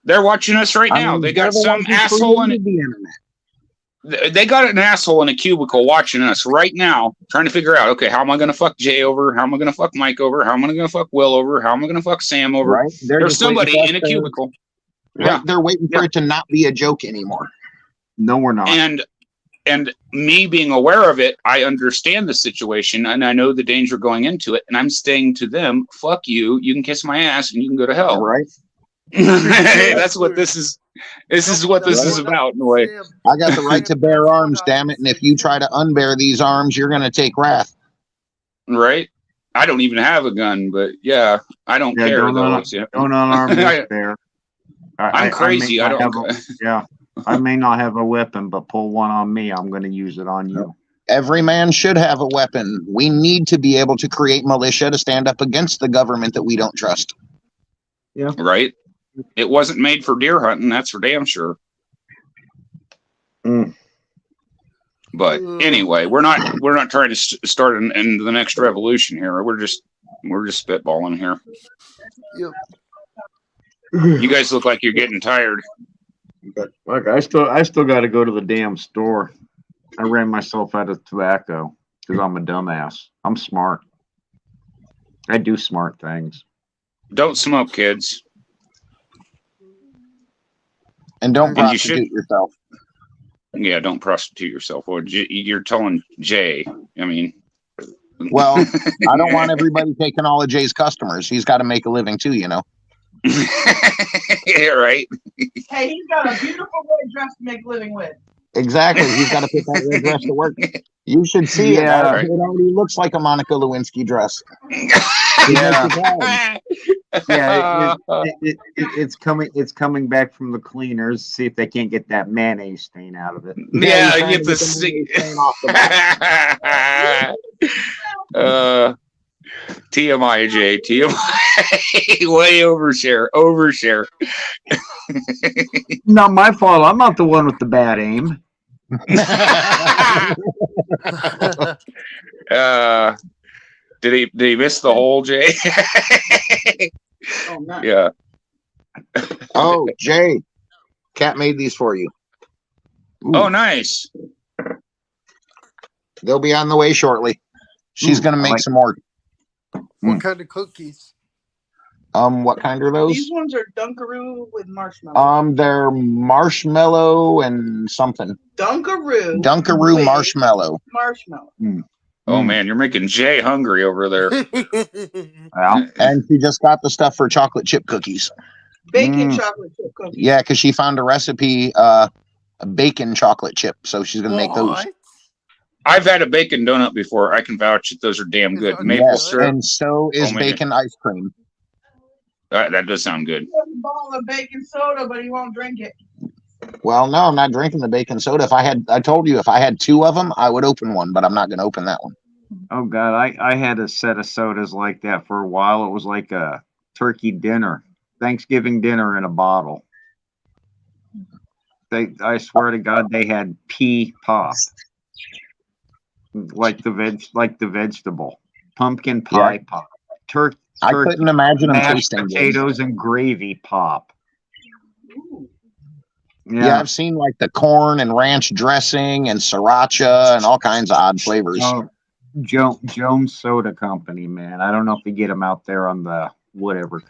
They're watching us right now. They got some asshole in the internet. They got an asshole in a cubicle watching us right now, trying to figure out, okay, how am I going to fuck Jay over? How am I going to fuck Mike over? How am I going to fuck Will over? How am I going to fuck Sam over? Right. There's somebody in a cubicle. Right. Yeah. They're waiting for it to not be a joke anymore. No, we're not. And me being aware of it, I understand the situation and I know the danger going into it. And I'm saying to them, fuck you. You can kiss my ass and you can go to hell. Right. That's what this is. This is what this is about in a way. I got the right to bear arms, damn it. And if you try to unbear these arms, you're going to take wrath. Right. I don't even have a gun, but yeah, I don't care. Don't unarm this bear. I'm crazy. I don't. I may not have a weapon, but pull one on me. I'm going to use it on you. Every man should have a weapon. We need to be able to create militia to stand up against the government that we don't trust. Yeah. Right. It wasn't made for deer hunting. That's for damn sure. But anyway, we're not trying to start in the next revolution here. We're just spitballing here. Yep. You guys look like you're getting tired. Look, I still got to go to the damn store. I ran myself out of tobacco because I'm a dumbass. I'm smart. I do smart things. Don't smoke, kids. And don't And prostitute yourself. Yeah, don't prostitute yourself. Well, you're telling Jay. I mean, well, I don't want everybody taking all of Jay's customers. He's got to make a living too, you know. Yeah, right. Hey, he's got a beautiful red dress to make a living with. Exactly. He's got to put that red dress to work. You should see it. Right. It already looks like a Monica Lewinsky dress. Yeah. Yeah, it's coming back from the cleaners. See if they can't get that mayonnaise stain out of it. Yeah, get the stain off the back. TMI, Jay. TMI. Way overshare. Not my fault. I'm not the one with the bad aim. Did he miss the hole, Jay? Oh, nice. Yeah. Oh, Jay, Kat made these for you. Ooh. Oh, nice. They'll be on the way shortly. She's gonna make some more. What kind of cookies? What kind are those? These ones are Dunkaroo with marshmallow. They're marshmallow and something. Dunkaroo marshmallow. Oh man, you're making Jay hungry over there. Yeah. And she just got the stuff for chocolate chip cookies. Bacon chocolate chip cookies. Yeah, because she found a recipe, a bacon chocolate chip, so she's gonna make those. I've had a bacon donut before. I can vouch that those are damn good. Maple syrup. And so is bacon ice cream. That does sound good. He has a bottle of baking soda, but he won't drink it. Well, no, I'm not drinking the baking soda. I told you if I had 2 of them, I would open one, but I'm not going to open that one. Oh God, I had a set of sodas like that for a while. It was like a turkey dinner, Thanksgiving dinner in a bottle. I swear to God, they had pea pop, like the vegetable, pumpkin pie pop, turkey. I couldn't imagine them tasting potatoes and gravy pop. Yeah, I've seen like the corn and ranch dressing and sriracha and all kinds of odd flavors. Jones Soda Company, man. I don't know if you get them out there on the whatever.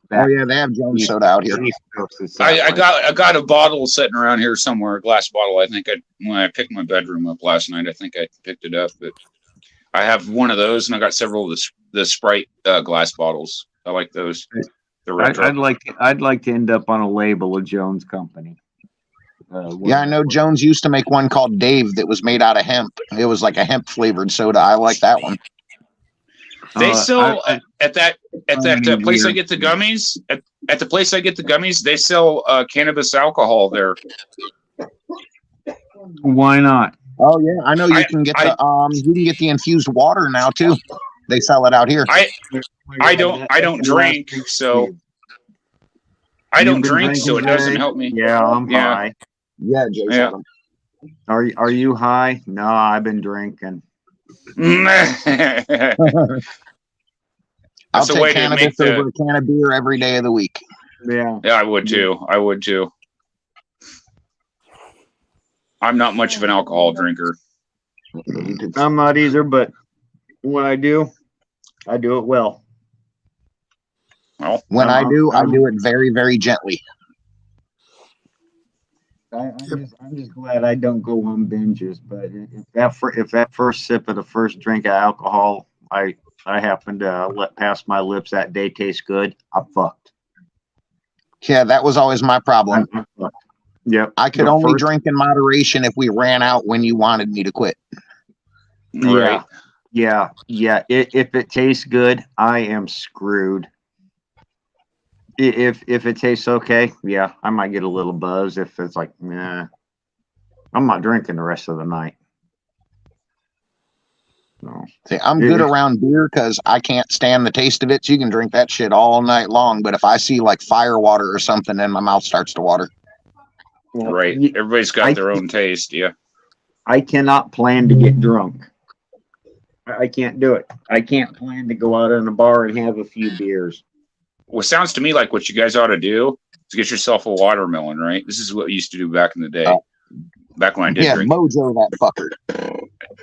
They have Jones Soda out here. I got a bottle sitting around here somewhere, a glass bottle. I think when I picked my bedroom up last night, I think I picked it up. But I have one of those, and I got several of the Sprite glass bottles. I like those. I'd like to end up on a label of Jones Company. I know Jones used to make one called Dave that was made out of hemp. It was like a hemp flavored soda. I like that one. They sell at that place I get the gummies. At the place I get the gummies, they sell cannabis alcohol there. Why not? Oh yeah, I know you can get the infused water now too. They sell it out here. I don't drink, so I don't drink, so it doesn't help me. Yeah, I'm high. Yeah, Jay. Yeah. Are you high? No, I've been drinking. I'll take cannabis over a can of beer every day of the week. Yeah. Yeah, I would too. I'm not much of an alcohol drinker. I'm not either, but when I do it well. Well, when I do it very, very gently. I'm just glad I don't go on binges. But if that first sip of the first drink of alcohol I happen to let pass my lips that day tastes good, I'm fucked. Yeah, that was always my problem. Yep. I could only drink in moderation if we ran out when you wanted me to quit. Right. Yeah. If it tastes good, I am screwed. If it tastes okay, yeah, I might get a little buzz. If it's like, nah, I'm not drinking the rest of the night. No. See, I'm good around beer because I can't stand the taste of it. So you can drink that shit all night long. But if I see like fire water or something, then my mouth starts to water. Right. Everybody's got their own taste. Yeah. I cannot plan to get drunk. I can't do it. I can't plan to go out in a bar and have a few beers. Well, sounds to me like what you guys ought to do is get yourself a watermelon, right? This is what we used to do back in the day. Back when I did drink. Mojo that fucker.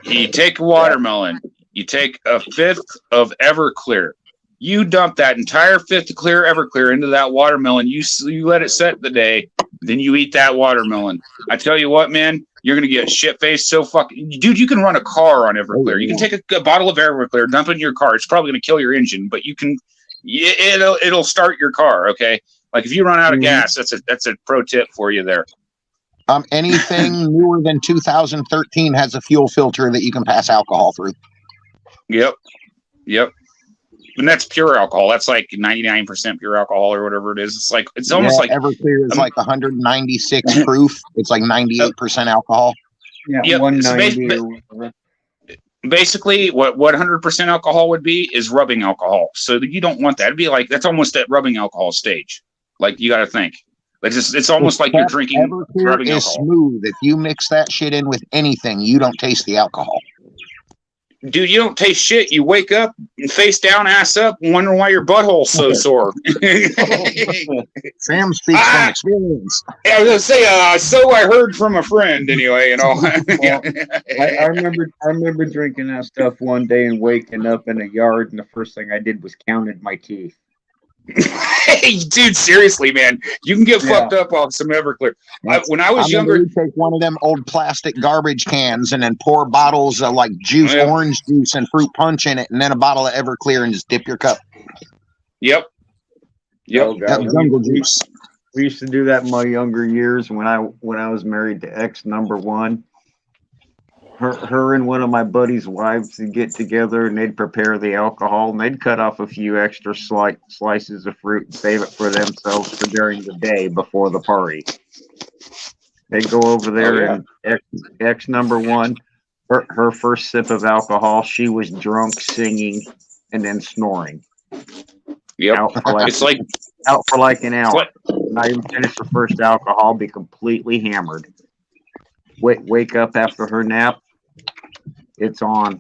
You take a watermelon. You take a fifth of Everclear. You dump that entire fifth of clear Everclear into that watermelon. You let it set the day. Then you eat that watermelon. I tell you what, man, you're going to get shit-faced so fucking... Dude, you can run a car on Everclear. You can take a bottle of Everclear, dump it in your car. It's probably going to kill your engine, but you can... It'll start your car, okay? Like, if you run out of gas, that's a pro tip for you there. Anything newer than 2013 has a fuel filter that you can pass alcohol through. Yep. And that's pure alcohol. That's like 99% pure alcohol or whatever it is. It's almost like Everclear is like 196 proof. It's like 98% alcohol. Yeah, yep. 190. Basically, what 100% alcohol would be is rubbing alcohol. So you don't want that. It'd be like that's almost at rubbing alcohol stage. Like you got to think. It's almost like you're drinking rubbing is alcohol. Smooth. If you mix that shit in with anything, you don't taste the alcohol. Dude, you don't taste shit. You wake up and face down, ass up, and wonder why your butthole's so sore. Sam speaks from experience. Yeah, I was gonna say, so I heard from a friend. Anyway, you know. I remember drinking that stuff one day and waking up in a yard, and the first thing I did was counted my teeth. Hey, dude, seriously, man, you can get fucked up off some Everclear. When I was younger, you take one of them old plastic garbage cans and then pour bottles of like juice, orange juice, and fruit punch in it, and then a bottle of Everclear, and just dip your cup. Yep. Jungle juice. We used to do that in my younger years when I was married to ex number one. Her and one of my buddies' wives would get together and they'd prepare the alcohol and they'd cut off a few extra slices of fruit and save it for themselves for during the day before the party. They'd go over there and ex number one, her first sip of alcohol, she was drunk, singing, and then snoring. Yep. Out for like an hour. Not even finish her first alcohol, be completely hammered. Wake up after her nap. It's on.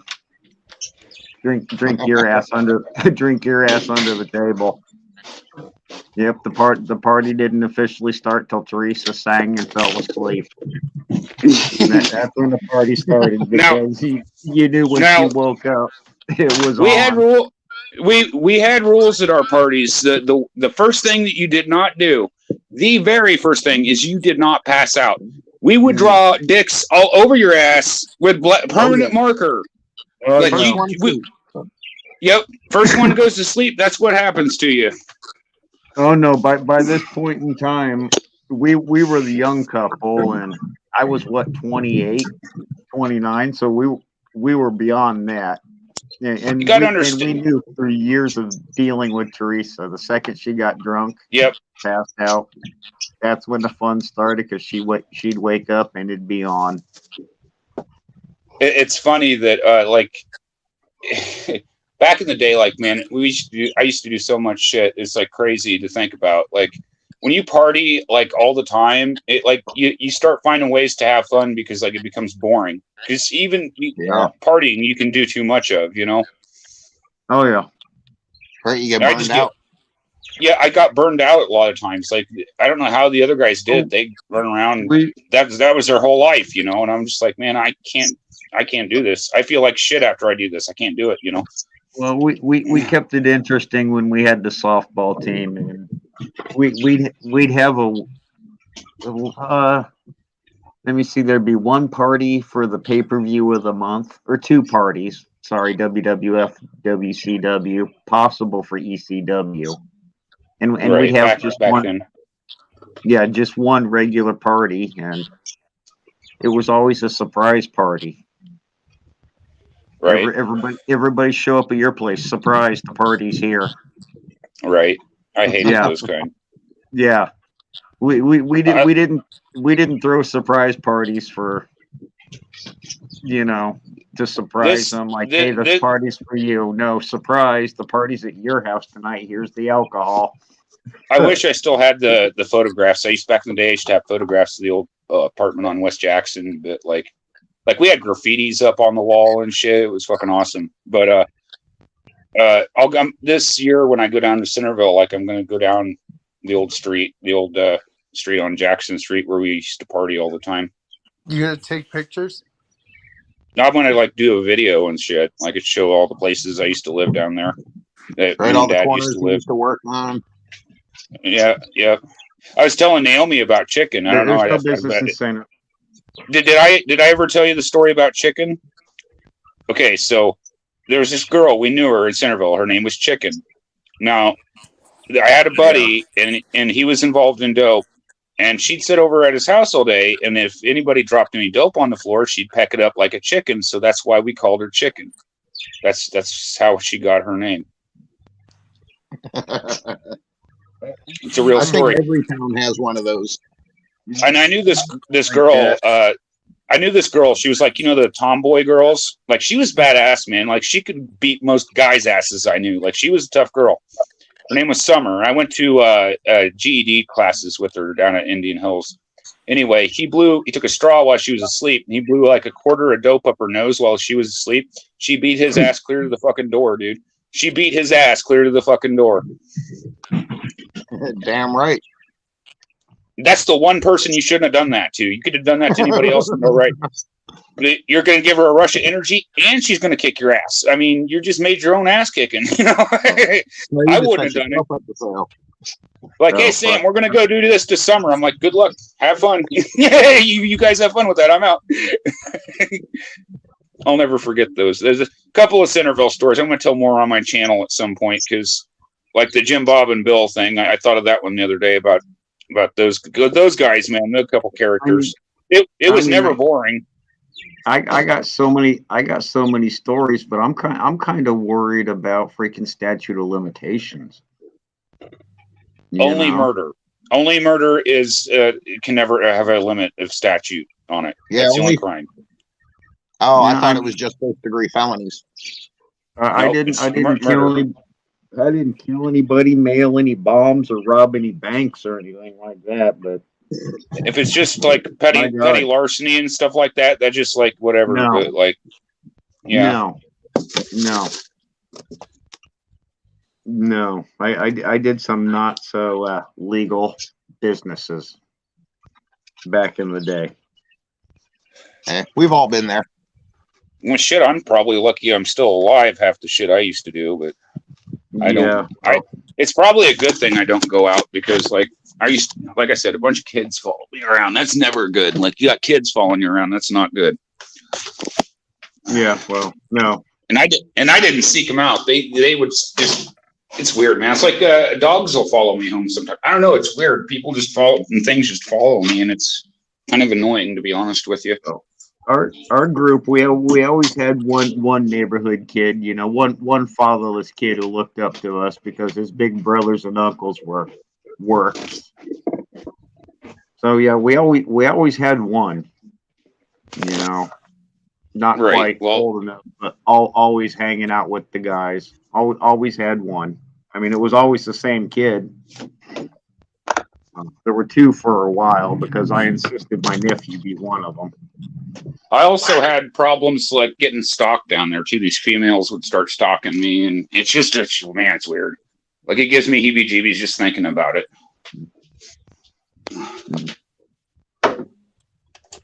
Drink your ass under the table. Yep, the party didn't officially start till Teresa sang and fell asleep. That's when the party started because you knew when she woke up it was on. We had rules at our parties. The first thing that you did not do, the very first thing, is you did not pass out. We would draw dicks all over your ass with permanent marker. Yep. First one goes to sleep. That's what happens to you. Oh no! By this point in time, we were the young couple, and I was 28, 29. So we were beyond that. And you got to understand. And we knew through years of dealing with Teresa, the second she got drunk, passed out, that's when the fun started because she'd wake up and it'd be on. It's funny that back in the day, like, man, I used to do so much shit. It's like crazy to think about. Like when you party like all the time, it like you start finding ways to have fun because like it becomes boring. Because even partying you can do too much of, you know. Oh yeah. Right, you get burned out. I got burned out a lot of times. Like I don't know how the other guys did. They run around. That was their whole life, you know. And I'm just like, man, I can't do this. I feel like shit after I do this. I can't do it, you know. Well, we kept it interesting when we had the softball team, and we'd have let me see, there'd be one party for the pay-per-view of the month, or two parties. Sorry, WWF, WCW, possible for ECW, and we'd have just one. Then. Yeah, just one regular party, and it was always a surprise party. Right. Everybody show up at your place. Surprise! The party's here. Right. I hated those kind. Yeah. We didn't throw surprise parties for, you know, to surprise them. Like, hey, this party's for you. No, surprise! The party's at your house tonight. Here's the alcohol. I wish I still had the photographs. Back in the day, I used to have photographs of the old apartment on West Jackson. But like, Like we had graffitis up on the wall and shit. It was fucking awesome. But this year when I go down to Centerville, like I'm gonna go down the old street on Jackson Street where we used to party all the time. You gonna take pictures? Now I'm gonna like do a video and shit. I could show all the places I used to live down there. That Right, me all and the Dad corners used to you live. used to work on. Yeah. I was telling Naomi about chicken. I don't know. There's no business in center. Did I ever tell you the story about chicken? Okay, so there was this girl, we knew her in Centerville. Her name was Chicken. Now, I had a buddy, and he was involved in dope, and she'd sit over at his house all day, and if anybody dropped any dope on the floor, she'd peck it up like a chicken, so that's why we called her Chicken. That's how she got her name. It's a real story. I think every town has one of those. And I knew this girl. I knew this girl. She was like, the tomboy girls. Like she was badass, man. Like she could beat most guys' asses I knew. Like she was a tough girl. Her name was Summer. I went to GED classes with her down at Indian Hills. Anyway, he took a straw while she was asleep, and he blew like a quarter of dope up her nose while she was asleep. She beat his ass clear to the fucking door, dude. She beat his ass clear to the fucking door. Damn right. That's the one person you shouldn't have done that to. You could have done that to anybody else. No right. You're going to give her a rush of energy, and she's going to kick your ass. I mean, you just made your own ass kicking. I wouldn't have done it. Like, hey, Sam, we're going to go do this this summer. I'm like, good luck. Have fun. Yeah, you guys have fun with that. I'm out. I'll never forget those. There's a couple of Centerville stories. I'm going to tell more on my channel at some point because, like the Jim Bob and Bill thing, I thought of that one the other day about those guys, man. They're a couple characters. It was never boring. I got so many stories, but I'm kind of worried about freaking statute of limitations. Only murder is can never have a limit of statute on it. Yeah, that's the only crime. Oh, I thought it was just first-degree felonies. I didn't kill anybody, mail any bombs, or rob any banks or anything like that. But if it's just like petty larceny and stuff like that, that's just like whatever. No. But like, yeah, no. I did some not so legal businesses back in the day. We've all been there. Well, shit, I'm probably lucky I'm still alive. Half the shit I used to do, but I don't. It's probably a good thing I don't go out because, like I said, a bunch of kids follow me around. That's never good. Like you got kids following you around. That's not good. Yeah. Well, no. And I didn't seek them out. They would just. It's weird, man. It's like dogs will follow me home sometimes. I don't know. It's weird. People just follow and things just follow me, and it's kind of annoying to be honest with you. Our group, we always had one neighborhood kid, one fatherless kid who looked up to us because his big brothers and uncles were works. So yeah, we always had one, not quite old enough, but always hanging out with the guys. Always had one. I mean, it was always the same kid. There were two for a while because I insisted my nephew be one of them. I also had problems like getting stalked down there too. These females would start stalking me, and it's weird. Like it gives me heebie-jeebies just thinking about it.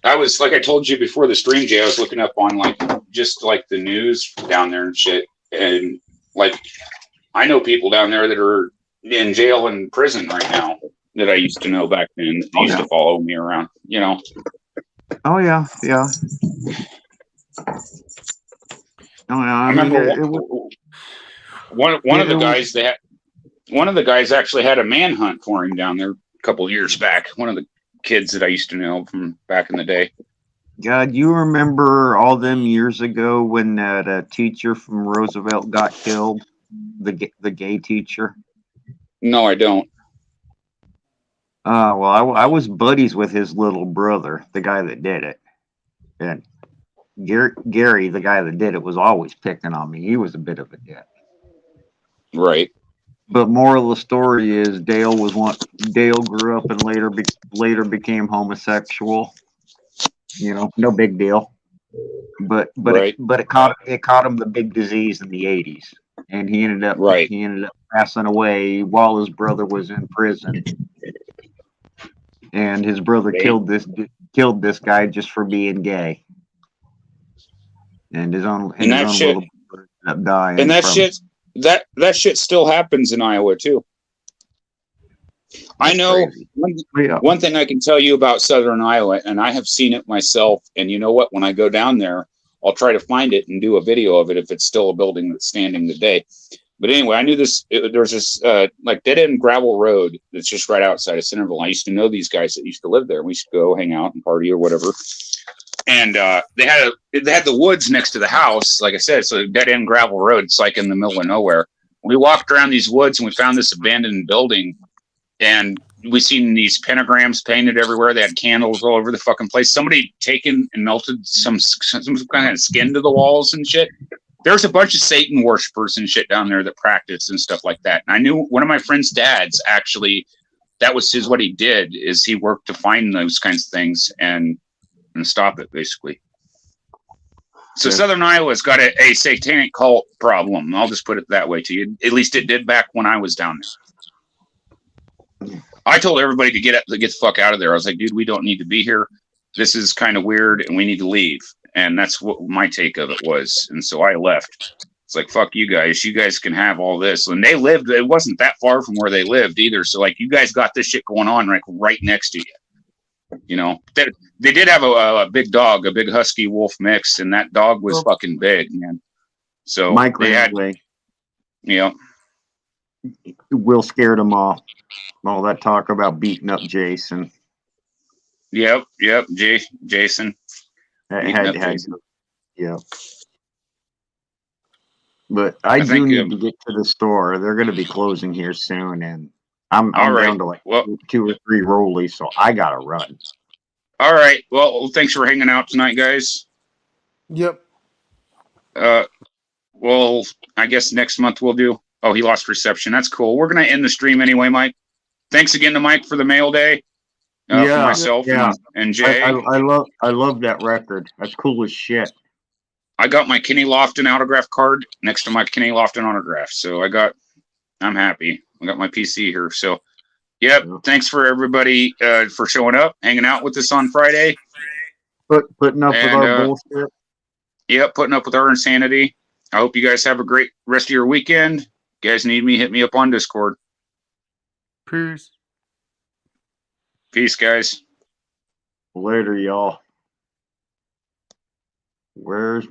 I was, like I told you before the stream, Jay, I was looking up on just the news down there and shit, and I know people down there that are in jail and prison right now that I used to know back then. They used to follow me around, Oh yeah. I remember one of the guys actually had a manhunt for him down there a couple of years back. One of the kids that I used to know from back in the day. God, you remember all them years ago when that teacher from Roosevelt got killed, the gay teacher? No, I don't. Well, I was buddies with his little brother, the guy that did it. And Gary, the guy that did it, was always picking on me. He was a bit of a dick. Right. But moral of the story is Dale grew up and later became homosexual. No big deal. but Right. it caught him the big disease in the 80s, and he ended up Right. passing away while his brother was in prison, and his brother killed this guy just for being gay, and his own And that shit, little brother ended up dying. and that shit still happens in Iowa too. I know one thing I can tell you about Southern Iowa, and I have seen it myself. And you know what? When I go down there, I'll try to find it and do a video of it if it's still a building that's standing today. But anyway, I knew this. There's this like dead end gravel road that's just right outside of Centerville. I used to know these guys that used to live there. We used to go hang out and party or whatever. And they had the woods next to the house, like I said. So dead end gravel road. It's like in the middle of nowhere. We walked around these woods and we found this abandoned building. And we seen these pentagrams painted everywhere. They had candles all over the fucking place. Somebody taken and melted some kind of skin to the walls and shit. There's a bunch of Satan worshipers and shit down there that practice and stuff like that. And I knew one of my friend's dads actually, that was what he did, is he worked to find those kinds of things and stop it, basically. So Southern Iowa's got a satanic cult problem. I'll just put it that way to you. At least it did back when I was down there. I told everybody to get the fuck out of there. I was like, dude, we don't need to be here. This is kind of weird and we need to leave. And that's what my take of it was. And so I left. It's like, fuck you guys. You guys can have all this. And they lived, it wasn't that far from where they lived either. So like, you guys got this shit going on right next to you. You know, they did have a big dog, a big husky wolf mix. And that dog was fucking big, man. So they had, you know, Will scared them off. All that talk about beating up Jason. Yep. Jason. Yeah. But I do need to get to the store. They're going to be closing here soon, and I'm down to like 2 or 3 rollies, so I got to run. All right. Well, thanks for hanging out tonight, guys. Yep. Well, I guess next month we'll do. Oh, he lost reception. That's cool. We're going to end the stream anyway, Mike. Thanks again to Mike for the mail day. For myself and Jay. I love that record. That's cool as shit. I got my Kenny Lofton autograph card next to my Kenny Lofton autograph. So I'm happy. I got my PC here. So, thanks for everybody for showing up, hanging out with us on Friday. Putting up with our bullshit. Yep, putting up with our insanity. I hope you guys have a great rest of your weekend. You guys need me, hit me up on Discord. Peace, guys. Later, y'all. Where's